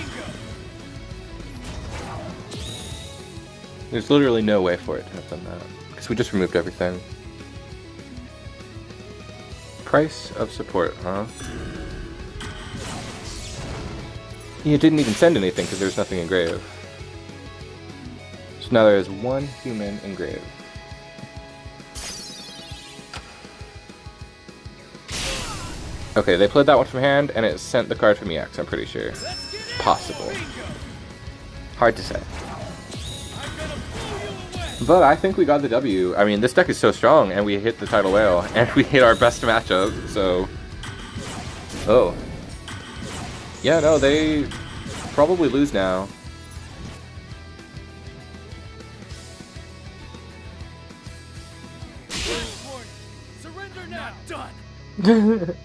There's literally no way for it to have done that, because we just removed everything. Price of support, huh? It didn't even send anything because there's nothing engraved. So now there is one human engraved. Okay, they played that one from hand, and it sent the card from EX, I'm pretty sure. Possible. Hard to say. But I think we got the W. I mean, this deck is so strong, and we hit the Tidal Whale, and we hit our best matchup, so... Oh. Yeah, no, they probably lose now. Surrender now. Done.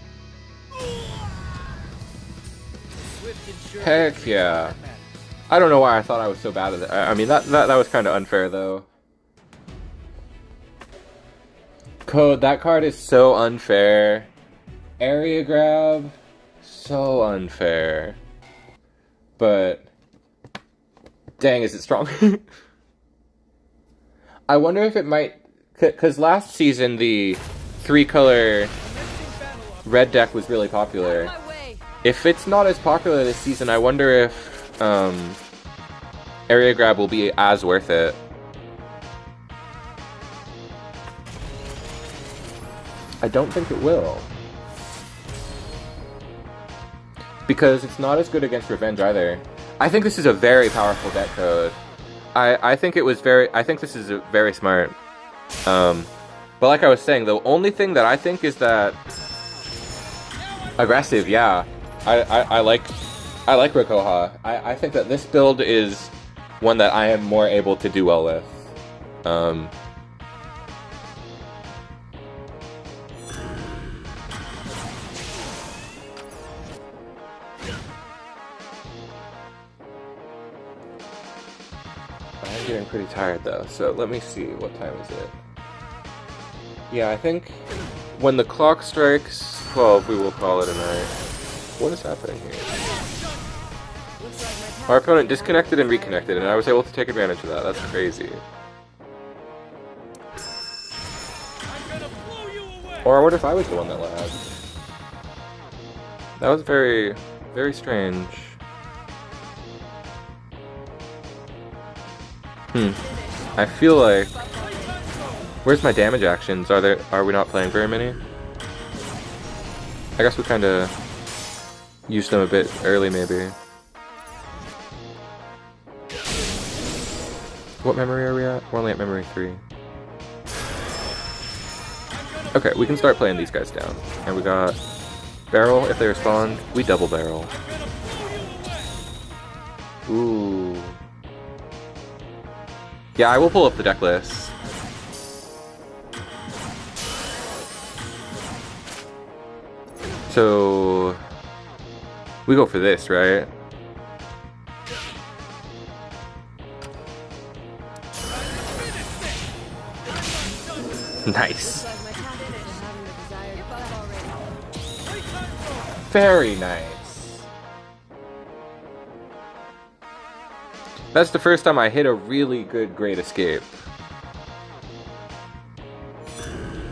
Heck yeah. I don't know why I thought I was so bad at it. I mean, that was kind of unfair, though. Code, that card is so unfair. Area grab, so unfair. But, dang, is it strong? I wonder if it might... Because last season, the 3-color red deck was really popular. If it's not as popular this season, I wonder if area grab will be as worth it. I don't think it will. Because it's not as good against revenge either. I think this is a very powerful deck code. I think this is very smart. But like I was saying, the only thing that I think is that aggressive, yeah. I like Rakoha. I think that this build is one that I am more able to do well with. I'm getting pretty tired though, so let me see, what time is it? Yeah, I think when the clock strikes 12, we will call it a night. What is happening here? Our opponent disconnected and reconnected, and I was able to take advantage of that. That's crazy. Or I wonder if I was the one that lagged. That was very, very strange. I feel like... Where's my damage actions? Are we not playing very many? I guess we kinda used them a bit early, maybe. What memory are we at? We're only at memory 3. Okay, we can start playing these guys down. And we got barrel. If they respond, we double barrel. Ooh. Yeah, I will pull up the deck list. So we go for this, right? Nice. Very nice. That's the first time I hit a really good Great Escape.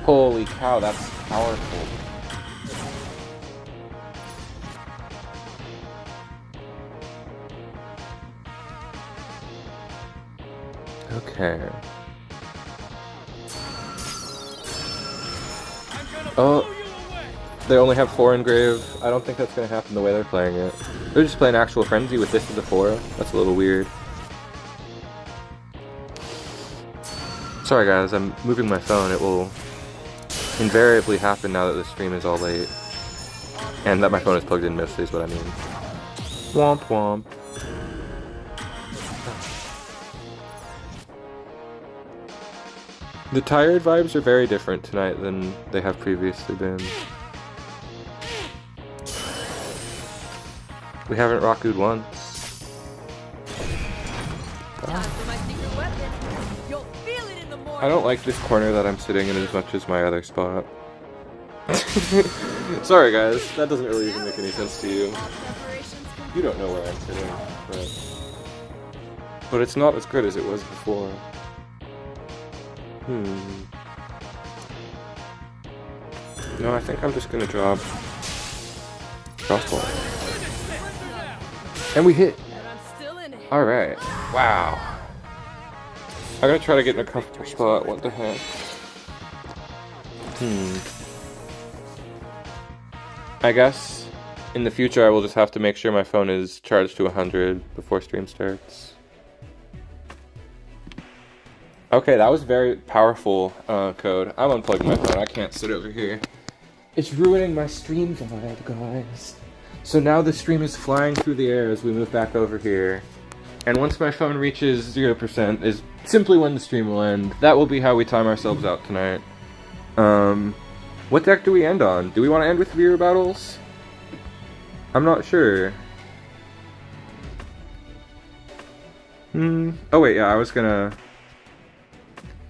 Holy cow, that's powerful. Okay. Oh, they only have 4 engrave. I don't think that's gonna happen the way they're playing it. They're just playing actual frenzy with this as a 4. That's a little weird. Sorry guys, I'm moving my phone. It will invariably happen now that the stream is all late. And that my phone is plugged in mostly is what I mean. Womp womp. The tired vibes are very different tonight than they have previously been. We haven't Raku'd once. I don't like this corner that I'm sitting in as much as my other spot. Sorry guys, that doesn't really even make any sense to you. You don't know where I'm sitting, but it's not as good as it was before. No, I think I'm just gonna drop crossbow. And we hit! Alright. Wow. I'm gonna try to get in a comfortable spot. What the heck? I guess in the future I will just have to make sure my phone is charged to 100 before stream starts. Okay, that was very powerful code. I'm unplugging my phone. I can't sit over here. It's ruining my stream vibe, guys. So now the stream is flying through the air as we move back over here. And once my phone reaches 0% is simply when the stream will end. That will be how we time ourselves out tonight. What deck do we end on? Do we want to end with Viewer Battles? I'm not sure. Oh wait, yeah, I was gonna...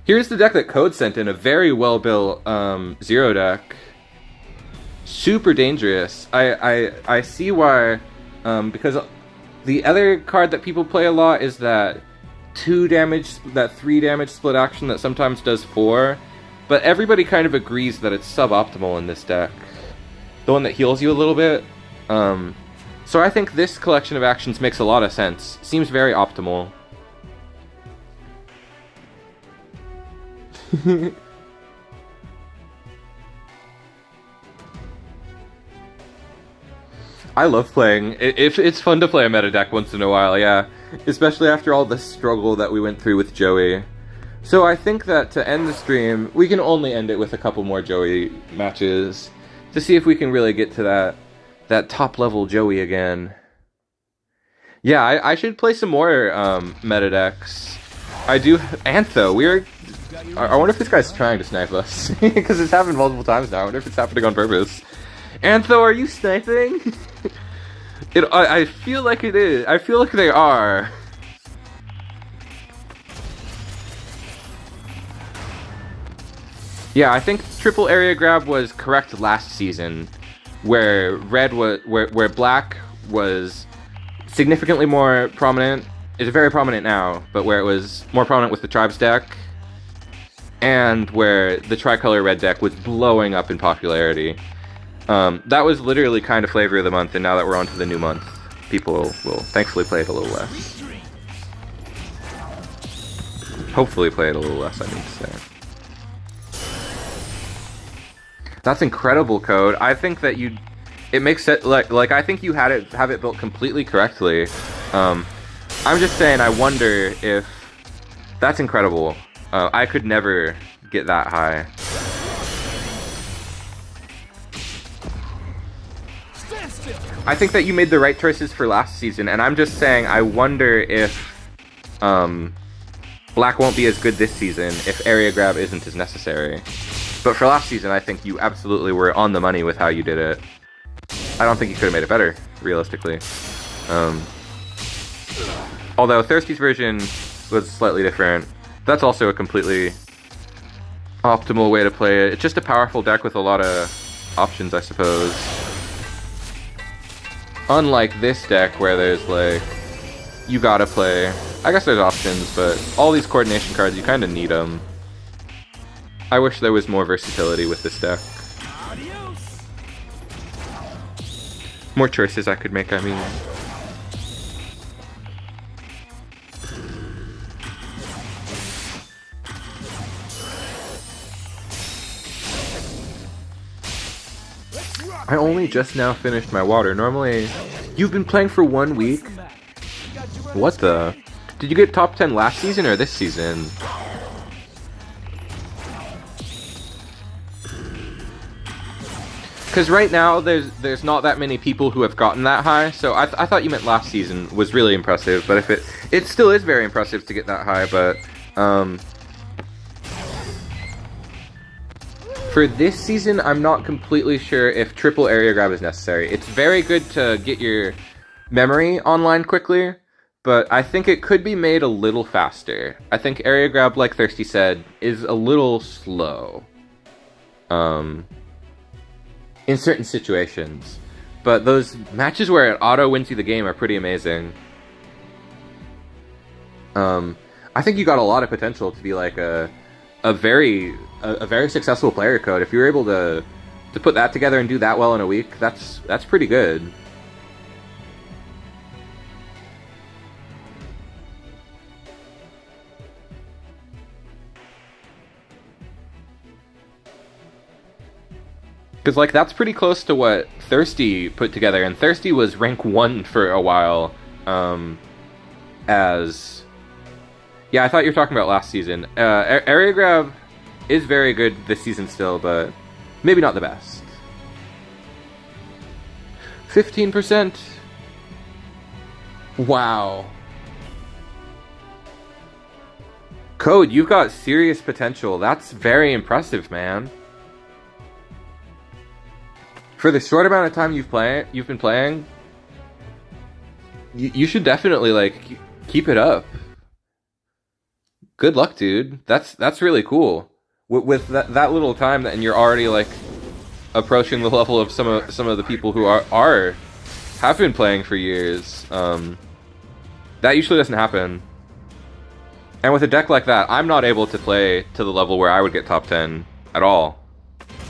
Here's the deck that Code sent in, a very well-built Zero deck. Super dangerous. I see why, because the other card that people play a lot is that 3 damage split action that sometimes does 4, but everybody kind of agrees that it's suboptimal in this deck. The one that heals you a little bit. So I think this collection of actions makes a lot of sense. Seems very optimal. I love playing. It's fun to play a meta deck once in a while, yeah. Especially after all the struggle that we went through with Joey. So I think that to end the stream, we can only end it with a couple more Joey matches to see if we can really get to that top level Joey again. Yeah, I should play some more meta decks. I do. Antho, I wonder if this guy's trying to snipe us. Because it's happened multiple times now. I wonder if it's happening on purpose. Antho, are you sniping? I feel like it is. I feel like they are. Yeah, I think triple area grab was correct last season, where where black was significantly more prominent. It's very prominent now, but where it was more prominent with the tribes deck, and where the tricolor red deck was blowing up in popularity. That was literally kind of flavor of the month, and now that we're on to the new month, people will thankfully play it a little less. Hopefully play it a little less, I mean to say. That's incredible, Code. I think that it makes it, like I think you have it built completely correctly. I'm just saying, I wonder if, that's incredible. I could never get that high. I think that you made the right choices for last season, and I'm just saying, I wonder if black won't be as good this season if area grab isn't as necessary. But for last season, I think you absolutely were on the money with how you did it. I don't think you could have made it better, realistically. Although Thirsty's version was slightly different. That's also a completely optimal way to play it. It's just a powerful deck with a lot of options, I suppose. Unlike this deck where there's like, you gotta play. I guess there's options, but all these coordination cards, you kind of need them. I wish there was more versatility with this deck. Adios. More choices I could make, I mean. I only just now finished my water. Normally, you've been playing for 1 week? What the? Did you get top 10 last season or this season? Because right now, there's not that many people who have gotten that high, so I thought you meant last season was really impressive, but if it still is very impressive to get that high, but, for this season, I'm not completely sure if triple area grab is necessary. It's very good to get your memory online quickly, but I think it could be made a little faster. I think area grab, like Thirsty said, is a little slow. In certain situations. But those matches where it auto wins you the game are pretty amazing. I think you got a lot of potential to be like a very successful player code. If you're able to put that together and do that well in a week, that's pretty good. Because, like, that's pretty close to what Thirsty put together, and Thirsty was rank 1 for a while, as... Yeah, I thought you were talking about last season. Area Grab is very good this season still, but maybe not the best. 15%? Wow. Code, you've got serious potential. That's very impressive, man. For the short amount of time you've been playing, you should definitely, like, keep it up. Good luck, dude. That's really cool. With that little time, and you're already, like, approaching the level of some of the people who have been playing for years. That usually doesn't happen. And with a deck like that, I'm not able to play to the level where I would get top 10 at all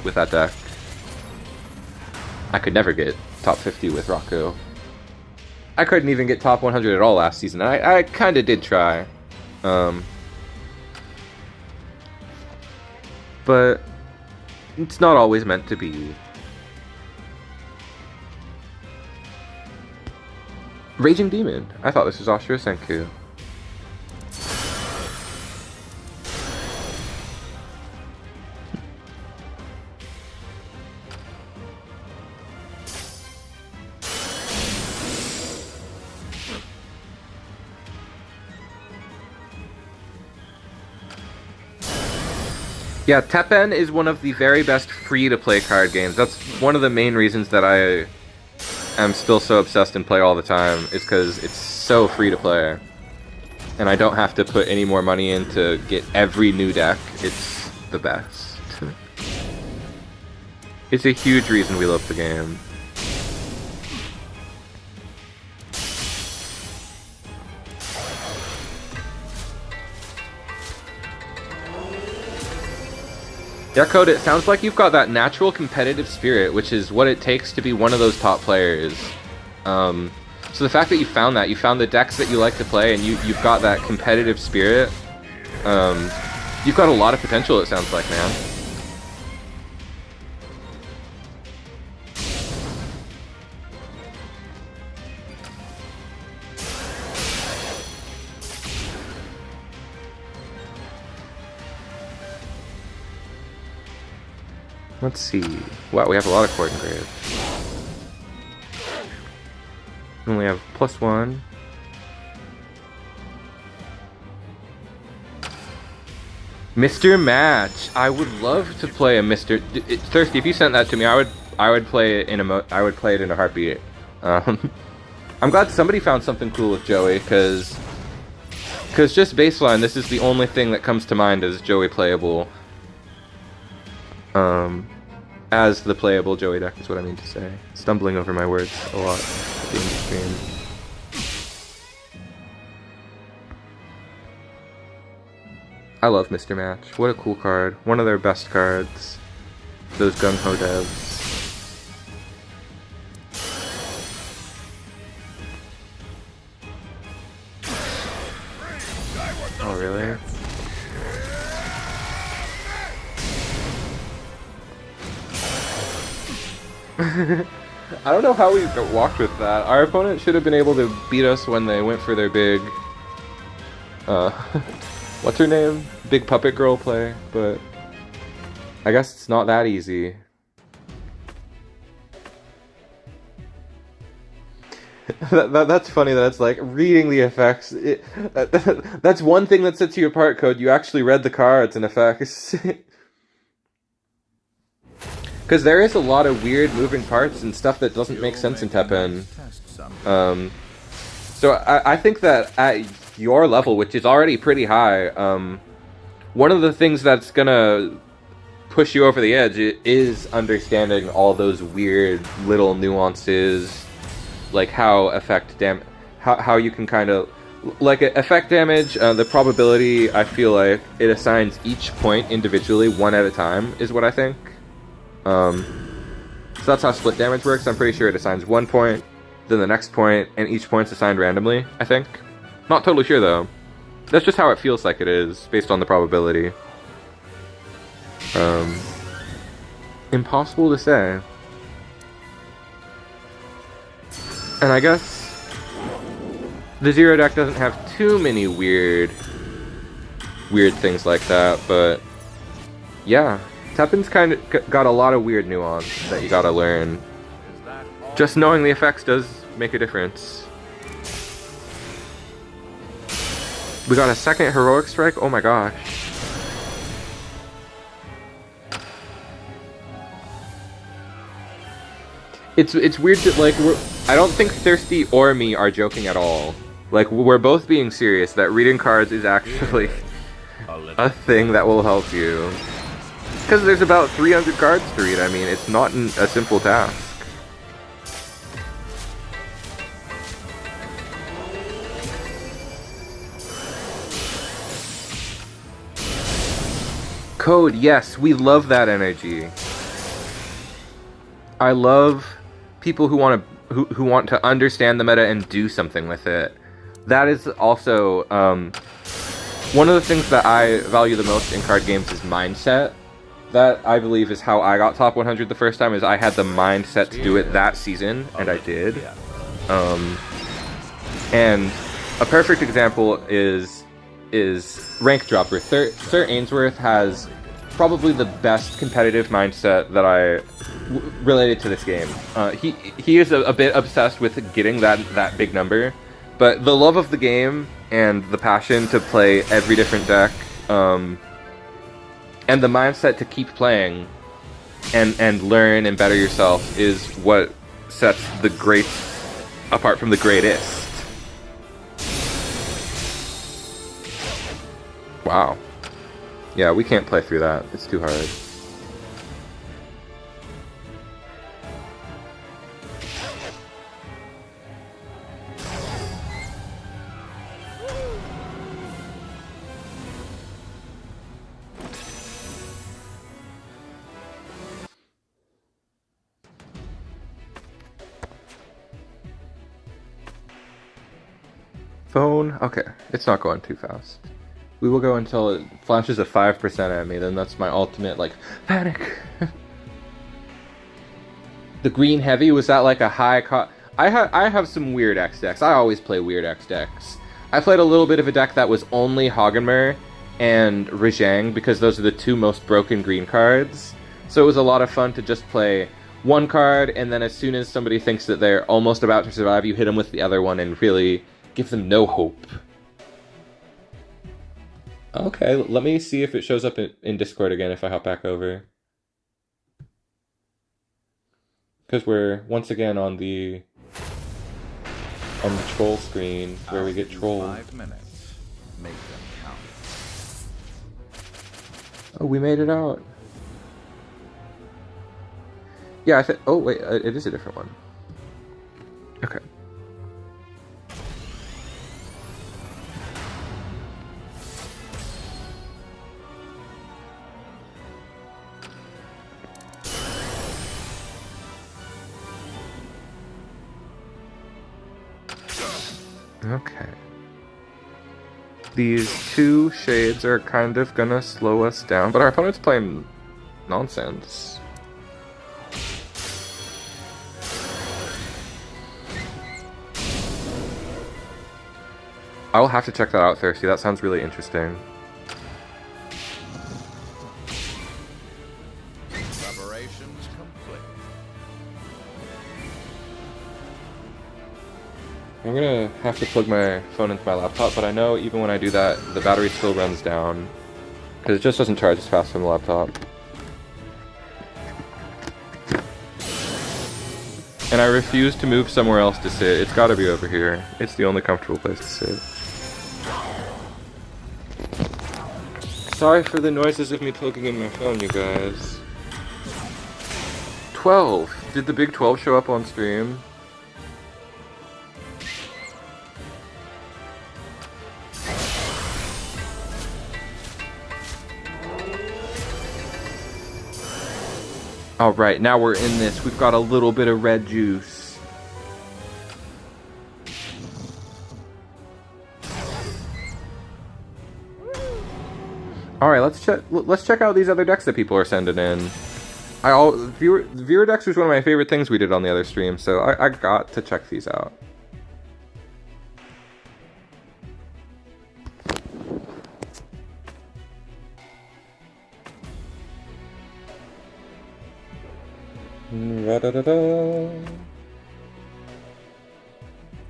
with that deck. I could never get top 50 with Raku. I couldn't even get top 100 at all last season. I kind of did try. But it's not always meant to be. Raging Demon. I thought this was Asura Senku. Yeah, TEPPEN is one of the very best free-to-play card games. That's one of the main reasons that I am still so obsessed and play all the time, is because it's so free-to-play. And I don't have to put any more money in to get every new deck. It's the best. It's a huge reason we love the game. Yeah, Code, it sounds like you've got that natural competitive spirit, which is what it takes to be one of those top players. So the fact that you found the decks that you like to play, and you've got that competitive spirit, you've got a lot of potential, it sounds like, man. Let's see. Wow, we have a lot of court engraved. We only have +1. Mr. Match. I would love to play a Mr. Thirsty, if you sent that to me, I would play it in a heartbeat. I'm glad somebody found something cool with Joey, because just baseline, this is the only thing that comes to mind as Joey playable. As the playable Joey deck is what I mean to say. Stumbling over my words a lot being streamed. I love Mr. Match. What a cool card. One of their best cards. Those gung-ho devs. Oh, really? I don't know how we walked with that. Our opponent should have been able to beat us when they went for their big... what's her name? Big puppet girl play, but... I guess it's not that easy. That's funny that it's like, reading the effects. That's one thing that sets you apart, Code. You actually read the cards and effects. Because there is a lot of weird moving parts and stuff that doesn't make sense in TEPPEN. So I think that at your level, which is already pretty high, one of the things that's gonna push you over the edge is understanding all those weird little nuances, like how how you can kind of, like effect damage, the probability, I feel like it assigns each point individually, one at a time, is what I think. So that's how split damage works. I'm pretty sure it assigns 1 point, then the next point, and each point's assigned randomly, I think. Not totally sure though. That's just how it feels like it is, based on the probability. Impossible to say. And I guess the Zero deck doesn't have too many weird things like that, but yeah. TEPPEN's kind of got a lot of weird nuance that you gotta learn. Just knowing the effects does make a difference. We got a second heroic strike? Oh my gosh. It's weird that, like, I don't think Thirsty or me are joking at all. Like, we're both being serious that reading cards is actually a thing that will help you. Because there's about 300 cards to read. I mean, it's not a simple task. Code, yes, we love that energy. I love people who want to understand the meta and do something with it. That is also one of the things that I value the most in card games is mindset. That, I believe, is how I got top 100 the first time, is I had the mindset to do it that season, and I did. And a perfect example is Rank Dropper. Sir Ainsworth has probably the best competitive mindset that related to this game. He is a bit obsessed with getting that big number, but the love of the game and the passion to play every different deck, and the mindset to keep playing and learn and better yourself is what sets the great apart from the greatest. Wow. Yeah, we can't play through that. It's too hard. Phone? Okay, it's not going too fast. We will go until it flashes a 5% at me, then that's my ultimate, like, panic. The green heavy, was that like a high I have some weird X decks. I always play weird X decks. I played a little bit of a deck that was only Hagenmer and Rajang, because those are the two most broken green cards. So it was a lot of fun to just play one card, and then as soon as somebody thinks that they're almost about to survive, you hit them with the other one and really give them no hope. Okay, let me see if it shows up in Discord again if I hop back over. Because we're once again on the troll screen where we get trolled. 5 minutes. Make them count. Oh, we made it out. Yeah, oh wait, it is a different one. Okay. Okay. These two shades are kind of gonna slow us down, but our opponent's playing nonsense. I will have to check that out, Thirsty. That sounds really interesting. Preparations complete. I'm gonna have to plug my phone into my laptop, but I know even when I do that, the battery still runs down. Because it just doesn't charge as fast on the laptop. And I refuse to move somewhere else to sit. It's gotta be over here. It's the only comfortable place to sit. Sorry for the noises of me plugging in my phone, you guys. 12! Did the big 12 show up on stream? Alright, now we're in this. We've got a little bit of red juice. Alright, let's check out these other decks that people are sending in. Viewer decks was one of my favorite things we did on the other stream, so I got to check these out.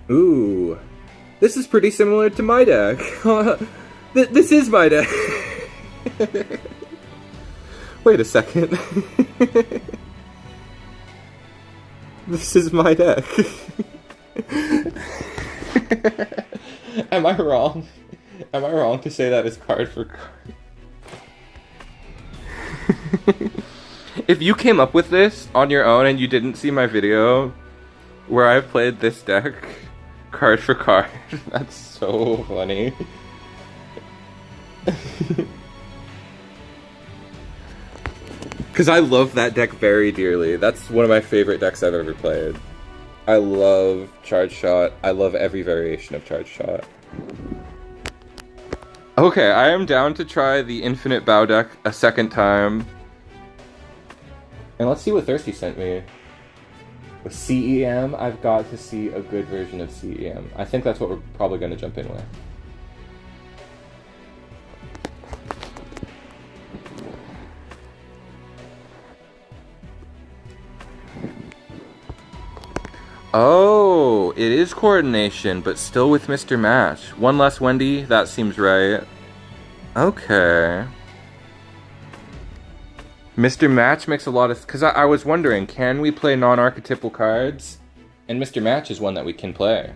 Ooh, this is pretty similar to my deck. This is my deck. Wait a second. This is my deck. Am I wrong? Am I wrong to say that is card for card? If you came up with this on your own and you didn't see my video where I played this deck card for card, that's so funny. Because I love that deck very dearly. That's one of my favorite decks I've ever played. I love Charge Shot. I love every variation of Charge Shot. Okay, I am down to try the Infinite Bow deck a second time. And let's see what Thirsty sent me. With CEM, I've got to see a good version of CEM. I think that's what we're probably going to jump in with. Oh, it is coordination, but still with Mr. Match. One less Wendy, that seems right. Okay. Mr. Match makes a lot of... Because I was wondering, can we play non-archetypal cards? And Mr. Match is one that we can play.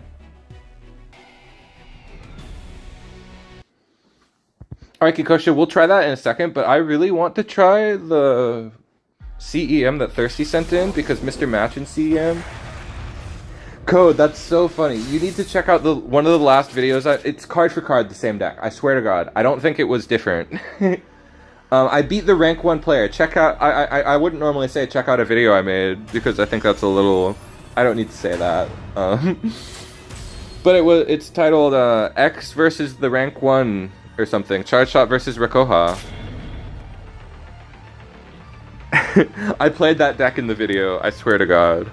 Alright, Kikosha, we'll try that in a second, but I really want to try the CEM that Thirsty sent in, because Mr. Match and CEM... Code, that's so funny. You need to check out one of the last videos. It's card for card, the same deck. I swear to God. I don't think it was different. I beat the rank 1 player. Check out... I wouldn't normally say check out a video I made, because I think that's a little... I don't need to say that. But it's titled X versus the rank 1 or something. Charge Shot versus Rakoha. I played that deck in the video, I swear to God.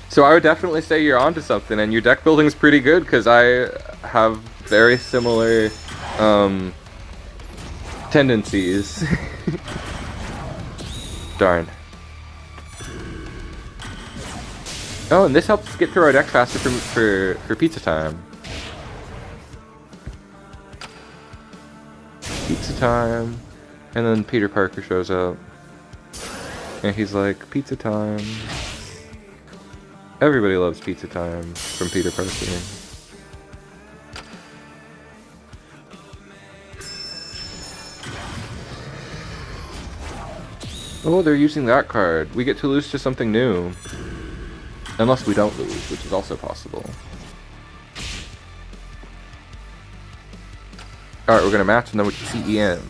So I would definitely say you're onto something, and your deck building's pretty good, because I have very similar tendencies. Darn. Oh, and this helps us get through our deck faster for pizza time. Pizza time. And then Peter Parker shows up. And he's like, pizza time. Everybody loves pizza time from Peter Parker. Oh, they're using that card. We get to lose to something new. Unless we don't lose, which is also possible. Alright, we're gonna match and then with CEM.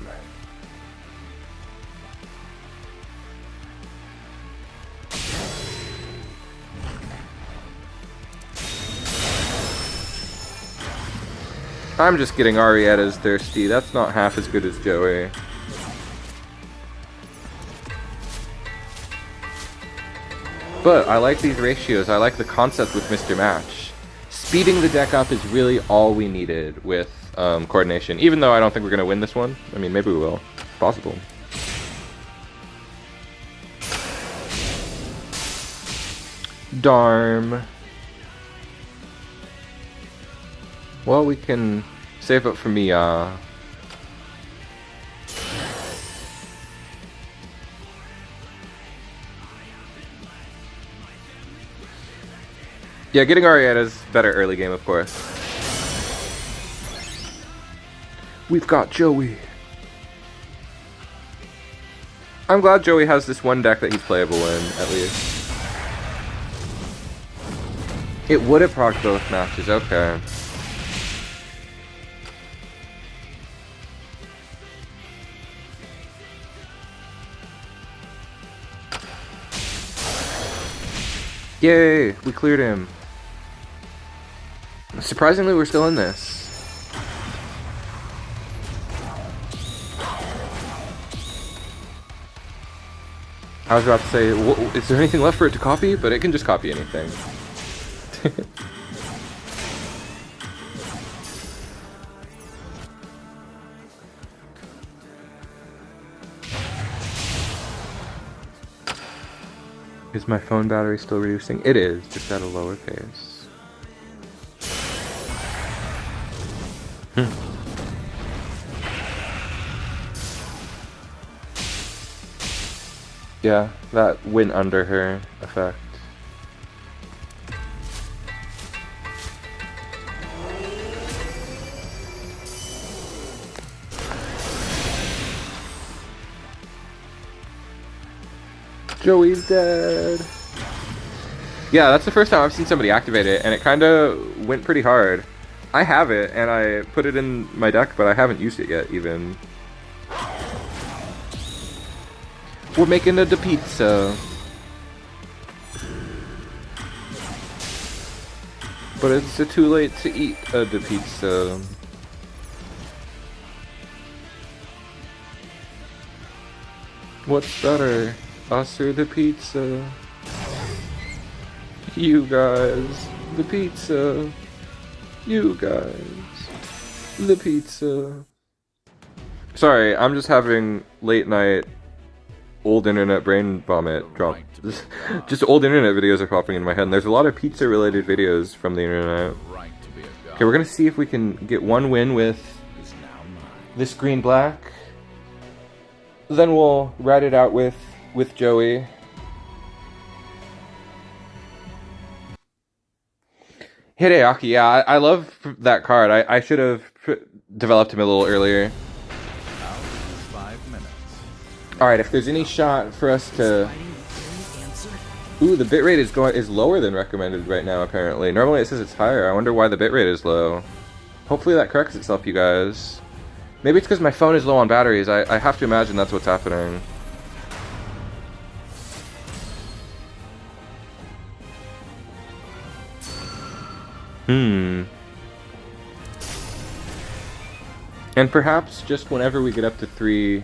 I'm just getting Arietta's thirsty. That's not half as good as Joey. But I like these ratios. I like the concept with Mr. Match. Speeding the deck up is really all we needed with coordination. Even though I don't think we're going to win this one. I mean, maybe we will. It's possible. Darn. Well, we can save up for Mia. Yeah, getting Arietta's better early game, of course. We've got Joey. I'm glad Joey has this one deck that he's playable in, at least. It would have procced both matches, okay. Yay, we cleared him. Surprisingly, we're still in this. I was about to say, is there anything left for it to copy? But it can just copy anything. Is my phone battery still reducing? It is, just at a lower pace. Yeah, that went under her effect. Joey's dead. Yeah, that's the first time I've seen somebody activate it, and it kind of went pretty hard. I have it, and I put it in my deck, but I haven't used it yet, even. We're making the pizza. But it's too late to eat the pizza. What's better, us or the pizza? You guys, the pizza. You guys, the pizza. Sorry, I'm just having late night old internet brain vomit drop. Just old internet videos are popping in my head, and there's a lot of pizza related videos from the internet. Okay, we're gonna see if we can get one win with this green black. Then we'll ride it out with Joey. Hideaki, yeah, I love that card. I should have developed him a little earlier. 5 minutes. Alright, if there's any shot for us to... Ooh, the bitrate is lower than recommended right now, apparently. Normally it says it's higher. I wonder why the bitrate is low. Hopefully that corrects itself, you guys. Maybe it's because my phone is low on batteries. I have to imagine that's what's happening. And perhaps just whenever we get up to 3,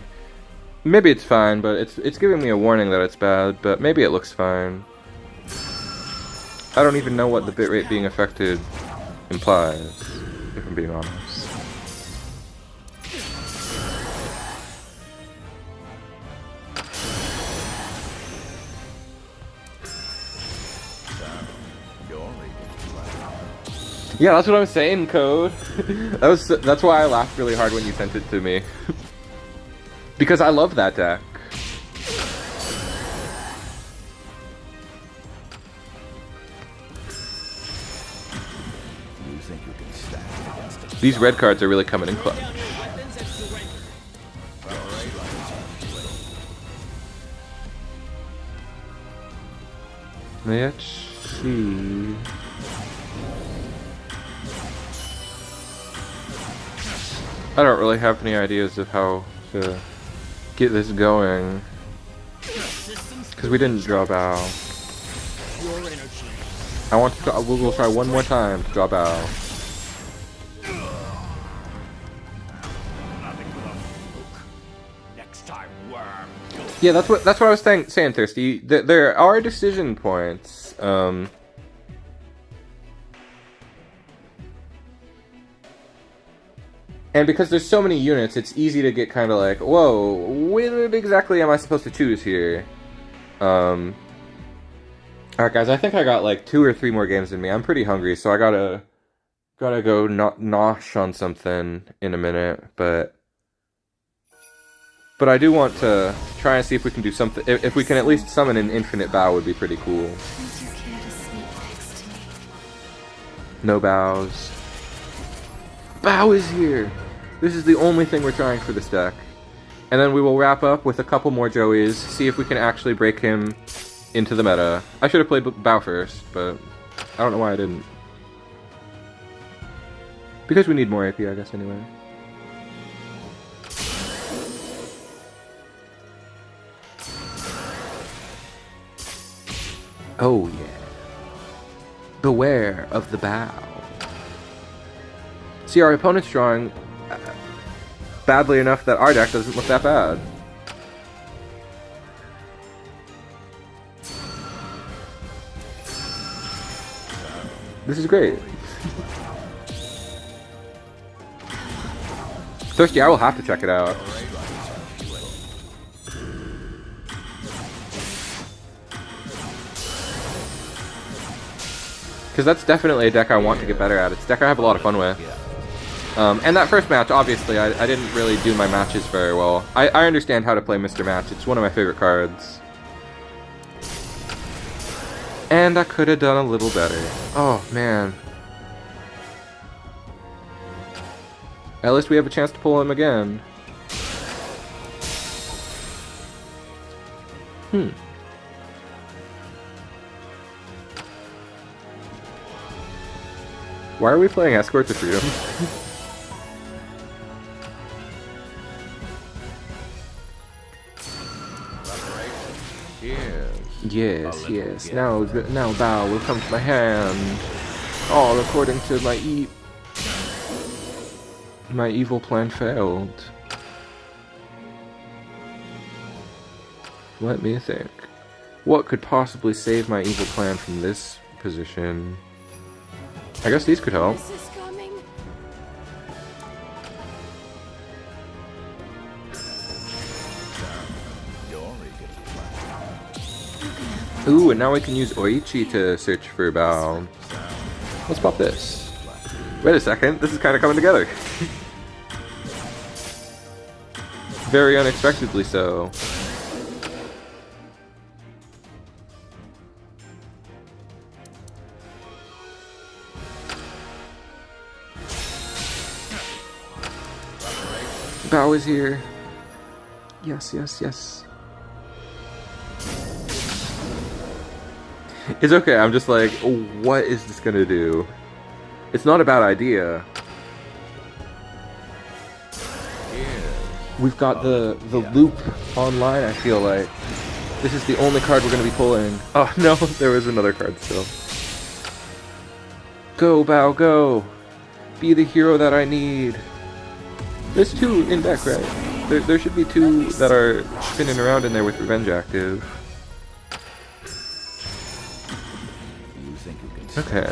maybe it's fine, but it's giving me a warning that it's bad, but maybe it looks fine. I don't even know what the bitrate being affected implies, if I'm being honest. Yeah, that's what I'm saying, Code. That's why I laughed really hard when you sent it to me. Because I love that deck. You think you can stand against These red cards are really coming in clutch. Let's see. I don't really have any ideas of how to get this going, because we didn't draw bow. I want to. We'll try one more time to draw bow. next time, worm. Yeah, that's what I was saying, Thirsty. There are decision points. And because there's so many units, it's easy to get kind of like, whoa, what exactly am I supposed to choose here? Alright guys, I think I got like 2 or 3 more games in me. I'm pretty hungry, so I gotta go nosh on something in a minute, but I do want to try and see if we can do something. If we can at least summon an infinite bow would be pretty cool. Would you care to sleep next to me? No bows. Bow is here! This is the only thing we're trying for this deck. And then we will wrap up with a couple more Joeys, see if we can actually break him into the meta. I should have played Bow first, but I don't know why I didn't. Because we need more AP, I guess, anyway. Oh yeah. Beware of the bow. See, our opponent's drawing badly enough that our deck doesn't look that bad. This is great. Thirsty, I will have to check it out. Because that's definitely a deck I want to get better at. It's a deck I have a lot of fun with. And that first match, obviously, I didn't really do my matches very well. I understand how to play Mr. Match. It's one of my favorite cards. And I could have done a little better. Oh, man. At least we have a chance to pull him again. Why are we playing Escort to Freedom? Yes. Now bow will come to my hand. All according to my evil plan failed. Let me think. What could possibly save my evil plan from this position? I guess these could help. This is coming. Ooh, and now we can use Oichi to search for bow. Let's pop this. Wait a second, this is kind of coming together. Very unexpectedly so. Bow is here. Yes. It's okay, I'm just like, what is this gonna do? It's not a bad idea. We've got the loop online, I feel like. This is the only card we're gonna be pulling. Oh no, there was another card still. Go, Bow, go! Be the hero that I need. There's 2 in deck, right? There should be 2 that are spinning around in there with Revenge active. Okay.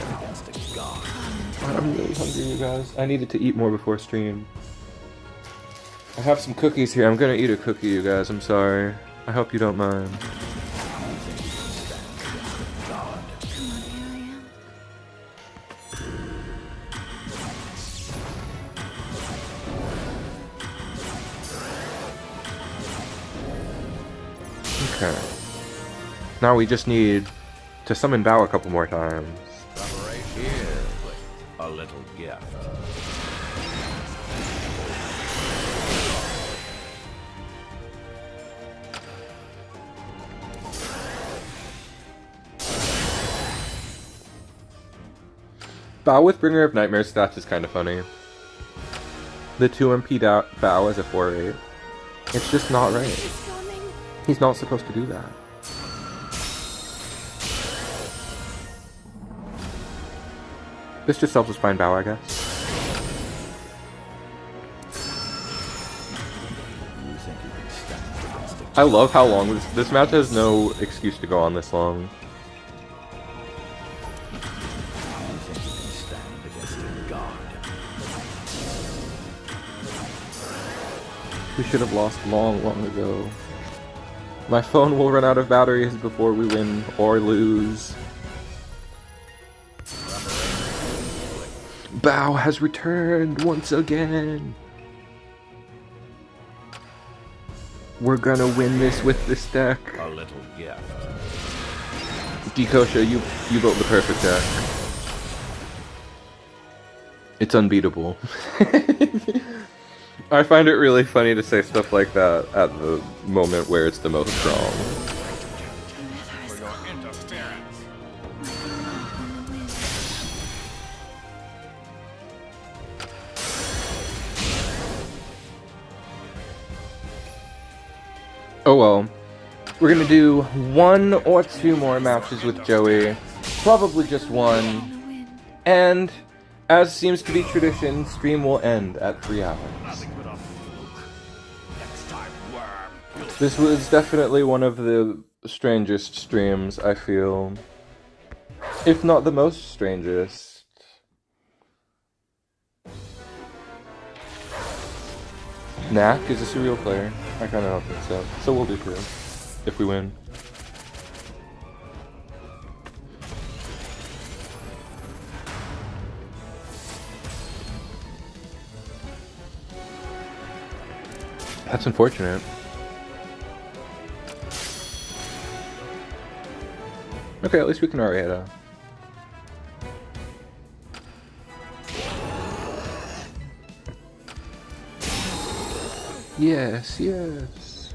I'm really hungry, you guys. I needed to eat more before stream. I have some cookies here. I'm gonna eat a cookie, you guys. I'm sorry. I hope you don't mind. Okay. Now we just need to summon Bow a couple more times. Right here, a little gift. Bow with Bringer of Nightmares stats is kind of funny. The 2 MP Bow as a 4/8. It's just not right. He's not supposed to do that. This just helps us find Bow, I guess. think you can stand against a I love how long this match has no excuse to go on this long. You think you can stand against a god? We should have lost long ago. My phone will run out of batteries before we win or lose. Bao has returned once again. We're gonna win this with this deck. A little gift. Dikosha, you built the perfect deck. It's unbeatable. I find it really funny to say stuff like that at the moment where it's the most wrong. For your interference. Oh well. We're gonna do 1 or 2 more matches with Joey. Probably just one. And, as seems to be tradition, stream will end at 3 hours. Nothing but a fluke. Next time, worm. This was definitely one of the strangest streams, I feel. If not the most strangest. Knack is a serial player. I kinda don't think so. So we'll do 2. If we win. That's unfortunate. Okay, at least we can Arietta. Yes, yes.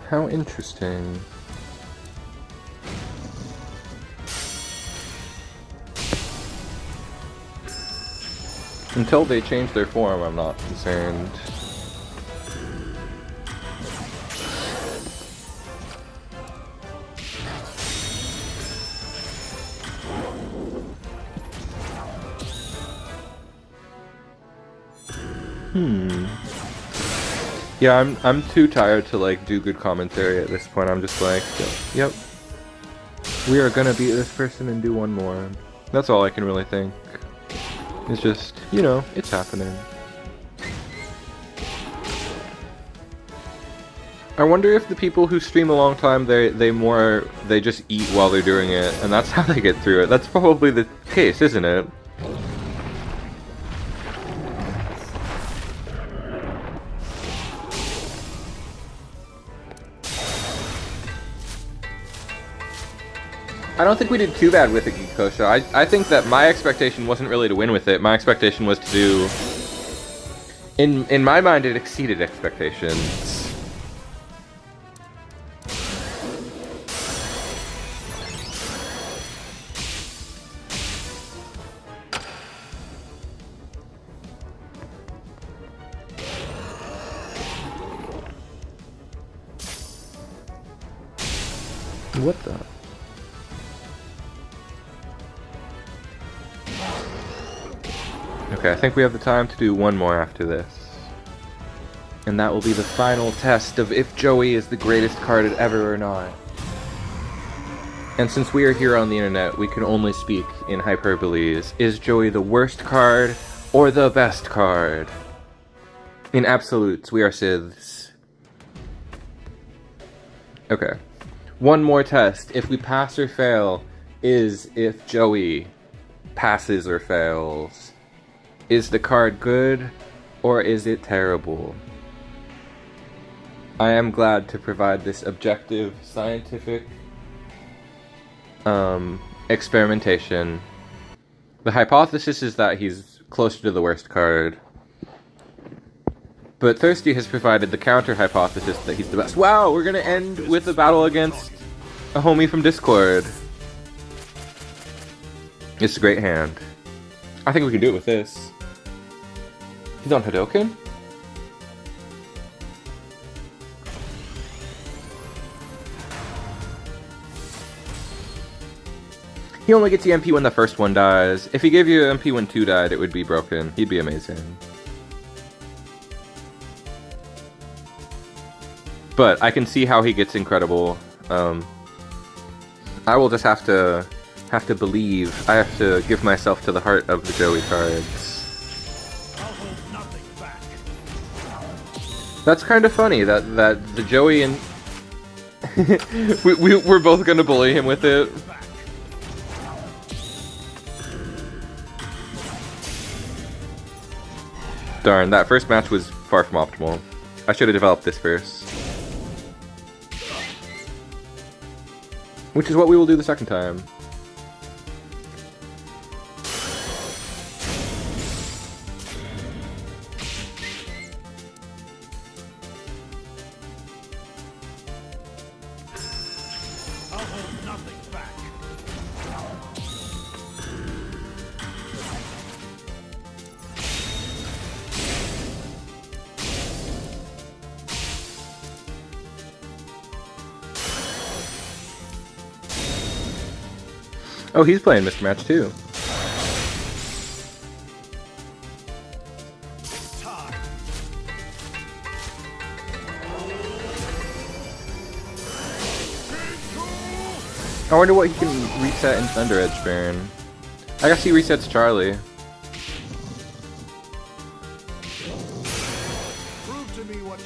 How interesting. Until they change their form, I'm not concerned. Yeah, I'm too tired to like do good commentary at this point. I'm just like, yep. We are gonna beat this person and do one more. That's all I can really think. It's just, you know, it's happening. I wonder if the people who stream a long time, they just eat while they're doing it, and that's how they get through it. That's probably the case, isn't it? I don't think we did too bad with it, Kosha. I think that my expectation wasn't really to win with it. My expectation was to do... In my mind, it exceeded expectations. What the... Okay, I think we have the time to do one more after this. And that will be the final test of if Joey is the greatest card ever or not. And since we are here on the internet, we can only speak in hyperboles. Is Joey the worst card or the best card? In absolutes, we are Siths. Okay. One more test. If we pass or fail, is if Joey passes or fails. Is the card good, or is it terrible? I am glad to provide this objective, scientific experimentation. The hypothesis is that he's closer to the worst card. But Thirsty has provided the counter hypothesis that he's the best. Wow, we're gonna end with a battle against a homie from Discord. It's a great hand. I think we can do it with this. He's on Hadoken? He only gets the MP when the first one dies. If he gave you MP when 2 died, it would be broken. He'd be amazing. But I can see how he gets incredible. I will just have to believe. I have to give myself to the heart of the Joey cards. I'll hold nothing back. That's kind of funny that the Joey and we're both gonna bully him with it. Darn, that first match was far from optimal. I should have developed this first. Which is what we will do the second time. I'll hold nothing back. Oh, he's playing Mr. Match too. Time. I wonder what he can reset in Thunder Edge Baron. I guess he resets Charlie. Prove to me what you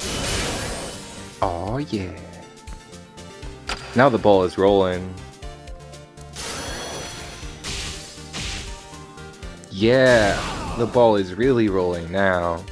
Oh yeah. Now the ball is rolling. Yeah, the ball is really rolling now.